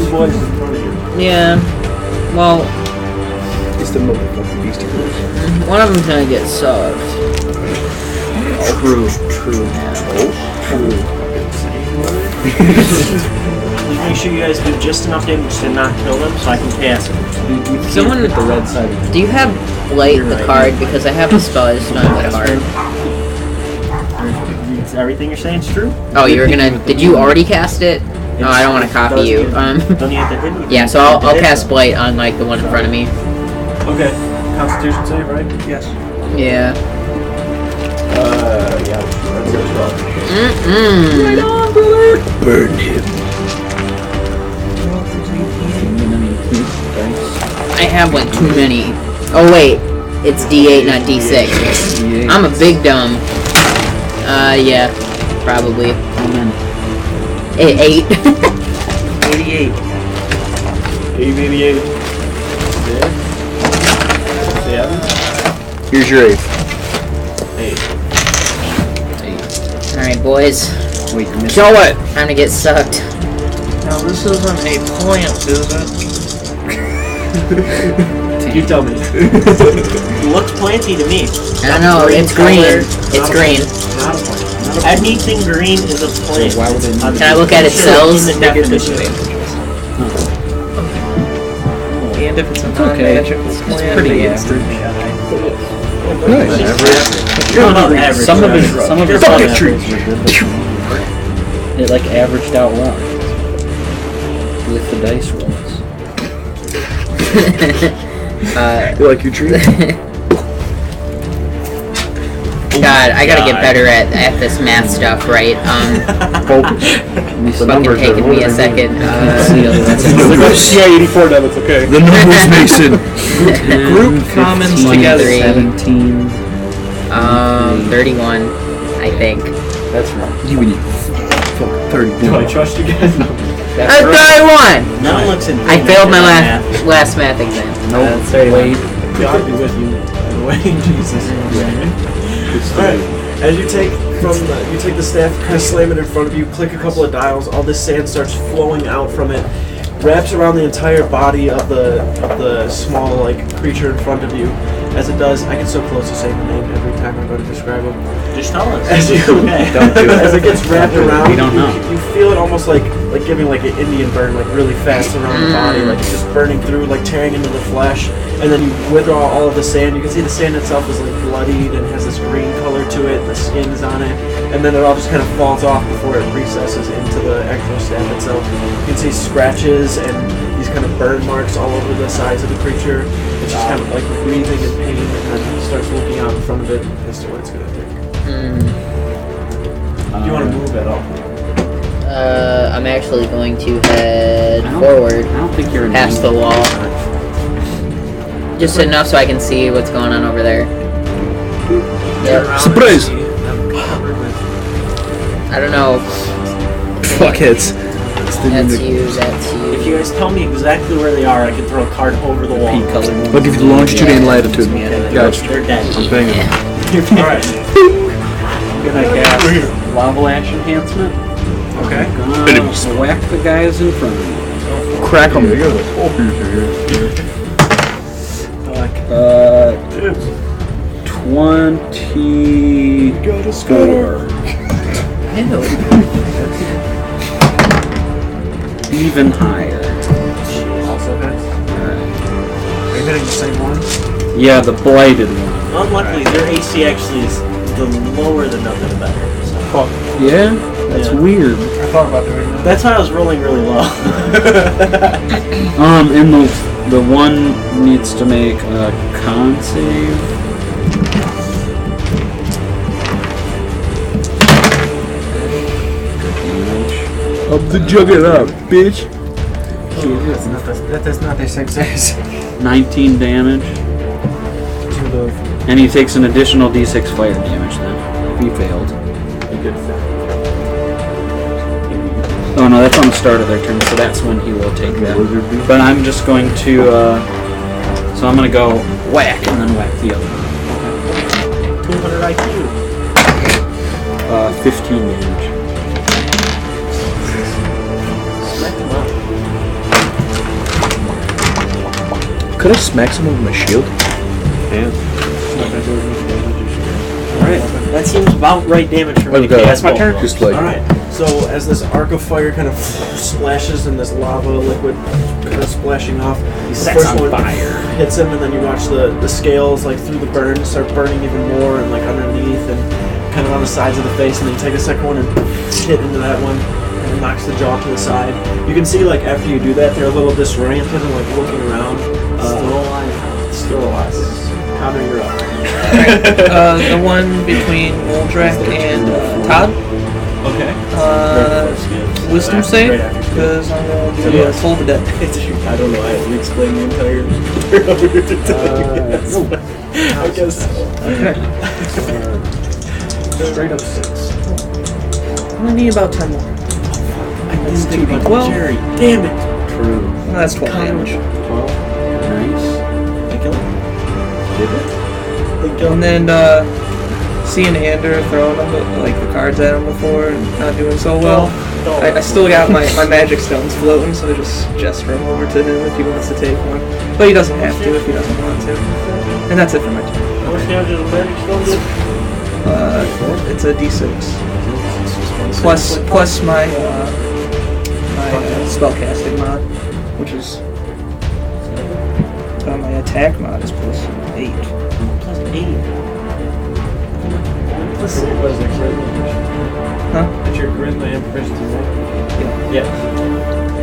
boys in front of you. Yeah. Well, It's the motherfucking beastie boys. one of them's gonna get sucked. True. Make sure you guys do just enough damage to not kill them so I can cast them. Someone Hit the red side of Do you have Blight the card? Because I have the spell, I just don't have the card. Is everything you're saying is true? Oh, you're gonna. Did you already cast it? Oh, I don't want to copy you. Don't you have to hit me? Yeah, so I'll cast Blight on like the one in front of me. Okay. Constitution save, right? Yes. Yeah. Yeah. That's as well. Burn him. I have like too many. Oh wait, it's D8 not D6. I'm a big dumb. Yeah, probably. 8. 88. 88. Yeah. Here's your 8th. 8. Alright, boys. Wait, you missed Show it! Time to get sucked. Now this isn't a plant, is it? You tell me. It looks planty to me. I don't know, it's green. It's green. Not a point. Anything green is a plant. Why would they not? Can I look at its cells? In the definition. And if it's a okay. non-magical It's plant, pretty they average. No, not average. Some of his Fucking tree. It like averaged out well with the dice rolls. You like your tree? God, I gotta get better at this math stuff, right? It's fucking taking me a second. CI-84 debits, okay. The numbers, Mason. Group commons together. 17. 31, I think. That's wrong. You and you. Fucking 31. Do I trust you guys? No. 31! No one looks in. I failed my last math exam. Nope. Wait. God be with you. By the way, Jesus. Alright, as you take the staff, kind of slam it in front of you, click a couple of dials, all this sand starts flowing out from it, wraps around the entire body of the small like creature in front of you. As it does, I get so close to saying the name every time I'm going to describe him. Just tell us. As you, Don't do it. as it gets wrapped around, We don't know. You feel it almost like giving like an Indian burn, like really fast around the body, like it's just burning through, like tearing into the flesh. And then you withdraw all of the sand. You can see the sand itself is like bloodied and has this green color to it. The skin is on it, and then it all just kind of falls off before it recesses into the actual staff itself. You can see scratches and these kind of burn marks all over the sides of the creature. It's just kind of like breathing in pain, and then he starts looking out in front of it as to what it's going to do. Do you want to move at all? I'm actually going to head forward. I don't think you're past the wall. Just enough so I can see what's going on over there. Yep. Surprise! I don't know. Fuckheads. That's you, that's you. If you guys tell me exactly where they are, I can throw a card over the wall. I'll give you the longitude and latitude. Gotcha. They're dead. I'm banging. Alright. I'm gonna cast Lava Lash Enhancement. Okay. I'm gonna whack the guys in front of me. Crack them. You got a whole future here. 24. Even higher. Also hits. Are you hitting the same one? Yeah, the blighted one. Unluckily, their AC actually is the lower the number, the better. So. Yeah? That's weird. I thought about doing that. That's why I was rolling really low. And the one needs to make a con save. Up the juggernaut, bitch. That is not a success. 19 damage. And he takes an additional d6 fire damage then, if he failed. Oh no, that's on the start of their turn, so that's when he will take that. But I'm just going to, so I'm going to go whack and then whack the other one. 200 IQ. 15 damage. Smack them up. Could I smack someone with my shield? Alright, that seems about right damage for me to Okay, cast. that's my turn. Just like Alright, so as this arc of fire kind of splashes and this lava liquid kind of splashing off, the sets first on one fire. hits him, and then you watch the scales like through the burn start burning even more, and like underneath and kind of on the sides of the face, and then you take a second one and hit into that one, and it knocks the jaw to the side. You can see like after you do that, they're a little disoriented and like looking around. Still alive. Still alive. Connor, you're up. The one between Moldrak and Todd. Okay. Wisdom save, because I'm going to do a Toll the Dead. I don't know. I have to explain the entire I guess so. Straight up 6. I'm going to need about 10 more. I missed it by 12. Jerry. Damn it. True. Well, that's 12 damage. 12. Nice. I kill him. Did it? And then, seeing Ander throwing like the cards at him before and not doing so well, I still got my magic stones floating, so I just gesture him over to him if he wants to take one. But he doesn't have to if he doesn't want to. And that's it for my turn. How much damage does a magic stone do? It's a d6 plus my spellcasting mod, which is my attack mod is plus 8. Plus 8. Plus 6. What is it? Huh? It's your charisma and proficiency, right? Yeah.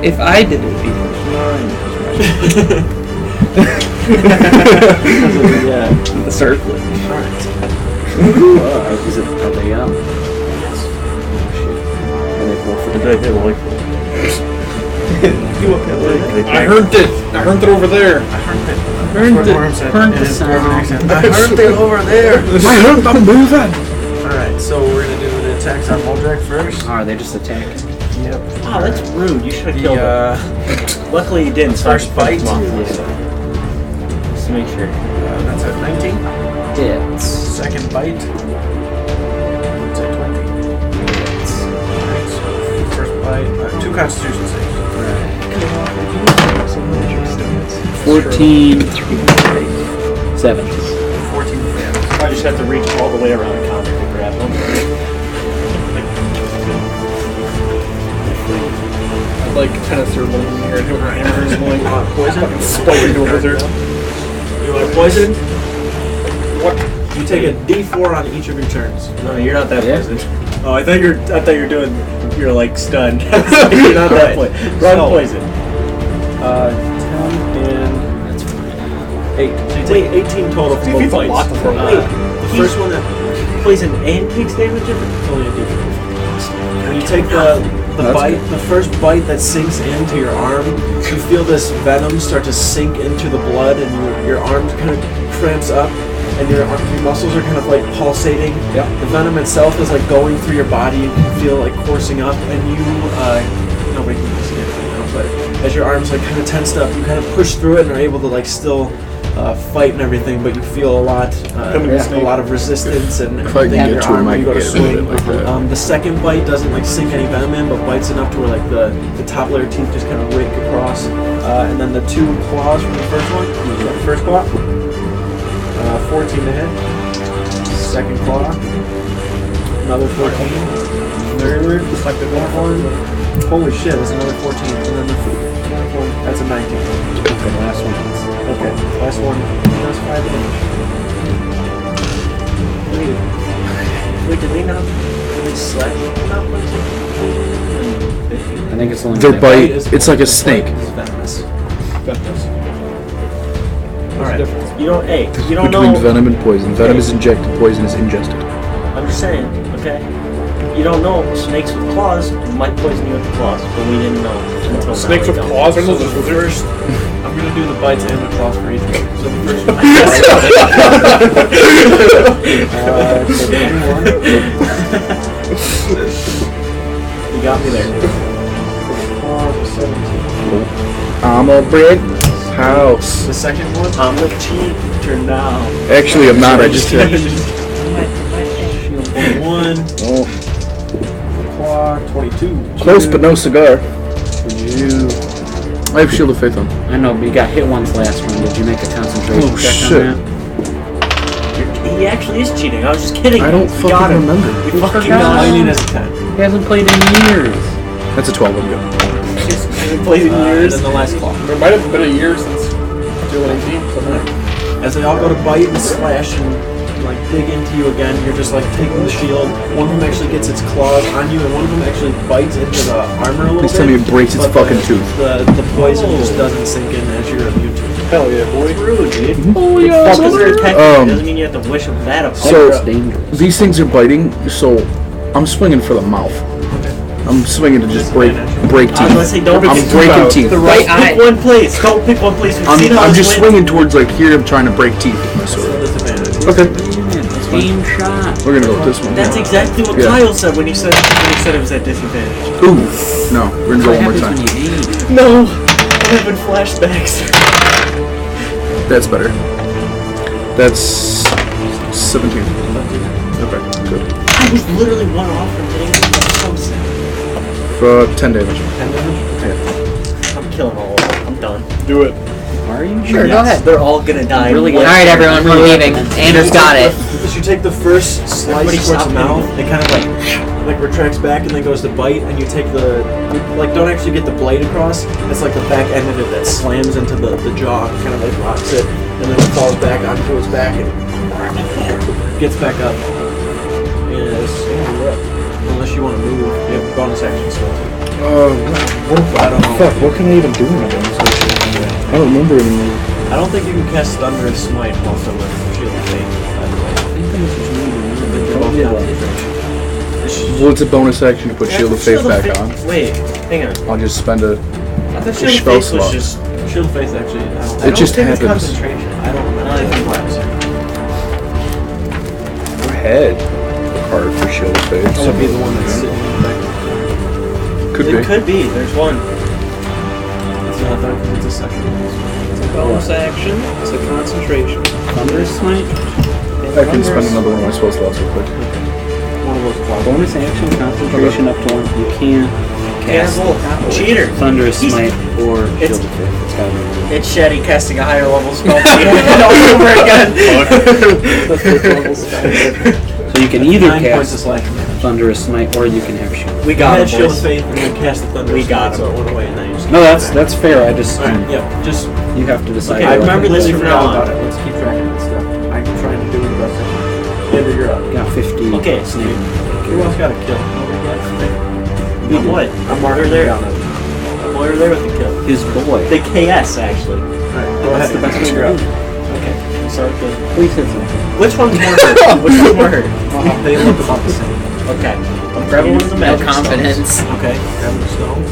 If I did it, it'd be plus 9. Yeah. The circlet. Alright. Are they up? Yes. Are they full for the Did I hit like I heard it. I heard it over there. I heard it. Heard the sound. I heard it over there. I heard them moving. Alright, so we're gonna do the attacks on Moldrak first. Are they just attacking? Yep. Oh, that's rude. You should have killed him. Luckily you didn't. So I First bite. just to make sure. That's at 19. Hits. Second bite. That's at 20. Alright, so first bite. 2 constitution saves. 14. 7. 14 damage. I just have to reach all the way around the counter to grab them. I'd like kind of throw one in here and hit with my hammers and like Poison? spike over there. You want poison? What? You take a D4 on each of your turns. No, you're not that Yeah. poisoned. Oh, I thought you're doing. You're like stunned. You're not that poisoned. Run So- poison. 10 and 8. So you take 18 total for both It's a bites. lot to throw. The first one that Poison and takes damage? it's only a D4. When you take the bite, the first bite that sinks into your arm, you feel this venom start to sink into the blood, and your arm kind of cramps up, and your muscles are kind of like pulsating. Yep. The venom itself is like going through your body. You can feel like coursing up, and you nobody can see it right now, but as your arms like kind of tensed up, you kind of push through it and are able to like still fight and everything, but you feel a lot of resistance and If I everything can in get your to him, arm I when you can go to get him swing. like that. The second bite doesn't like sink any venom in, but bites enough to where like the top layer teeth just kind of rake across. And then the 2 claws from the first one. The first claw, 14 to hit. Second claw, another 14. Third, like the fourth one. Holy shit, that's another 14. And then the fourth one, that's a 19. Okay, last one. Okay, last one. That's 5 damage. Wait, did they not really slash not I think it's only Their like- bite, it's like a snake. It's venomous. Alright. You don't Between know. venom and poison. Venom is injected, poison is ingested. I'm just saying, okay? You don't know snakes with claws might poison you with the claws, but we didn't know until Snakes now. with claws are So those the first, I'm gonna do the bites and the claws for each one. So the first one, You got me there. 17. I'm a brick house. The second one, I'm the cheater now. Actually, I'm not. I just hit. 21, Oh, claw, 22. close but no cigar. You. I have Shield of Faith on. I know, but you got hit once last round. Did you make a concentration Oh, check shit. on that? He actually is cheating. I was just kidding. I don't You got fucking him. remember. You fucking forgot? got All you him. need is a 10. He hasn't played in years. That's a 12. I'm good. Just hasn't played in And years. then the last claw. There might have been a year since 2018. Something like that. As they all go to bite and slash and like dig into you again, you're just like taking the shield. One of them actually gets its claws on you, and one of them actually bites into the armor a little Please bit. tell me it breaks its but fucking tooth. The poison just doesn't sink in as you're immune to it. Hell yeah, boy. Rude, dude. Oh Fuck is there attacking you? Um, Doesn't mean you have to wish them that upon. So- It's dangerous. These things are biting, so I'm swinging for the mouth. I'm swinging to just break I teeth. was gonna say, don't I'm pick breaking teeth. The right Pick eye. one place. Don't pick one place. We've seen how I'm this just went. swinging towards like here. I'm trying to break teeth with my So sword. disadvantage. Okay, Game shot. we're gonna go with this one. That's exactly what Yeah. Kyle said when he said it was at disadvantage. Ooh, no, we're gonna go What one more happens time. when you aim? No, I'm having flashbacks. That's better. That's 17. Okay, good. I was literally one off from hitting him. That's so sad. 10 damage. 10 damage? I'm killing all of them. I'm done. Do it. Are you? Sure, go ahead. They're all gonna die. Really One- Alright, everyone, we're leaving. Anders got it. As you take the first Everybody slice towards stop the mouth, hitting. it kind of like retracts back and then goes to bite, and you take the don't actually get the blade across. It's like the back end of it that slams into the jaw, kind of like rocks it, and then it falls back onto its back and gets back up. Yes, you're up. Unless you want to move, you have bonus action still. What, I don't know. fuck, what can I even do in that one? I don't remember anymore. I don't think you can cast Thunderous Smite also with Shield of Faith, by the way. They're both concentration. Well, it's a bonus action to put Shield of Faith back on. Wait, hang on. I'll just spend a. I thought Shield Shield of of Faith Faith was slot. just. Shield of Faith actually, I It don't just think it's happens. concentration. I don't remember. Go ahead. Card for Shield of Faith. That would be the one that's sitting in the back. Could It be. could be. There's one. It's not that, it's a second one. Bonus action. It's a concentration. Thunder Smite? I can spend another one of my spell slots real quick. One of those clouds. Bonus action, concentration up to 1. You can't cast Cheater. Thunderous Smite or It's- Shield of Faith. It's gotta be one. It's Shetty casting a higher level spell all over again. So you can either 9 points of cast slashing damage. Thunderous Smite or you can have Shield. We You got had him, Shield of boys. Faith and then cast the Thunder. We got so it went away and then you just. No, that's fair. I just Alright, yeah, just. you have to decide. Okay, I what remember to do. this Completely from forgot now on. about it. Let's keep track of that stuff. I'm trying to do the best I can. Andrew, you're up. Got 50. Okay. Snake. Who else got a kill? Nobody got a snake? What? I'm marking They're there. down. boy over there with the kill. His boy. The KS, actually. Alright, go ahead. That's the best way to go. Okay. So, good. Please hit something. Which one's more hurt? Which one's more hurt? They look about the same. Okay. I'm grabbing one of the No magic confidence. stones. Okay. Grabbing the stone.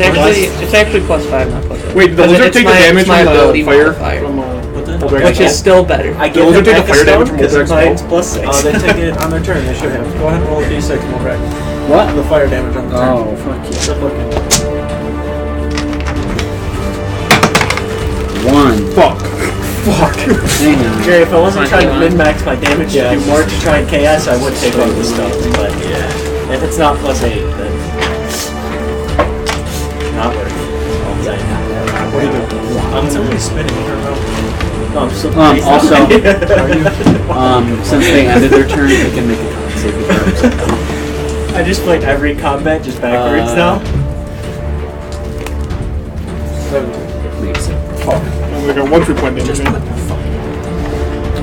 It's actually +5, not +8. Wait, the lizard take the damage my from the ability fire? modifier, From, which is still better. I The get lizard them take the fire damage from because Wolf's mine's +6. They take it on their turn. They should have. Go ahead and roll a d6 and we'll back. What? The fire damage on the turn. Oh, fuck yeah. Good looking. 1. Fuck. Hang on. Jerry, if I wasn't trying to 21. min-max my damage to do more to try and KS, I would take one of the stones. But yeah, if it's not +8, then not worth it. What are you doing? I'm simply spinning her out. No, I'm still Also, Are you? since they ended their turn, they can make a con saving throw. I just played every combat just backwards now. 17. Makes it. Fuck. I got 1 3-point damage.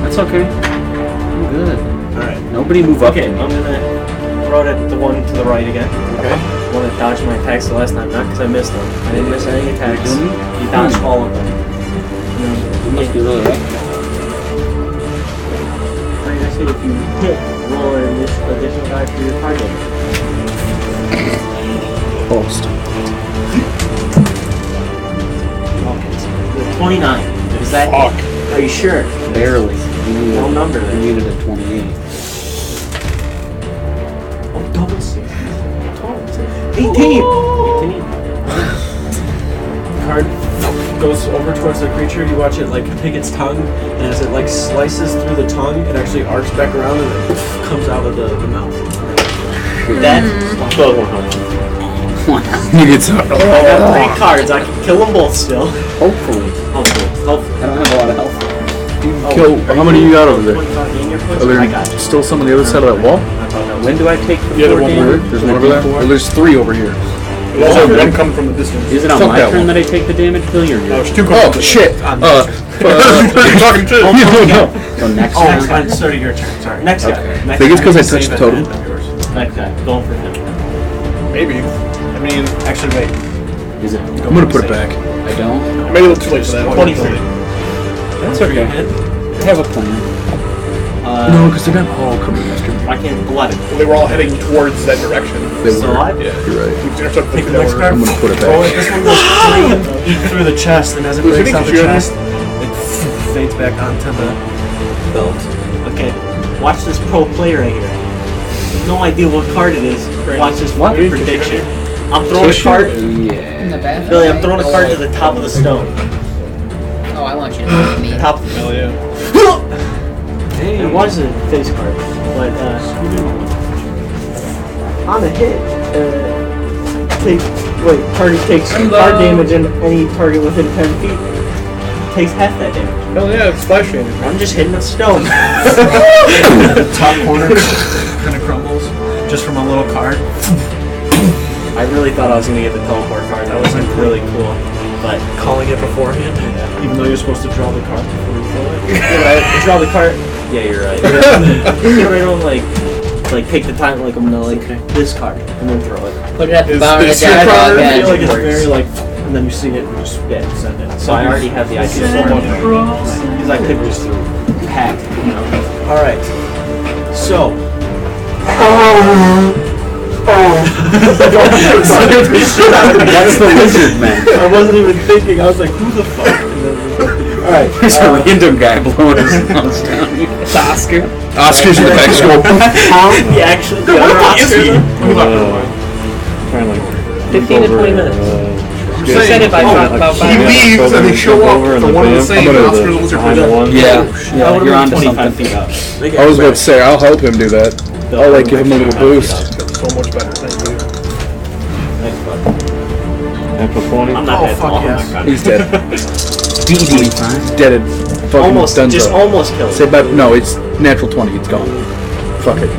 That's okay. I'm good. Alright. Nobody move up. Okay, I'm gonna throw it at the one to the right again. Okay. I want to dodge my attacks the last time, not because I missed them. I didn't miss any attacks. You dodged all of them. You must be really lucky. Like I said, if you hit, roll an additional die for your target. Post. Okay, so 29. Is that? Fuck. Are you sure? Barely. No number You then. needed a 28. Oh, double 6. 18! 18. Card goes over towards the creature. You watch it like pick its tongue, and as it like slices through the tongue, it actually arcs back around and then comes out of the mouth. That? You get some. I got 3 cards. I can kill them both still. Hopefully. Hopefully. I don't have a lot of health. Kill. How many you got over there? 25 in your points? Are there I got you. still some on the other side of that wall? I thought that was When do I take the Yeah, the 4 one damage? There's one over there. Well, there's 3 over here. There's also one coming from the distance. Is it on Fuck my that turn one. that I take the damage, Billy, or Oh, yours? it's 2 coming Oh from the shit. distance. You're talking shit. No. So next Oh, turn? it's fine. Start of your turn. Sorry. Next guy. Okay. Next I think it's guy. because I touched the totem. Next guy. Going for him. Maybe. I mean, Actually, wait. Is it? I'm gonna put it back. I don't? maybe a little too late for that. 23. That's okay. I have a plan. No, because they're not all coming after me. I can't 11. Well, they were all heading towards that direction. They So were. I- Yeah. You're right. We intercepted Take the the next tower. card. I'm gonna put it Roll it. back. This one goes eat through the chest, and as it Who's breaks hitting out the you? chest, it fades back onto the belt. Okay. Watch this pro player right here. No idea what card it is. Watch this What? fucking prediction. I'm throwing a card. In Yeah. the bathroom? Billy, I'm throwing a card to the top of the stone. Oh, I want you to look at me. Top. Hell yeah. It was a face card, but on a hit, target takes card damage and any target within 10 feet takes half that damage. Hell yeah, it's splash damage. I'm just hitting a stone. The top corner kind of crumbles just from a little card. I really thought I was gonna get the teleport card. That was like really cool, but Calling it beforehand, even though you're supposed to draw the card before you throw it. yeah, I draw the card. Yeah, you're right. But I don't like take the time like I'm gonna like this card and then throw it. Put it at the Is bottom of the this your dialogue card? I head. feel like it's very like, and then you see it and just Yeah. send it. So I already have the idea so much because I could just hack, you know. All right. So. That's the lizard man. I wasn't even thinking. I was like, who the fuck? All right. There's a random guy blowing his nose down. It's Oscar. Oscar's in the back scope. He actually the other Oscar. Trying like 15 to 20 minutes. You said if I thought about He 5 minutes. leaves and they show up for one of the same. I'm gonna- Oscar's a lizard behind the person. one. Yeah. Yeah, you're on to 25 something. feet up. I was about to say, I'll help him do that. I'll like give him a little boost. So much better. Thank you. Thanks, bud. Natural 20. I'm not Oh, that fuck tall. yes. I'm not He's dead. Easy. He's dead. Fucking almost, done just almost killed. Say about no, it's natural 20. It's gone. Fuck it.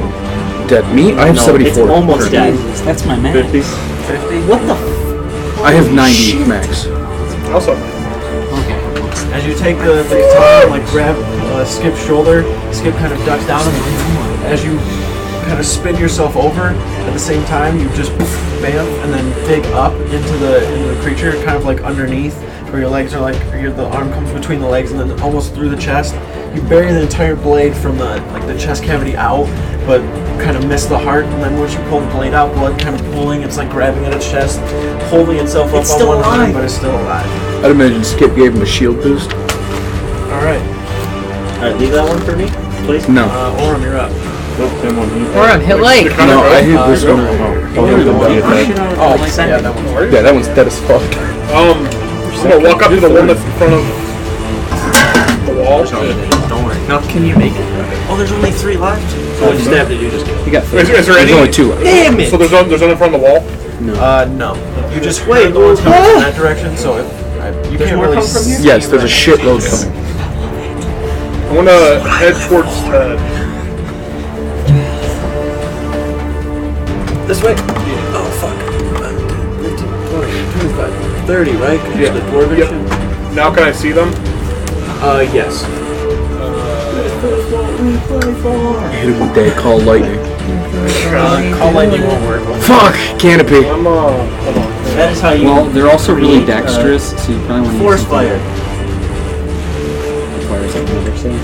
Dead. Me? I have No, 74. it's almost dead. That's my man. 50. 50. What the? I have 90 max. Also, As you take the time, like grab Skip's shoulder, Skip kind of ducks down, and as you kind of spin yourself over, at the same time. You just bam, and then dig up into the creature, kind of like underneath, where your legs are like, the arm comes between the legs, and then almost through the chest. You bury the entire blade from the chest cavity out, but kind of miss the heart. And then once you pull the blade out, blood kind of pooling. It's like grabbing at its chest, holding itself up on one arm, but it's still alive. I'd imagine Skip gave him a shield boost. All right. Alright, leave that one for me, please. No. Orem, you're up. Orem, hit like. No, I hit this one. Oh, yeah, that one's Yeah, that one's dead as fuck. I'm gonna walk up to the one that's in front of the wall. Don't worry. Now, can you make it? Oh, there's only 3 left? So what you stabbed it, you just killed. You got Is 3. there There's any? only 2 left. Damn it! So there's none in front of the wall? No. You just heard the ones coming from that direction, so if you can't really come from here? see Yes, there's a them. shitload coming. I want to head towards This way? Oh, fuck. 15, 20, 25, 30, right? Yeah. The dwarven Yep. shit? Now can I see them? Yes. Hit him with that call lightning. Call lightning won't work. Fuck! Canopy! I'm hold on. That is how you... Well, they're also really create, dexterous, so you probably want to Force use fire. Fire something another save.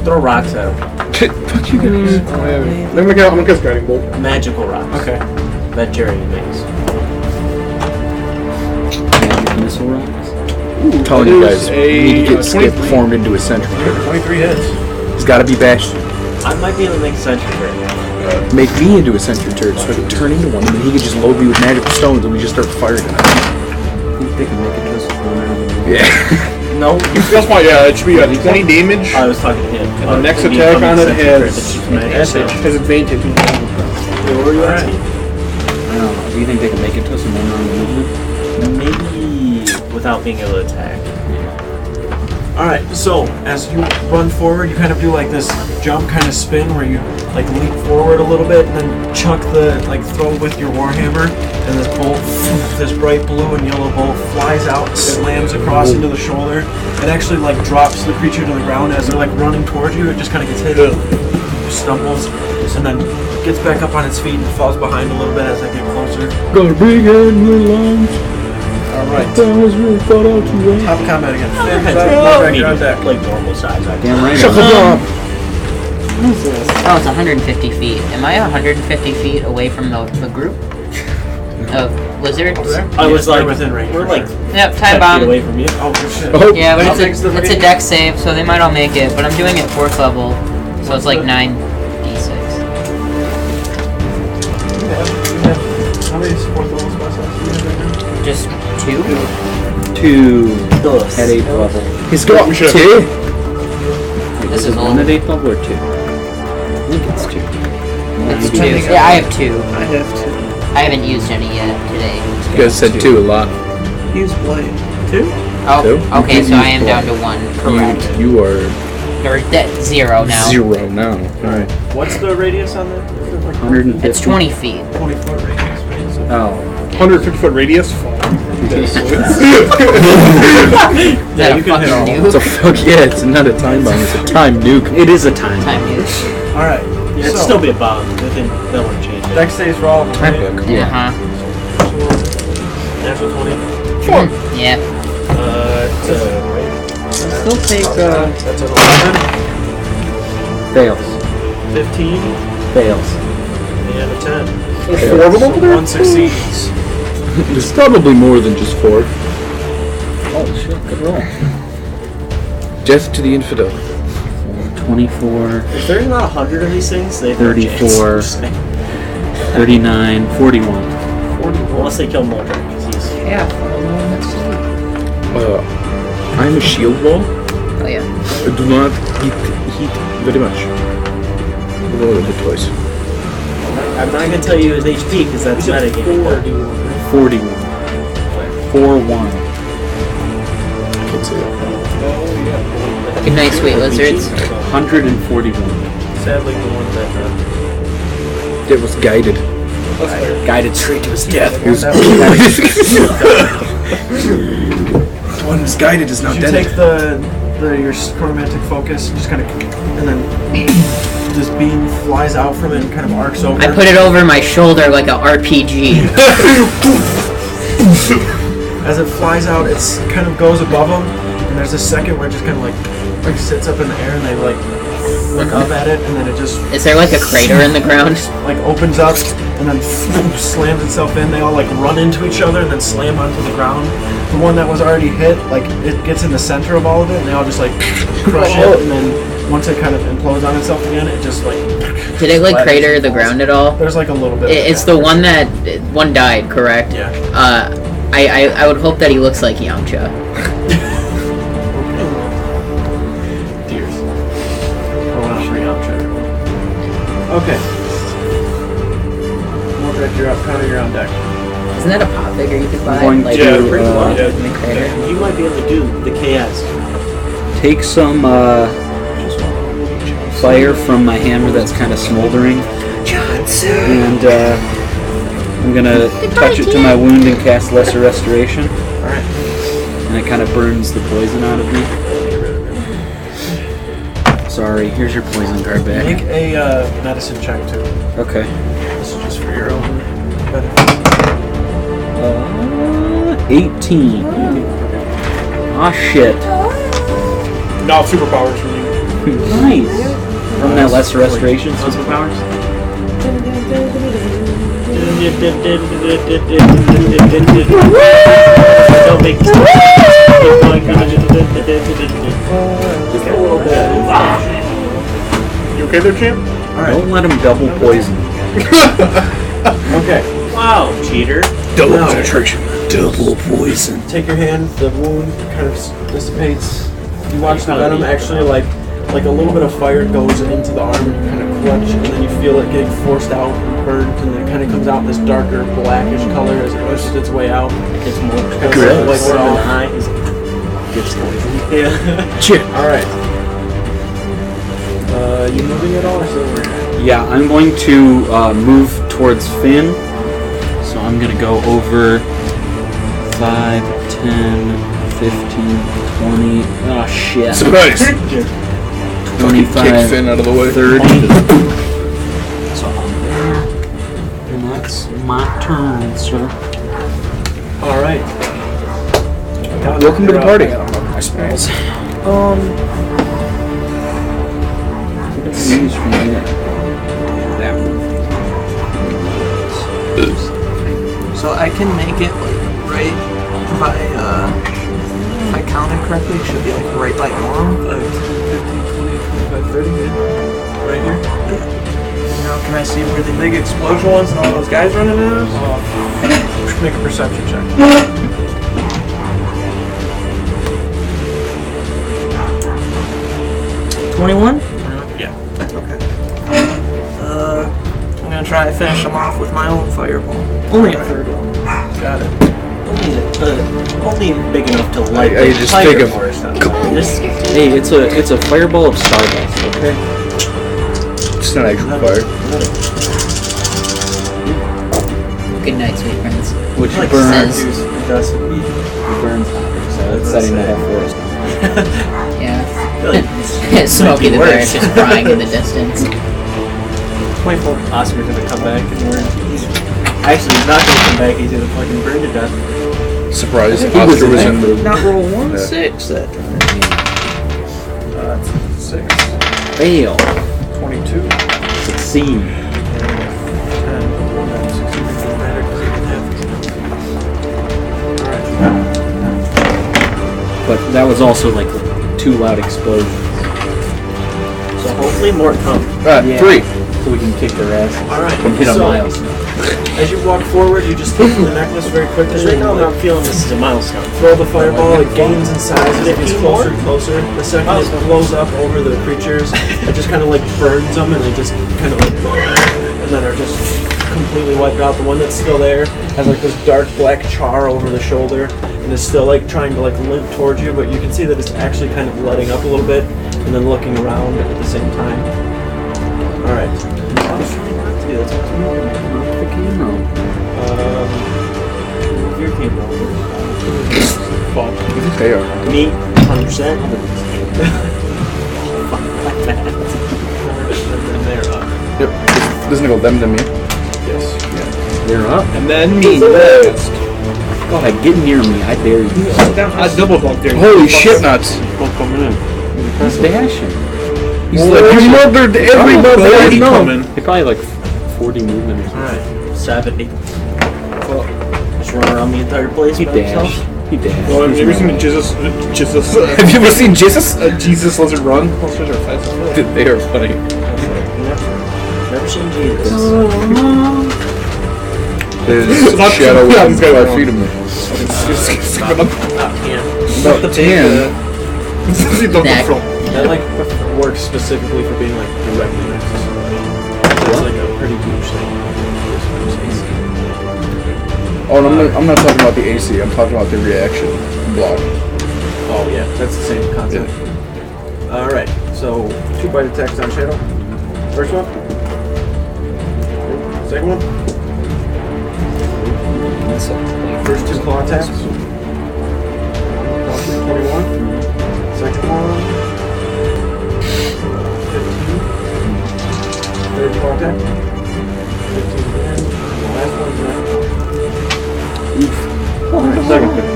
Throw rocks at him. Fuck you guys. I'm gonna guess guiding bolt. Magical rocks. Okay. That Jerry makes. Magic missile rocks. I'm telling you It guys, is we need to a get Skip 23. formed into a sentry turret. 23 hits. He's gotta be bashed. I might be able to make a sentry turret. Make me into a sentry turret so I can turn into one, and then he can just load me with magical stones and we just start firing at him. I think they can make it just one. Yeah. No. That's why, yeah, it should be a 20 damage. I was talking to him. And the next Me attack becoming on it sentry turret has that shoots magic. has advantage. Where were you asking? I don't know. Do you think they can make it to us in one round of movement? Maybe without being able to attack. Alright, so as you run forward, you kind of do like this jump kind of spin where you like leap forward a little bit and then chuck throw with your warhammer, and this bolt, this bright blue and yellow bolt flies out, slams across into the shoulder. It actually like drops the creature to the ground as they're like running towards you. It just kind of gets hit, stumbles, and then gets back up on its feet and falls behind a little bit as they get closer. Got a big head in your lungs. Alright. That was really thought out to you. Top combat again. Like normal size. Damn right. Shut the door. Oh, it's 150 feet. Am I 150 feet away from the group of lizards? I was They're like, within range. we're like Yep, 10 time feet bomb. away from you. Oh, good shit. Oh, Yeah, but How big's the it's a range? dex save, so they might all make it. But I'm doing it 4th level, so it's like 9d6. How many support level spell slots do you have right now? Just 2? 2 Close. at 8th level. He's got We should- 2. This is 1 at 8th level or 2? I think it's 2. It's 2. Yeah, I have 2. I have to I haven't used any yet today. You guys said 2 a lot. use blade. Oh, Two? okay, You so can I use am one. down to 1. Correct. You are Or 0 now. 0 now. Alright. What's the radius on that? Is it like 150. It's 20 feet. 20 foot radius, right? So Oh. 150 foot radius. Is that a you can hit all. fucking It's a nuke? fuck yeah, it's not a time bomb, it's a time nuke. It is a time. Time nuke. Alright. Yeah, it'd still be a bomb. That wouldn't change it. Dex saves for all of them. Time right? book. Uh-huh. Natural 20. Yeah. Still take That's an 11, Fails. 15, Fails. and a 10. 4 of them over there? One succeeds. There's probably more than just 4. Oh shit, good roll. Death to the infidel. 24, If there's not 100 of these things, they have no 34. chance. 39, 41. Unless they kill Mulder, because he's... Yeah. I'm a shield wall. Oh, yeah. I do not heat very much. Roll it twice. I'm not gonna tell you his HP, because that's metagame. 41. 4-1. I can't say that. Good night, sweet lizards. 141. Sadly, the one that It was guided. Guided straight to his death. It was one who's guided is not you dead. take your chromantic focus, just kind of, and then this beam flies out from it and kind of arcs over. I put it over my shoulder like a RPG. As it flies out, it kind of goes above them, and there's a second where it just kind of like sits up in the air, and they like look up at it, and then it just Is there like a crater in the ground? like opens up, and then slams itself in. They all like run into each other, and then slam onto the ground. The one that was already hit, like it gets in the center of all of it, and they all just like crush it, and then once it kind of implodes on itself again, it just like. Did it like crater the ground at all? There's like a little bit. It's the one that one died, correct? Yeah. I would hope that he looks like Yamcha. Deers. Okay. Mordred, you're up. Connor, you're on deck. Isn't that a pop figure you could buy? going Like, to, pretty much yeah. in the crater. You might be able to do the KS. Take some fire from my hammer that's kind of smoldering, and I'm gonna touch it to my wound and cast Lesser Restoration. Alright. And it kind of burns the poison out of me. Sorry, here's your poison card back. Make a medicine check too. Okay. This is just for your own benefit. 18. Aw, shit. Now superpowers from you. Nice. From that Lesser Restoration. Superpowers? Don't make Just a little bit. You okay there, champ? Don't let him double poison. Okay. Wow, cheater. Double penetration. Double poison. Take your hand, the wound kind of dissipates. You watch the venom actually like a little bit of fire goes into the arm and you kind of clutch, and then you feel it getting forced out and burnt, and then it kind of comes out in this darker blackish color as it pushes its way out. It's more Gross. like more than eyes. Gets poison. Yeah. Alright. You moving at all or still? Yeah, I'm going to move towards Finn. So I'm going to go over 5, 10, 15, 20. Oh, shit. Surprise! 25, Kick Finn out of the way. 30. So I'm there. And that's my turn, sir. Alright. Welcome to the party. I don't know my spells. Use from there. That one. So I can make it like right by if I counted correctly, it should be like right by norm. 15, 20, 25, 30, right here. Now can I see where the big explosion was and all those guys running in? Make a perception check. 21? Yeah. Okay. I'm gonna try to finish them off with my own fireball. Only a third one. Got it. Only big enough to light I the just fire think of- for us. This Hey, it's a fireball of stardust, okay? It's not actual fire. Good night, sweet friends. Which like burns. says- Burns hotter, so it's setting the whole forest on. Yeah. really, Smokey the Bear worse. just crying in the distance. 24 Oscar's gonna come back and he's not gonna come back. He's gonna fucking burn to death. Surprise. Oscar was in the... Not roll 1, Yeah. 6 that time. That's 6, Fail. 22, 10, Succeed. that 16 doesn't matter because it didn't have. Alright. But that was also like 2 loud explosions. So hopefully more come. Yeah. 3. So we can kick their ass Alright. and hit a So, milestone. as you walk forward, you just take the necklace very quickly. Because right now I'm and, not feeling this is a milestone. throw the fireball, it gains in size as it gets Fifteen closer more? and closer. The second it blows up over the creatures, it just kind of like burns them and they just kind of like, and then are just completely wiped out. The one that's still there has like this dark black char over the shoulder and is still like trying to like limp towards you, but you can see that it's actually kind of letting up a little bit and then looking around at the same time. Alright. Your camera. They are. Me, 100%. And then Doesn't it go them to me? Yes. They're up. And then me next. Go ahead, get near me. I dare you. I double bumped there. Holy shit nuts! Both coming in. He's dashing. He's like, you murdered everybody! Already No. coming. He probably like 40 movement or something. Alright. 70. Just run around the entire place He by himself. dashed. He dashed. Well, have you ever He's seen not- Jesus? Have you ever seen Jesus? Jesus lizard run? Those fish are fast. They are funny. Never seen Jesus. His Not- shadow yeah, within these guys 5 are feet of me. About About 10. Neck. That like works specifically for being like directly next to somebody. So it's like a pretty huge thing. Oh, and I'm not talking about the AC. I'm talking about the reaction block. Oh yeah, that's the same concept. Alright, so 2 bite attacks on Shadow. First one. Second one. First 2 claw attacks. Claw 21. Second one. 15. Third claw attack. 15 again. The last one's not. Second 50.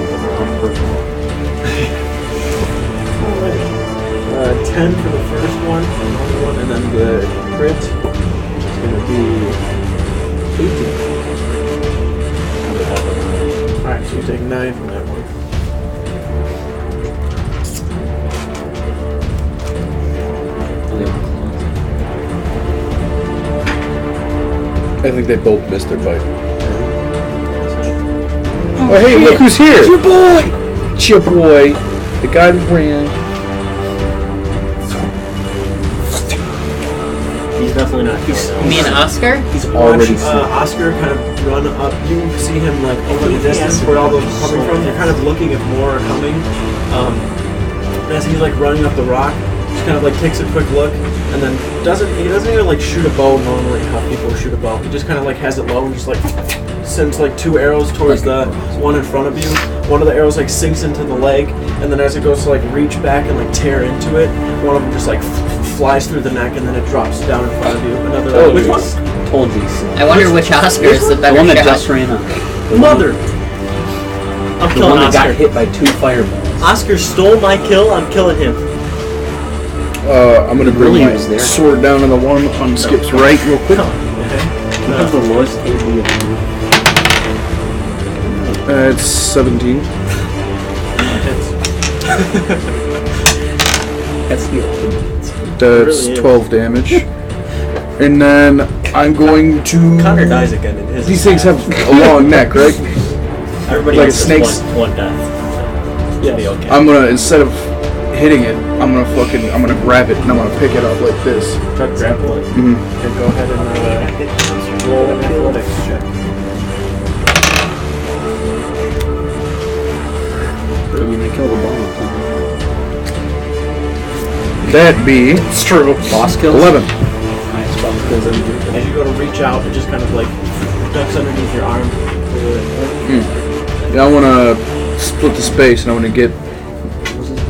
Alright. 10 for the first one, and then the crit is going to be 18. Alright, so you take 9 from that one. I think they both missed their bite. Oh, hey, look who's here! It's your boy! It's your boy. The guy who ran. He's definitely not. You mean Oscar? He's already Oscar kind of run up. You see him like over the distance where all those are coming from. You're kind of looking if more are coming. As he's like running up the rock, just kind of like takes a quick look and then he doesn't even like shoot a bow normally how people shoot a bow. He just kind of like has it low and just like sends like 2 arrows towards the one in front of you. One of the arrows like sinks into the leg, and then as it goes to like reach back and like tear into it, one of them just like flies through the neck and then it drops down in front of you. Another like, Which one? Told you. I wonder which Oscar is the The better one that shot. just ran up. Mother! I'm The killing one that got Oscar. hit by 2 fireballs. Oscar stole my kill. I'm killing him. I'm gonna bring Really my was there. sword down on the one on Skip's right real quick. You have the lowest AB of It's 17. That's the That's Really is. 12 damage. And then I'm going to... Connor dies again in his. These things have a long neck, right? Everybody like gets snakes. one death. Should be okay. I'm gonna, instead of hitting it, I'm gonna grab it and I'm gonna pick it up like this. Try to grapple it. Mm-hmm. Okay, go ahead and roll an athletics check. I mean, they killed a ball. That be It's true. Boss kills? 11. Nice boss kills. As you go to reach out, it just kind of like ducks underneath your arm. Yeah, I wanna split the space and I wanna get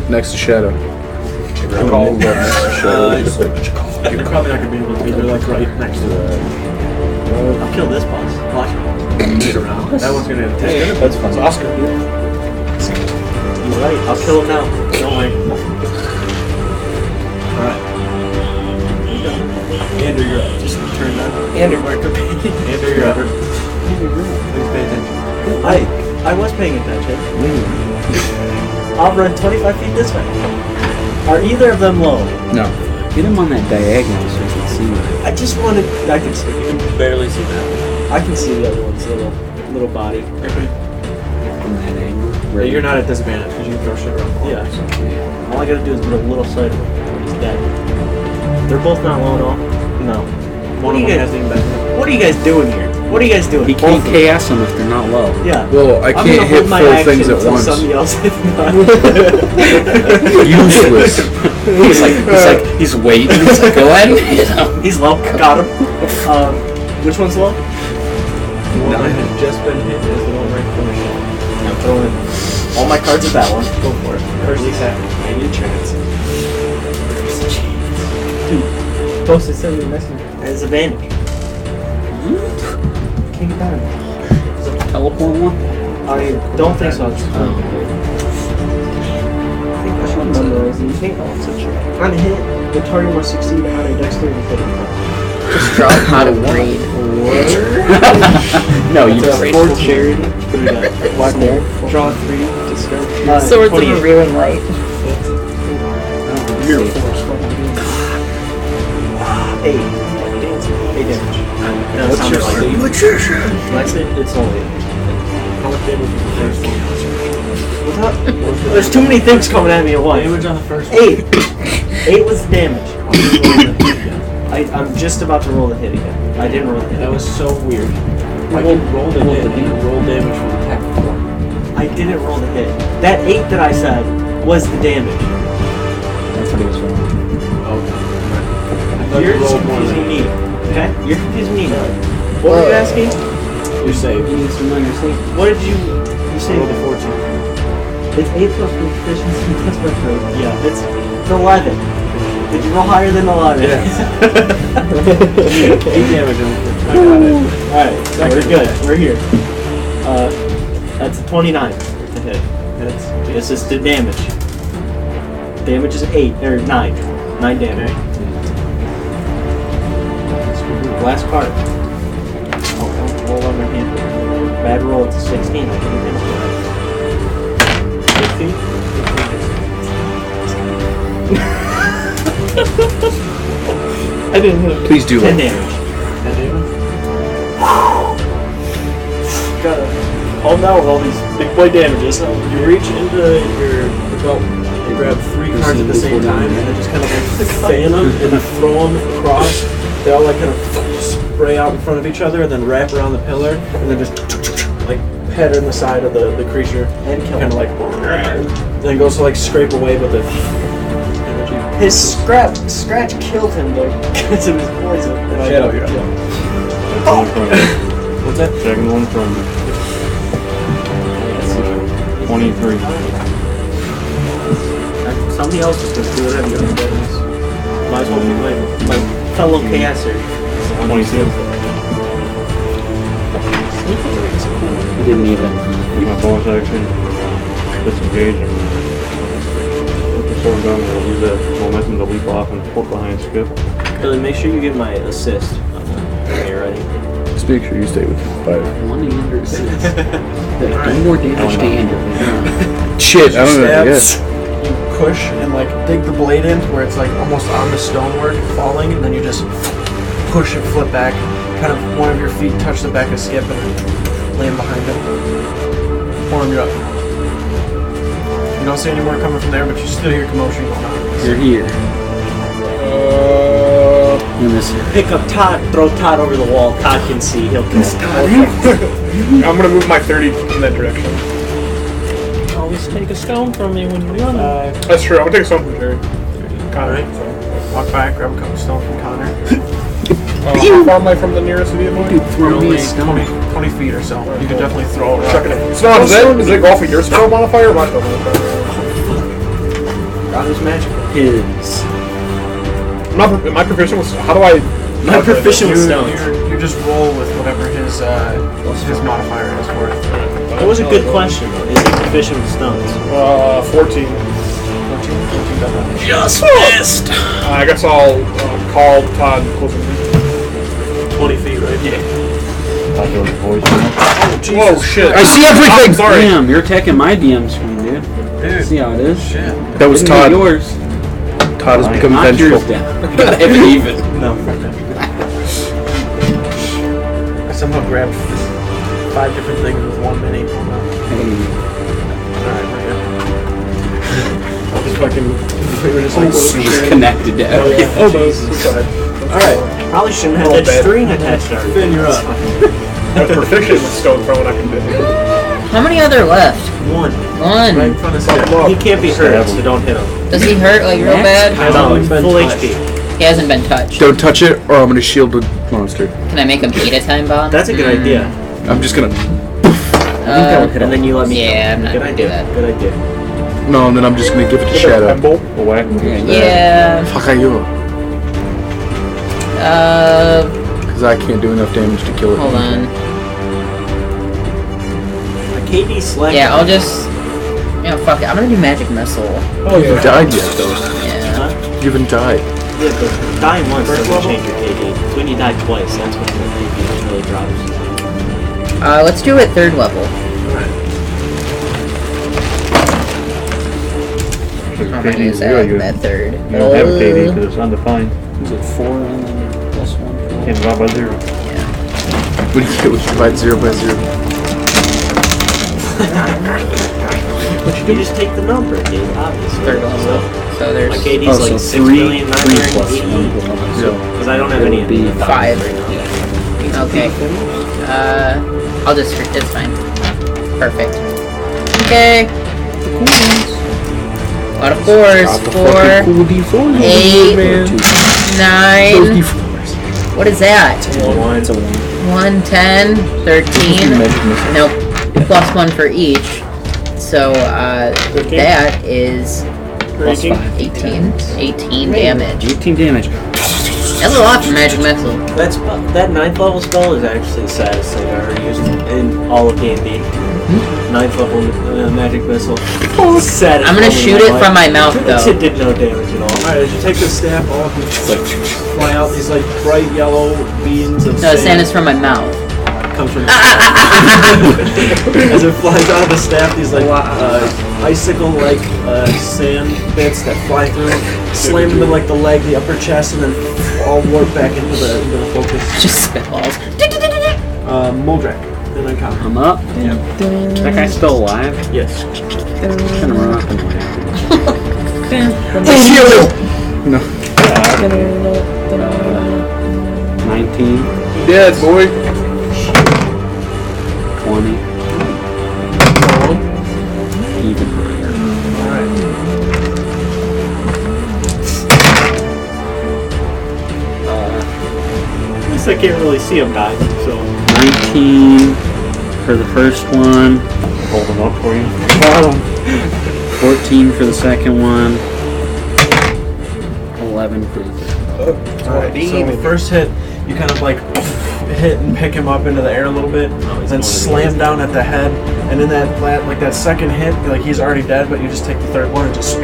next to Shadow. You're probably not gonna be able to be there like right next to it. I'll kill this boss. Watch. That one's gonna attack. That's fun. It's Oscar. You're right. I'll kill him now. Don't worry. Alright. Andrew, you're up. Just turn that. Andrew, where could be? Andrew, you're up. Please pay attention. I was paying attention. I'll run 25 feet this way. Are either of them low? No. Get him on that diagonal so you can see him. I just wanted. I can see. You can barely see that. I can see the other one's little body. From that angle. Yeah, you're not at disadvantage because you can throw shit around. Yeah. All I gotta do is put a little sight on him. He's dead. They're both not low at all. No. One of them hasn't even been. What are you guys doing here? What are you guys doing? He can't chaos them if they're not low. Yeah. Well, I I'm can't gonna hit hold my 4 action things at until once. somebody else hits Useless. He's waiting. He's like, go ahead and hit him. He's low. Got him. Which one's low? The one that has just been hit is the one right in front of you. I'm throwing all my cards at that one. Go for it. First attack. Maybe a chance. Dude, closest to the next one. Has advantage. Can't get that. Teleport one? I don't think so. I think I should memorize these. On a hit, the target must succeed on a dexterity saving throw. Just drop how to read. No, you just Grateful charity. Draw 3. Discard 2. Swords of a Reeling Light. 8 damage. What's your save? That's it. It's only. How much damage is the first one? What's up? There's too many things coming at me at once. Damage on the first one. 8. 8 was the damage. I'm just about to roll the hit again. I didn't roll the hit. That was so weird. I can roll the hit and roll damage from attack before. I didn't roll the hit. That 8 that I said was the damage. That's what he was wrong. You're confusing me. Okay? You're confusing me now. What were you asking? Your save. You need some minor sleep. What did you say? Roll the 14. It's 8 plus proficiency plus background. Yeah, it's 11. Did you roll higher than 11? Yes. 8 damage. Alright, so we're good. We're here. That's a 29 to hit. This is the damage. Damage is 8, or 9. 9 damage. Last card. Oh, roll on my hand. Bad roll, it's a 16. I didn't hit it. 15? I didn't hit it. Please do 10 it. damage. Gotta hold down with all these big boy damages. You reach into your belt and grab 3 cards at the same time and then just kind of like fan them and throw them across. They all like kind of spray out in front of each other and then wrap around the pillar and then just like head in the side of the creature And kill kind of him. like then goes to like scrape away with the energy. His scratch killed him though because of his poison. And I Shadow, got yeah. killed. What's that? Second one from 23. Somebody else is gonna do whatever you want to do. Might as well be my fellow chaoser. 22. He didn't even. My bonus action. Disengage and put the sword down and I'll use that momentum to leap off and poke behind skip. Billy, make sure you get my assist when you're ready. Just make sure you stay with 5. 106. No more damage to Andrew. Shit, I don't know. Stabs, you push and like dig the blade in to where it's like almost on the stonework falling, and then you just push and flip back. Kind of one of your feet touch the back of Skip and land behind him. Form you up. You don't see any more coming from there, but you still hear commotion going on. You're here. In this here. Pick up Todd, throw Todd over the wall. Todd can see. He'll kill him. I'm gonna move my 30 in that direction. Always take a stone from me when you run. That's true. I'm gonna take a stone from Jerry. Connor. Alright, so walk back, grab a couple stone from Connor. How far am I from the nearest city of mine? You're only 20 feet or so. You could definitely throw a rock. Chuck it in. So does that go off of your spell modifier or my spell modifier? God is magical. His. Am I proficient with how do I? I'm proficient with stones. You just roll with whatever his modifier is for it. That was a good question. Is he proficient with stones? 14. 14 doesn't. Just missed! I guess I'll call Todd closer to me. 20 feet, right? Yeah. I do the voice. Whoa, shit. I see everything! Sorry. Damn, you're attacking my DM screen, dude. See how it is? Shit. That was Didn't hit Todd. yours. Todd has become Knock vengeful. yours down. Gotta have it even. No. I somehow grabbed 5 different things with 1 mini. Hold on. Alright, we're good. Just fucking. We were just like, Just connected to everything. Oh, Jesus. Alright. Probably shouldn't have Little that bit. string attached to our Finn, you're up. I'm proficient with stone throwing. I can do it. How many are there left? One. Right One. in front of Skip. He can't be hurt, so don't hit him. Does he hurt like real bad? No, he's been full touched. HP. He hasn't been touched. Don't touch it, or I'm gonna shield the monster. Can I make him beat a time bomb? That's a good idea. I'm just gonna. And then you let me Yeah, I'm not Good gonna idea. do that. Good idea. No, and then I'm just gonna give it to Shadow. Bolt. A whack. Yeah. Fuck are you? Because I can't do enough damage to kill it. Hold on. My KD select. Yeah, I'll just... fuck it. I'm gonna do magic missile. Oh, you died yet, though. Yeah. You haven't died. Yeah, but dying once doesn't change your KD. It's when you die twice, that's when your KD really drops. Let's do it 3rd level. Your How many KD is is zero. You that 3rd? don't have a KD because it's undefined. Is it 4 and then plus 1? Can't divide by 0. What do you get when you divide 0 by 0? You just take the number, dude, obviously. 3rd level. So there's... My KD's Oh, like so 3 plus 1 6,980,000. plus 1. Because I don't have any of Be the 5. right now. Okay. I'll just... It's fine. Perfect. Okay. A lot of 4s. 4, Cool D4s. 8, man. 9... Those D4s. What is that? It's a 1. 1, 10, 13. Magic missile. Nope. Plus 1 for each. So, that is Plus 5. 18. 18 damage. 18 damage. That's a lot for magic missile. That 9th level spell is actually the saddest thing I've ever used in all of D&D. 9th level magic missile. Saddest I'm gonna moment shoot of it my from my life. mouth, though. It did no damage at all. Alright, as you take the staff off, you fly out these like bright yellow beams of No, the sand sand. is from my mouth. Comes from as it flies out of the staff, these like icicle-like sand bits that fly through, slam into like the leg, the upper chest, and then all warp back into the focus. Just spitballs. Moldrak, and then come. I'm up. That guy's still alive? Yes. Kind of run up and No. 19, Dead, boy. 20. Even higher. Alright. At least I can't really see him die, so... 19 for the first one. Hold them up for you. 14 for the second one. 11 for the third. Alright, so the first hit, you kind of like hit and pick him up into the air a little bit, then slam down at the head, and in that like that second hit, like he's already dead, but you just take the 3rd one and just.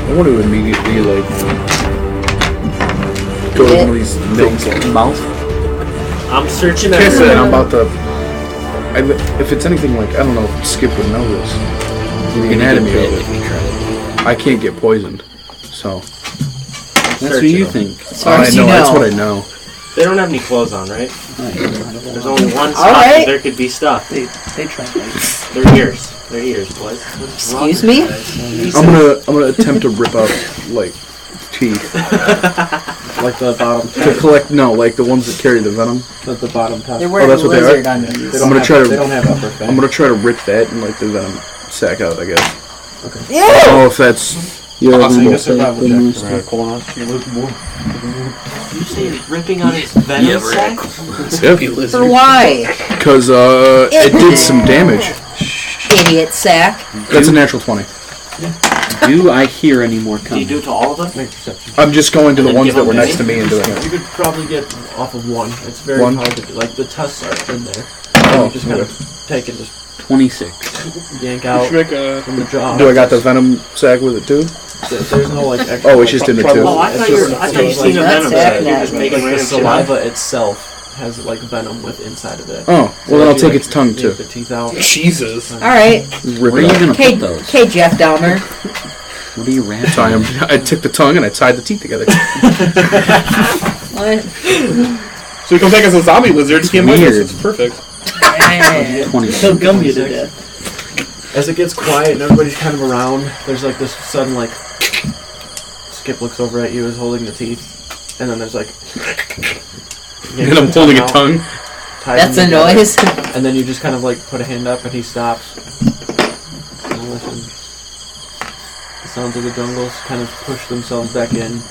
I want to immediately like go to one of these things like mouth. I'm searching Kiss it. everywhere. I'm about to. If it's anything like I don't know if Skip would know this. The anatomy of it. I can't get poisoned, so. That's what you think. far as I know. you That's know. what I know. They don't have any clothes on, right? There's only one spot Alright. that there could be stuff. They try. Their ears. Their ears, boys. Excuse me? I'm gonna attempt to rip out like teeth Like the bottom to collect like the ones that carry the venom. the bottom top. They're wearing that's a what they are? lizard on these. They I'm don't gonna have- try to- They don't have upper fin. I'm gonna try to rip that and like the venom sack out. I guess. Ew! I don't know if that's Awesome, yeah. survival check. Alright, hold on. Did you say he's ripping on his venom sack? For why? Because it did some damage. Idiot sack. That's a natural 20. Do I hear any more Do you coming? do it to all of them? Make perception. I'm just going to the And then ones give that them were next to to me and doing it. You could probably get off of one. It's very One? hard to do. Like the tusks are in there. Oh, You just kind okay. of take and just 26. yank You out should make a. from the jaw. Do I got the venom sack with it too? There's no like extra. Oh, it's just in the trouble. tube. Oh, I It's thought just- you it's seen a like- venom That's sack. You're just accurate. making Like the random shit up. saliva itself has like venom with inside of it. Oh, well then I'll if you, take like, its tongue yank too. the teeth out. Jesus. Alright. Rip Where are it you out. gonna Okay, put those? okay, Jeff Dahmer. What are you wrapping? Tie 'em. I took the tongue and I tied the teeth together. What? So you come back as a zombie lizard. You can't bite us. Weird. It's perfect. 26. He'll gum you to death. As it gets quiet and everybody's kind of around, there's like this sudden like. Skip looks over at you as holding the teeth, and then there's like. And I'm holding a tongue. ties That's a them together, noise. And then you just kind of like put a hand up and he stops. And listen. The sounds of the jungles kind of push themselves back in.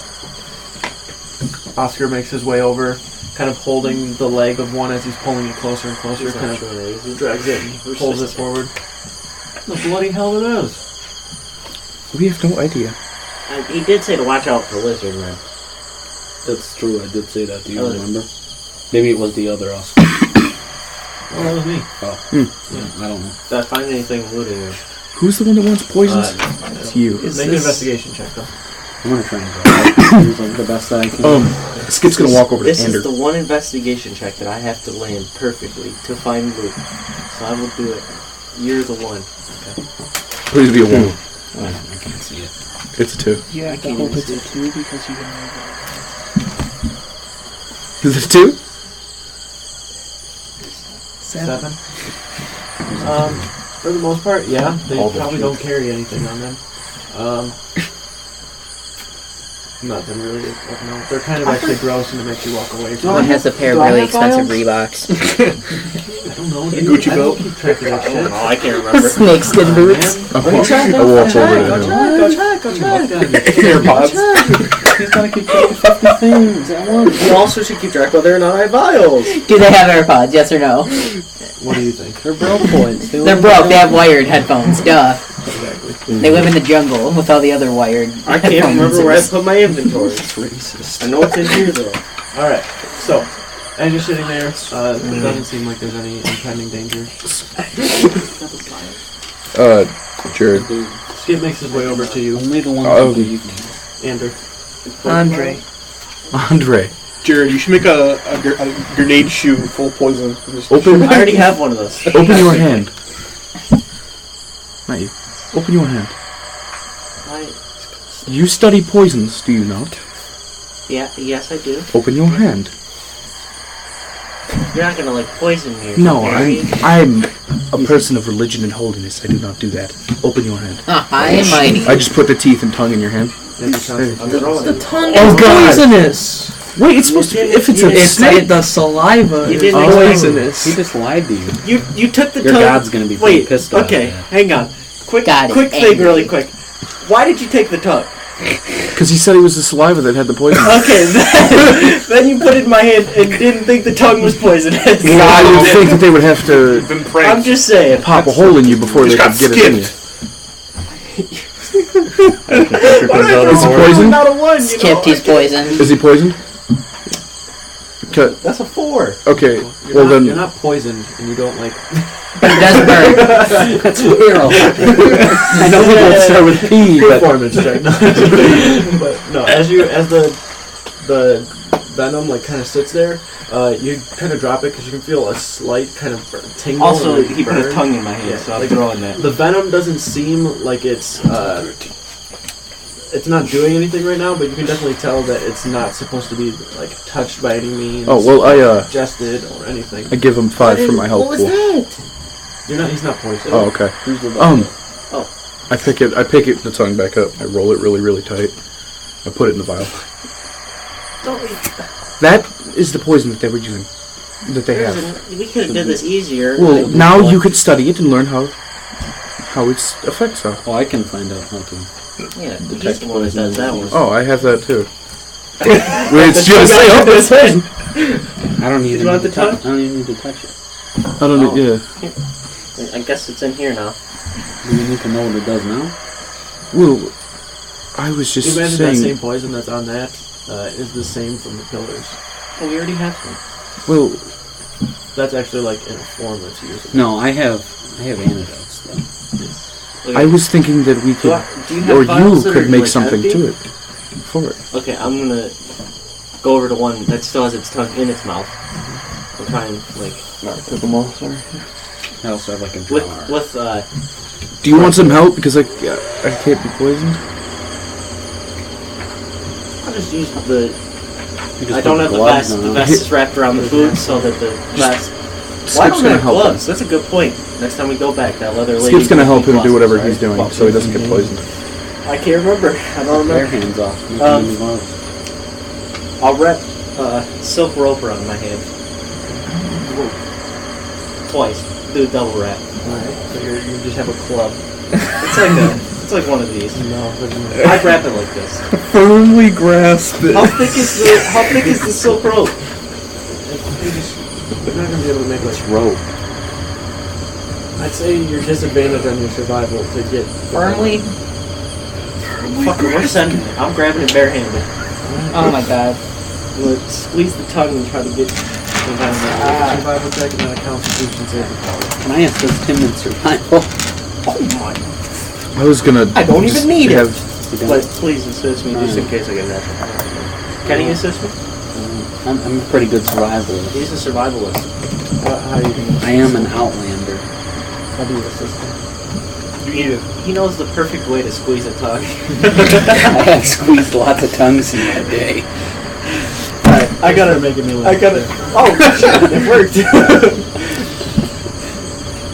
Oscar makes his way over, kind of holding the leg of one as he's pulling it closer and closer, kind of drags it and pulls it forward. The bloody hell it is. We have no idea. He did say to watch out for lizard men. That's true. I did say that. Do you Oh. remember? Maybe it was the other Oscar. Well, that was me. Oh. I don't know. Did I find anything looting or? Who's the one that wants poisons? It's you. Is Make an this- investigation check, though. I'm gonna try and draw it. Like the best that I can. Skip's gonna walk over to This Ander. is the one investigation check that I have to land perfectly to find loot. So I will do it. You're the one. Please be a 1. I can't see it. It's a 2. You have to can't hope even it's a see. 2 because you can. Is it a 2? 7. For the most part, yeah. They All the probably truth. don't carry anything on them. Nothing really. No, they're kind of actually gross and it makes you walk away from One them. has a pair of do I really have expensive files? Reeboks. I don't know. dude. Gucci I belt? don't keep track of that shit. Oh, I can't remember. Snakeskin boots. I walk over to him. Go check. AirPods. He's gotta keep track of 50 things at once. You also should keep track whether or not I have vials. Do they have AirPods? Yes or no? What do you think? They're broke points. They're broke. They have wired headphones. Duh. They live in the jungle with all the other wired. I can't headphone remember where I users. put my inventory. I know it's in here though. Alright, so, as you're sitting there, it doesn't seem like there's any impending danger. Jared. Skip makes his way over to you, Only the ones Oh. in the evening. Ander. Andre. Jared, you should make a grenade shoe full of poison. And just Open, I already have one of those. open your hand. Not you. Open your hand. You study poisons, do you not? Yes, I do. Open your hand. You're not gonna like poison me. Or No, something, are you? I'm a person of religion and holiness. I do not do that. Open your hand. High and mighty. I just put the teeth and tongue in your hand. The tongue Oh, is God. poisonous. Wait, it's supposed to be. If it's a It's snake. the saliva You is didn't explain- poisonous. He just lied to you. You took the Your tongue. god's gonna be pretty Wait. pissed about Okay, that. hang on. Quick God is thing, angry. really quick. Why did you take the tongue? Because he said it was the saliva that had the poison. Okay, then you put it in my hand and didn't think the tongue was poisonous. Well, I would think that they would have to Been pranked. I'm just saying. pop a hole in you before they Just could got get it in you. Is he poisoned? Not a one. You know, Skipped, he's poisoned. Is he poisoned? Okay. That's a 4. Okay. You're Well not, then. you're not poisoned, and you don't like. But it does burn. That's weird. I know they both start with P, but Performance check. But no, as the venom like kind of sits there, you kind of drop it because you can feel a slight kind of tingle. Also, and, like, he put a burn. tongue in my hand, Yeah, so I'm like, throwing that. The venom doesn't seem like it's not doing anything right now, but you can definitely tell that it's not supposed to be like touched by any means. Oh, well, I ingested or anything. I give him 5 for my health What was pool. that? He's not poisoned. Oh, okay. Oh. I pick it the tongue back up. I roll it really, really tight. I put it in the vial. That is the poison that they were using. That they have. We could have did this easier. Well, now you could study it and learn how its effects are. Oh, I can find out how to. Yeah, he's the one that does that one. Oh, I have that too. It's just it's poison. I don't You even want need the to touch. tongue? I don't even need to touch it. I don't know. Oh. Yeah. I guess it's in here now. Do you need to know what it does now? Well, I was just You imagine that saying. same poison that's on that is the same from the pillars. Oh, we already have some. Well, That's actually like in a form that's used. No, I have antidotes though. Okay. I was thinking that we could, Do you have or you vials that could are, make like, something empty? to it for it. Okay, I'm gonna go over to one that still has its tongue in its mouth. I'm trying like Took them all. Sorry. I also have like a jar. with Do you want some help? Because I can't be poisoned. I'll just use the. You just I don't put have the gloves vest. on. The vest is wrapped around the food so that the vest. Why Skip's don't I gonna have help him. gloves? That's a good point. Next time we go back, that leather lady. Skip's gonna help gives me him do gloves, whatever right? he's doing, so he doesn't get poisoned. I can't remember. I don't Their remember. hands off. You Um, can move on. I'll wrap silk rope around my hand. Twice. Do a double wrap. Alright, so you just have a club. It's like one of these. No, I wrap it like this. Firmly grasp it. How thick is the silk rope? you're not gonna be able to make like. Rope. I'd say your disadvantage on your survival to get Firmly. Fuck it, we're sending it. I'm grabbing it barehanded. Oh my god. Let's squeeze the tongue and try to get the venom out. Survival check and then a Constitution saving throw. Can I assist him in survival? Oh my. I was gonna. I don't even need it. have, But please assist me just in case I get that. Can he assist me? I'm a pretty good survivalist. He's a survivalist. How you doing? I am an outlander. How do you assist him? You eat it. He knows the perfect way to squeeze a tongue. I have squeezed lots of tongues in my day. Alright, I gotta making me I gotta. Oh shit! It worked.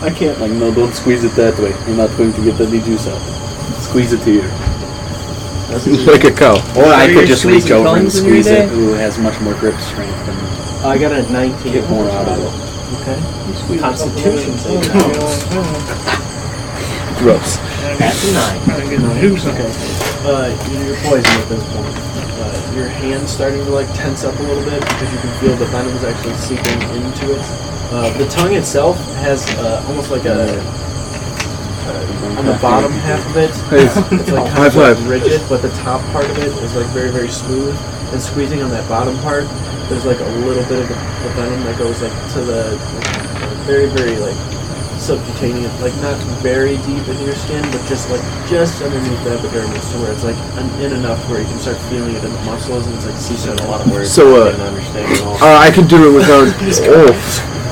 I can't. Like, no, don't squeeze it that way. You're not going to get any juice out. Squeeze it here. like a cow. Or I you're could just reach squeezing over and tongues in your squeeze it, day? who has much more grip strength and I got a 19. get more out of it. Okay. Constitution save. Gross. That's a 9. Okay. You're poisoned at this point. Your hand's starting to like tense up a little bit because you can feel the venom's actually seeping into it. The tongue itself has almost like on the bottom half of it, Hey, it's like high kind of five. like rigid, but the top part of it is like very, very smooth. And squeezing on that bottom part, there's like a little bit of the venom that goes like to the very, very like subcutaneous, like not very deep into your skin, but just underneath the epidermis, to where it's like in enough where you can start feeling it in the muscles, and it's like seeping A lot of words. So, I didn't understand at all. I can do it without.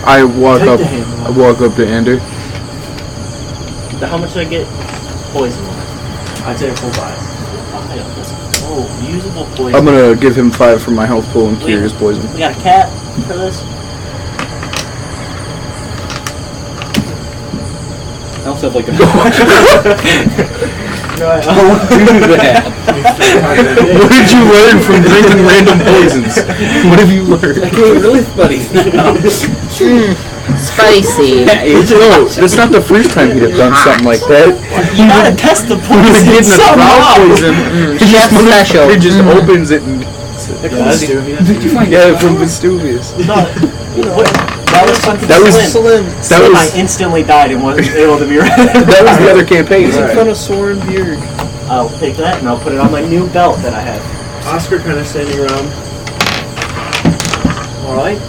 I walk Take up. the hand. I walk up to Ander. How much do I get poison? I'd say a full vial. Oh, usable poison. I'm gonna give him 5 from my health pool and cure his poison. We got a cat for this. I also have like a... Right. Don't do that. What did you learn from drinking random poisons? What have you learned? I get really funny now. Spicy. No, that's not the first time he'd have done something like that. You gotta test the He was poison getting a crowd somehow. poison. Chef special. He just opens it and. Did you find Yeah, from Vestuvius. No, what? That was fucking That was Slim. that Slim, I was instantly died and wasn't able to be right. that was the other campaign. In front of Soren Bjerg. I'll take that and I'll put it on my new belt that I have. Oscar kind of standing around. Alright.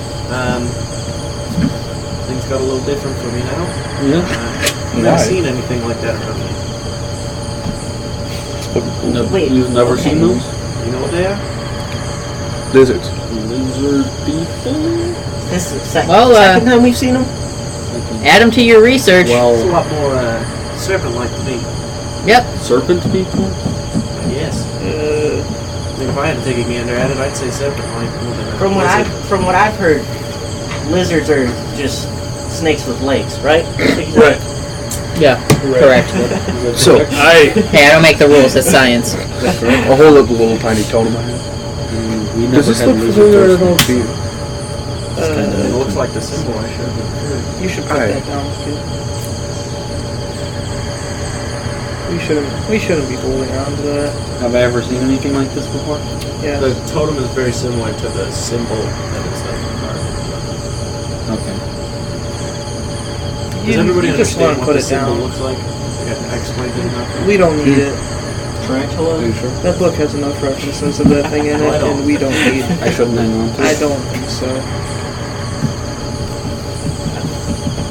Things got a little different for me now. Yeah. I've never seen anything like that from you. Wait, You've never seen those? You know what they are? Lizards. Lizard people? This is the Well, second time we've seen them. Add them to your research. It's a Well, lot more serpent-like to me. Yep. serpent people? Yes. I mean, if I had to take a gander at it, I'd say serpent-like more than a lizard. From what I've heard, lizards are just snakes with legs, right? Right. Yeah. Correct. So Hey, I don't make the rules. It's science. I'll hold up a little tiny totem I have. We Does never this had look lizards familiar or at all to snakes. you? It looks like the symbol I showed you. You should put Alright. that down, too. We shouldn't be holding on to that. Have I ever seen anything like this before? Yeah. The totem is very similar to the symbol that is on the card. Okay. Does everybody you just understand want to what put the it symbol down. looks like? I explained it enough. We don't need it. Tarantula. Are you sure? That book has enough references of that thing in it, and we don't need it. I shouldn't hang on to it. I don't think so.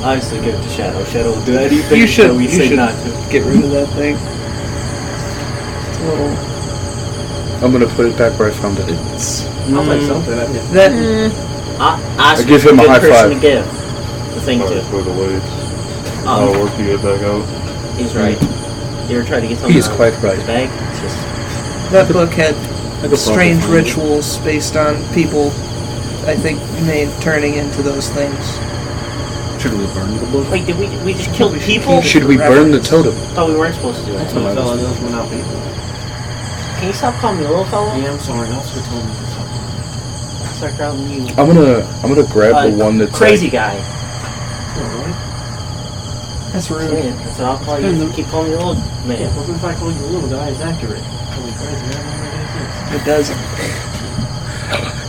Obviously, give it to Shadow. Shadow will do anything You should. that we You say should not to. get rid of that thing. It's a little. I'm gonna put it back where I found it. I'll make something. I mean, That. Oscar's give him a good high person five. to give the thing Alright, to. for the weights. I'll work to get back out. He's right. You ever tried to get something He is out quite of right. his bag? It's just That book had I could strange probably find it. rituals based on people, I think, turning into those things. Should we burn the book? wait. Did we just kill people? Should we burn the totem? Thought we weren't supposed to do that. little fella knows we're not people. Can you stop calling me a little fellow? Yeah, I'm sorry. Oscar told me something. Start calling you I'm gonna grab the one that's crazy guy. Alright. That's rude. Yeah, that's what I'll call you. You keep calling me a little man. What if I call you a little guy? It's accurate. Holy crazy. That doesn't make any sense. It doesn't.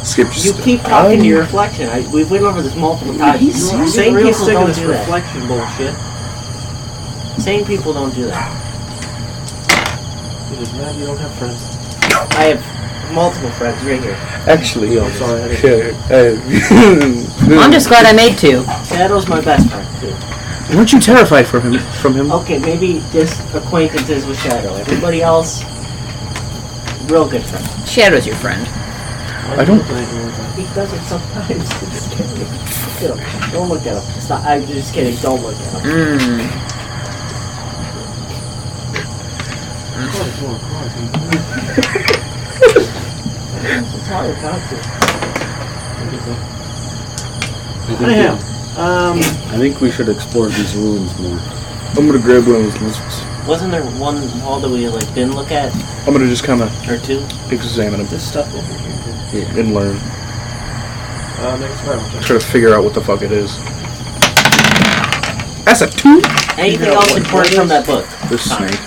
Skip. You keep talking to your reflection. We've went over this multiple times. Same real people sick of don't this do that. reflection bullshit. Same people don't do that. You're just mad you don't have friends. I have multiple friends right here. Actually, I'm sorry. I'm just glad I made 2. Shadow's my best friend too. Weren't you terrified from him? Okay, maybe just acquaintances with Shadow. Everybody else, real good friend. Shadow's your friend. I don't. He does it sometimes. It's scary. Look at him. Don't look at him. It's not, I'm just kidding. Don't look at him. It's hard not to. Anyhow, I think we should explore these ruins more. I'm gonna grab one of those lizards. Wasn't there one wall that we didn't look at, I'm gonna just kind of or 2? examine them This stuff over here. and learn. Next round. Try to figure out what the fuck it is. That's a 2. Anything else important from that book? This snake.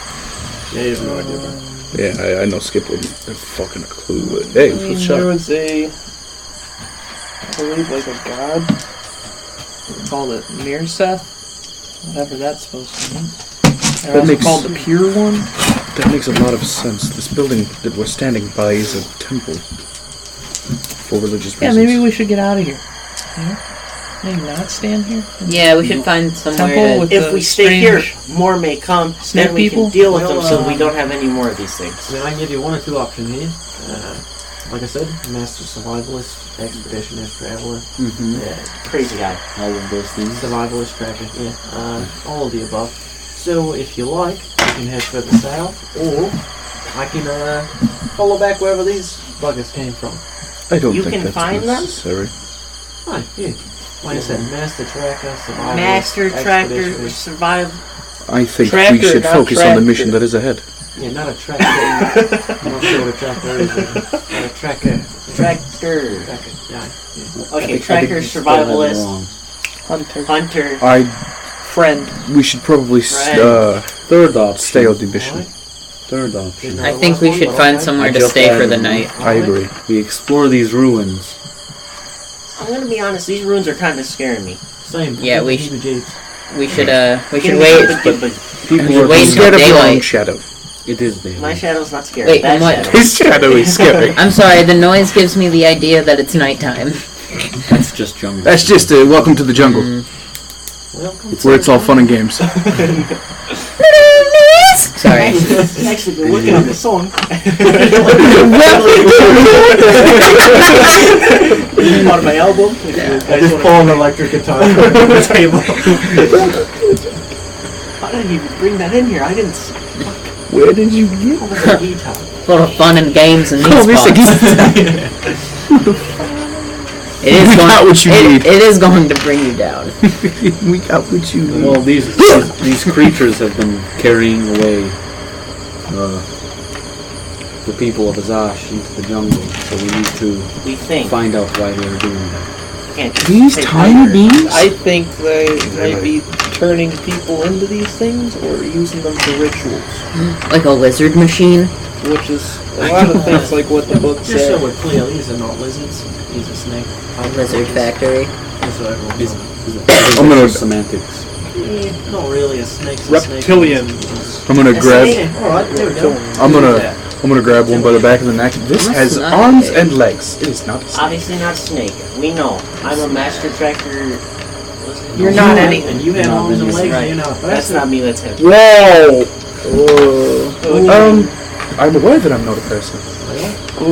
Yeah, you have no idea, bro. Yeah, I know Skip wouldn't have fucking a clue. But hey, I mean, let's there shut. was I believe, like a god. They called it Mirseth. Whatever that's supposed to mean. They're That also makes- called the Pure One. That makes a lot of sense. This building that we're standing by is a temple for religious Yeah, reasons. maybe we should get out of here. Yeah? Maybe not stand here. Yeah, we should find somewhere Temple to... with If the we stay here, strange more may come. snake Then we people? can deal with them, Well, so we don't have any more of these things. I mean, I can give you one or two options here. Like I said, master survivalist, expeditionist, traveler, Crazy guy. All of those things. survivalist, tracker, all of the above. So if you like, you can head further south, or I can follow back wherever these buggers came from. I don't You think can that's find them? necessary. Fine, yeah. Like I said, master tracker, survivalist, Master tractor expeditionist. survive. I think Tractor, we should not focus on the tractor. mission that is ahead. Yeah, not a tractor. I'm not sure what a tractor is. Not a tracker. Tractor. Tracker, yeah. Okay, tracker, survivalist, hunter. hunter. Friend. We should probably Third option. stay on the mission. Third option. I think we should find somewhere to just stay for added the one. night. I agree. We explore these ruins. I'm gonna be honest, these ruins are kind of scaring me. Same. Yeah, we should. We should wait. People should are wait Scared until of your own daylight. shadow. It is daylight. My shadow's not scary. Wait, that and what- shadow. His shadow is scary. I'm sorry, the noise gives me the idea that it's nighttime. That's just jungle. That's just a welcome to the jungle, Welcome. where it's all fun and games. Sorry. I've actually been working on the song. On my album. I just pull an electric guitar from the table. I didn't even bring that in here. I didn't. Where did you get? What was a guitar? Full of fun and games and these Oh, Mr. It is We going. got what you need. It is going to bring you down. We got what you need. Well, these creatures have been carrying away the people of Azash into the jungle, so we need to We think. find out why they're doing that. Can't just These say tiny hunger. beings? I think they might be turning people into these things or using them for rituals, Like a lizard machine. which is a lot of things like what the book Just so said. we're clear, these are not lizards. These are snake. Lizard factory. Just so everyone knows. I'm gonna- semantics. Not really a snake. It's a snake. Reptilian. I'm gonna grab. Alright, there we go. I'm gonna grab one by the back of the neck. This That's has not arms big. and legs. It is not a snake. Obviously not snake. We know. I'm a master tracker. You're not any. And you have Not arms and really legs, Right. and you're not a That's person. not me. That's him. Whoa! I'm aware that I'm not a person.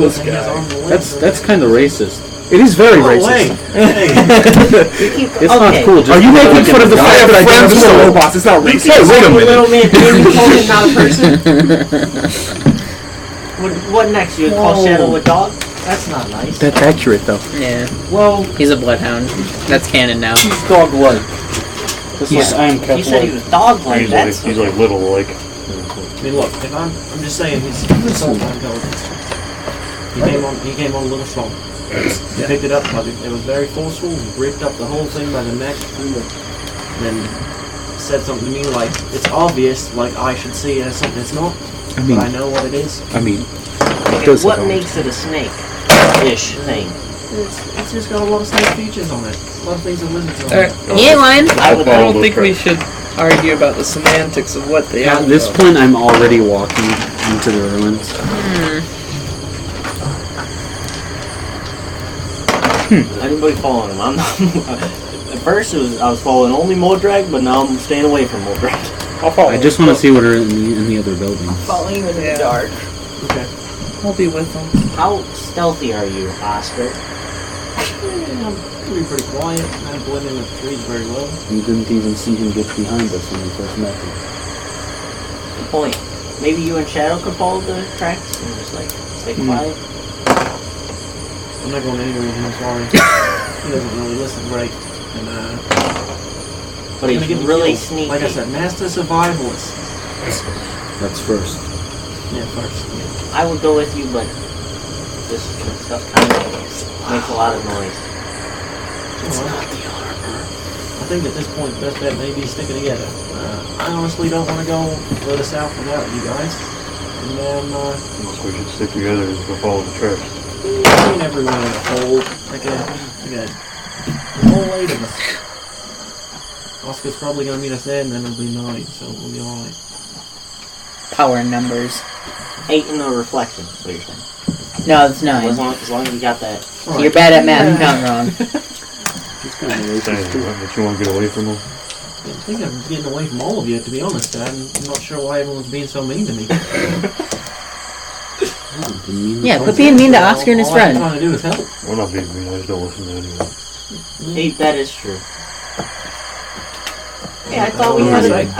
This guy. That's kind of racist. It is very Oh, racist. hey. It's not cool. Just Are you because making I fun of the can- fact that I don't have a soul? robots. It's not racist. Hey, wait a Little minute. man, you call him not a person. What next? You would call Shadow a dog? That's not nice. That's accurate, though. Yeah. Well, He's a bloodhound. That's canon now. Dog-like. Just like I am you said he cat-like. was dog-like. That's He's like little, like. I mean, look, if I'm just saying, he's sold my intelligence. He came on a little strong. He picked it up, but it was very forceful. He ripped up the whole thing by the neck, and then said something to me like, it's obvious, like I should see it as something it's not, I mean, but I know what it is. it does what have makes it a snake-ish thing. It's just got a lot of snake features on it. A lot of things that lizards on it. He ain't lying. I don't think we should argue about the semantics of what they are. At this point, I'm already walking into the ruins. Anybody following him? I'm not. At first, I was following only Moldrag, but now I'm staying away from Moldrag. I'll follow. I just want to see what are in the other buildings. Following you into the dark. Okay. I'll be with them. How stealthy are you, Oscar? I'm pretty quiet. I blend in with the trees very well. You didn't even see him get behind us when we first met him. Good point. Maybe you and Shadow could follow the tracks and just like stay quiet. I'm not going anywhere with him, I'm sorry. He doesn't really listen right. And, but he's gonna get really killed. sneaky. Like I said, master survivalist. That's first. Yeah, first. Yeah. I would go with you, but this stuff kind of makes a lot of noise. It's not the armor. I think at this point, best bet may be sticking together. I honestly don't want to go further south without you guys. And then, Unless we should stick together and go follow the tracks. I mean, everyone in a hole. Like a whole 8 of us. Oscar's probably going to meet us there, and then it'll be 9, so we'll be alright. Power in numbers. 8 in the reflection, is what you're saying. No, it's 9. As long as you got that. So you're bad at math, you count wrong. He's kind of racist Saying too. that you want to get away from them. I think I'm getting away from all of you, to be honest. I'm not sure why everyone's being so mean to me. Yeah, quit being mean to Oscar and his all friend. I'm trying to do is help. We're not being mean, I just don't listen to anyone. Hey, that is true. Yeah, I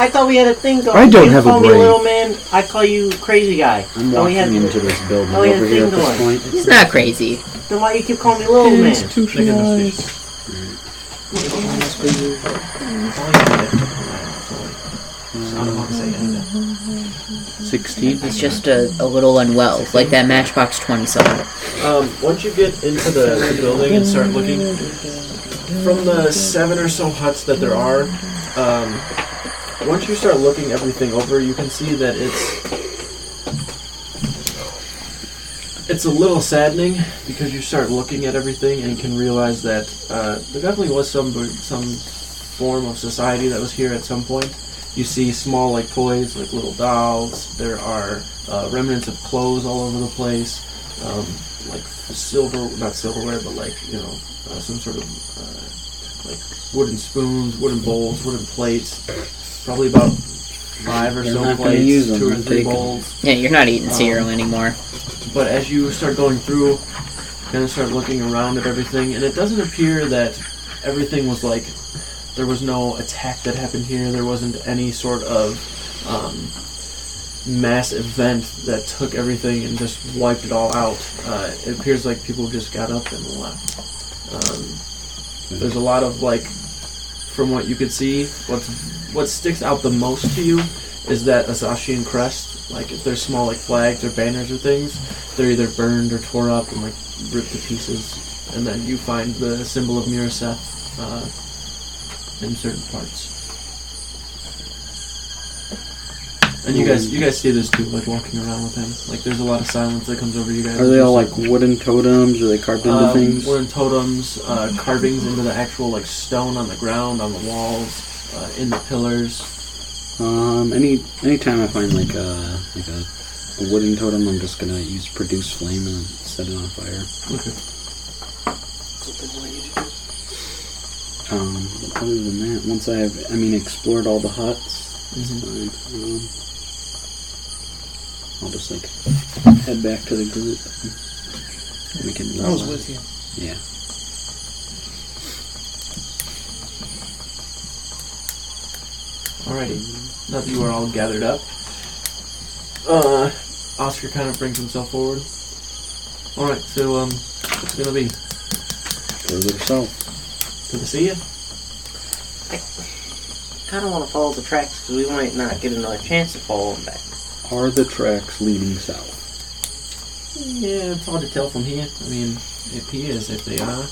thought we had a thing going. I don't you have a call me brain. little man, I call you crazy guy. I'm Thought we walking had- into this building Oh, we had over here at things this going. point. He's not crazy. Then why you keep calling me little man? Institutionalized. I don't want to say anything. 16. He's just a little unwell, like that Matchbox 20 song. Once you get into the building and start looking, from the 7 or so huts that there are, once you start looking everything over, you can see that it's a little saddening because you start looking at everything and can realize that there definitely was some form of society that was here at some point. You see small like toys, like little dolls. There are remnants of clothes all over the place, like not silverware, but like some sort of like wooden spoons, wooden bowls, wooden plates. Probably about 5 or They're so not gonna plates, use them, 2 or they'll 3 take 'em. bowls. Yeah, you're not eating cereal anymore. But as you start going through, you kind of start looking around at everything, and it doesn't appear that everything was like, there was no attack that happened here, there wasn't any sort of mass event that took everything and just wiped it all out. It appears like people just got up and left. There's a lot of, like, from what you could see, what sticks out the most to you is that Azashian crest. Like, if there's small, like, flags or banners or things, they're either burned or tore up and, like, ripped to pieces. And then you find the symbol of Miraseth in certain parts. And you guys see this too, like, walking around with him. Like, there's a lot of silence that comes over you guys. Are they all like wooden totems? Are they carved into things? Wooden totems, carvings into the actual, like, stone on the ground, on the walls, in the pillars. Anytime I find like a wooden totem, I'm just gonna use produce flame and set it on fire. Okay. Other than that, once I've explored all the huts, it's fine. I'll just like head back to the group. And we can. I was with you. Yeah. Alrighty. Now that you are all gathered up, Oscar kind of brings himself forward. Alright, so, what's it gonna be? Further south. To the sea? I kind of want to follow the tracks because we might not get another chance to follow them back. Are the tracks leading south? Yeah, it's hard to tell from here. I mean, it appears if they are.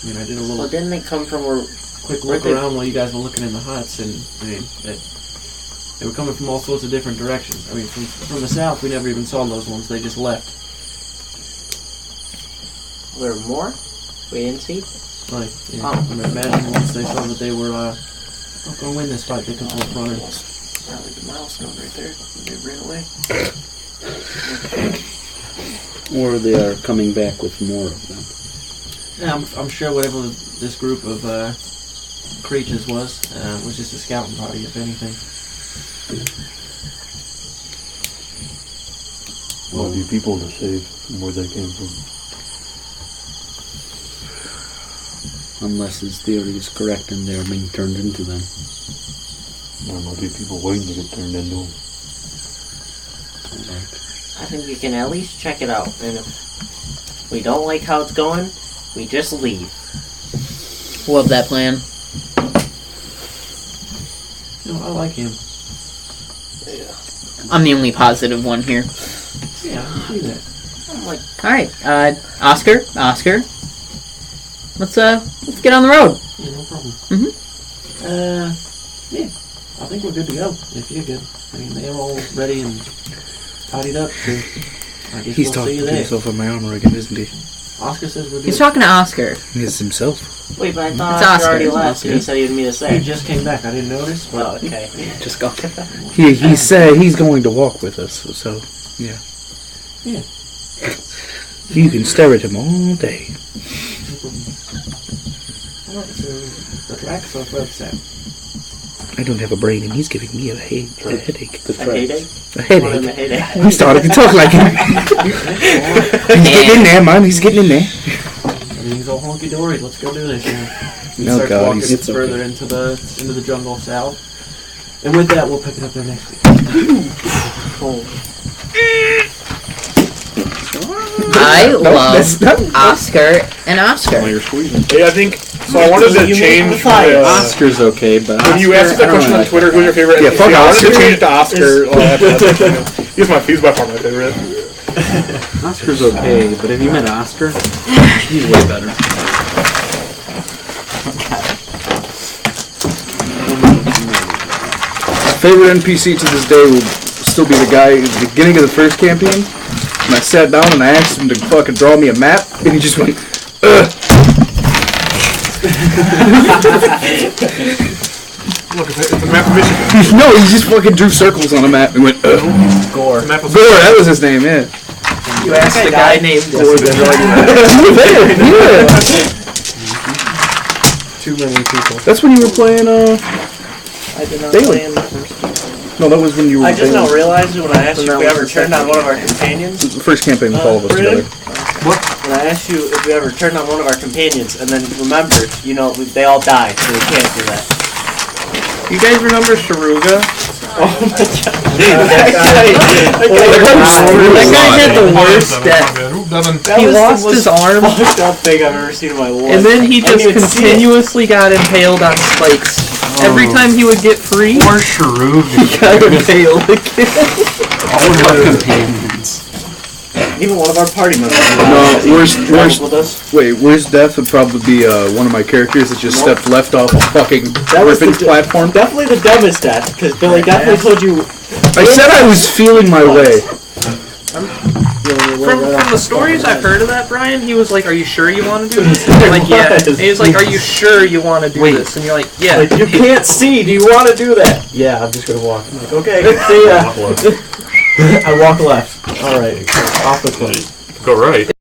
I did a Well, little didn't they come from where? quick look around while you guys were looking in the huts, and they were coming from all sorts of different directions. I mean, from the south, we never even saw those ones. They just left. There were more? We didn't see? Like, yeah, Oh. I imagine once they saw that they were not going to win this fight, they took off running. probably the milestone right there. They ran away. Or they are coming back with more of them. Yeah, I'm sure whatever this group of creatures was just a scouting party, if anything. Well, be people to save from where they came from. Unless his theory is correct and they're being turned into them. There might be people waiting to get turned into them. I think we can at least check it out, and if we don't like how it's going, we just leave. Love that plan. You know, I like him. I'm the only positive one here. Yeah, I can see that. I'm like, Alright, Oscar, let's get on the road. Yeah, no problem. Mhm. Yeah, I think we're good to go. If you're good, I mean, they're all ready and tidied up. So I guess He's we'll see talking you to there. himself on my armor again, isn't he? Oscar says we're good. He's talking to Oscar. He is himself. wait, but I thought It's Oscar Oscar. already It's left, Oscar. and he said he would meet us He there. just came back. I didn't notice, but Oh, okay. Just go. He said he's going to walk with us, so yeah. Yeah. You can stare at him all day. Alright, so the tracks are website. I don't have a brain, and he's giving me a headache. The A heyday? A More than a headache. heyday. He's starting to talk like him. He's getting in there, man. He's getting in there. Everything's all honky dory. Let's go do this. He No, starts God, walking it's further okay. into the jungle south. And with that, we'll pick it up there next week. I love That's not Oscar and Oscar. Hey, I think so. I wanted to change my, Oscar's okay, but when you asked us that question on Twitter, who's your favorite? Yeah, fuck I wanted to Oscar. change it to Oscar. He's by far my favorite. Oscar's okay, but have you met Oscar? He's way better. favorite NPC to this day will still be the guy at the beginning of the first campaign. And I sat down and I asked him to fucking draw me a map, and he just went, ugh. Look, it's a map of Michigan. No, he just fucking drew circles on a map and went, ugh. Gore. Map of Gore, that was his name, yeah. You asked the guy named Gore to draw you that. You were there, yeah. Too many people. That's when you were playing, I did not Daily. play in the first one. no, that was when you were I just playing now realized when I asked you if we that ever was the turned on one of our companions. the first campaign with all of us Really? together. When I asked you if we ever turned on one of our companions and then remembered, you know, they all died, so we can't do that. You guys remember Sharuga? Oh my god. That guy had the worst death. He lost his arm, fucked up thing I've ever seen in my life. and then he I didn't just even see it. continuously got impaled on spikes. Every time he would get free, Poor Sharuga. he got impaled again. All of our companions. Even one of our party members. No, worst, with us. wait, worst death would probably be one of my characters that just stepped left off a fucking That was Griffin's the platform. Definitely the dumbest death, because Billy definitely told you. I said I was feeling my way. From the stories I've heard of that, Brian, he was like, "Are you sure you want to do this?" And you're like, "Yeah." And he was like, "Are you sure you want to do this?" And you're like, "Yeah." Like, you can't see. Do you want to do that? Yeah, I'm just gonna walk. I'm like, okay, see ya. I walk left. All right, off the cliff. Go right.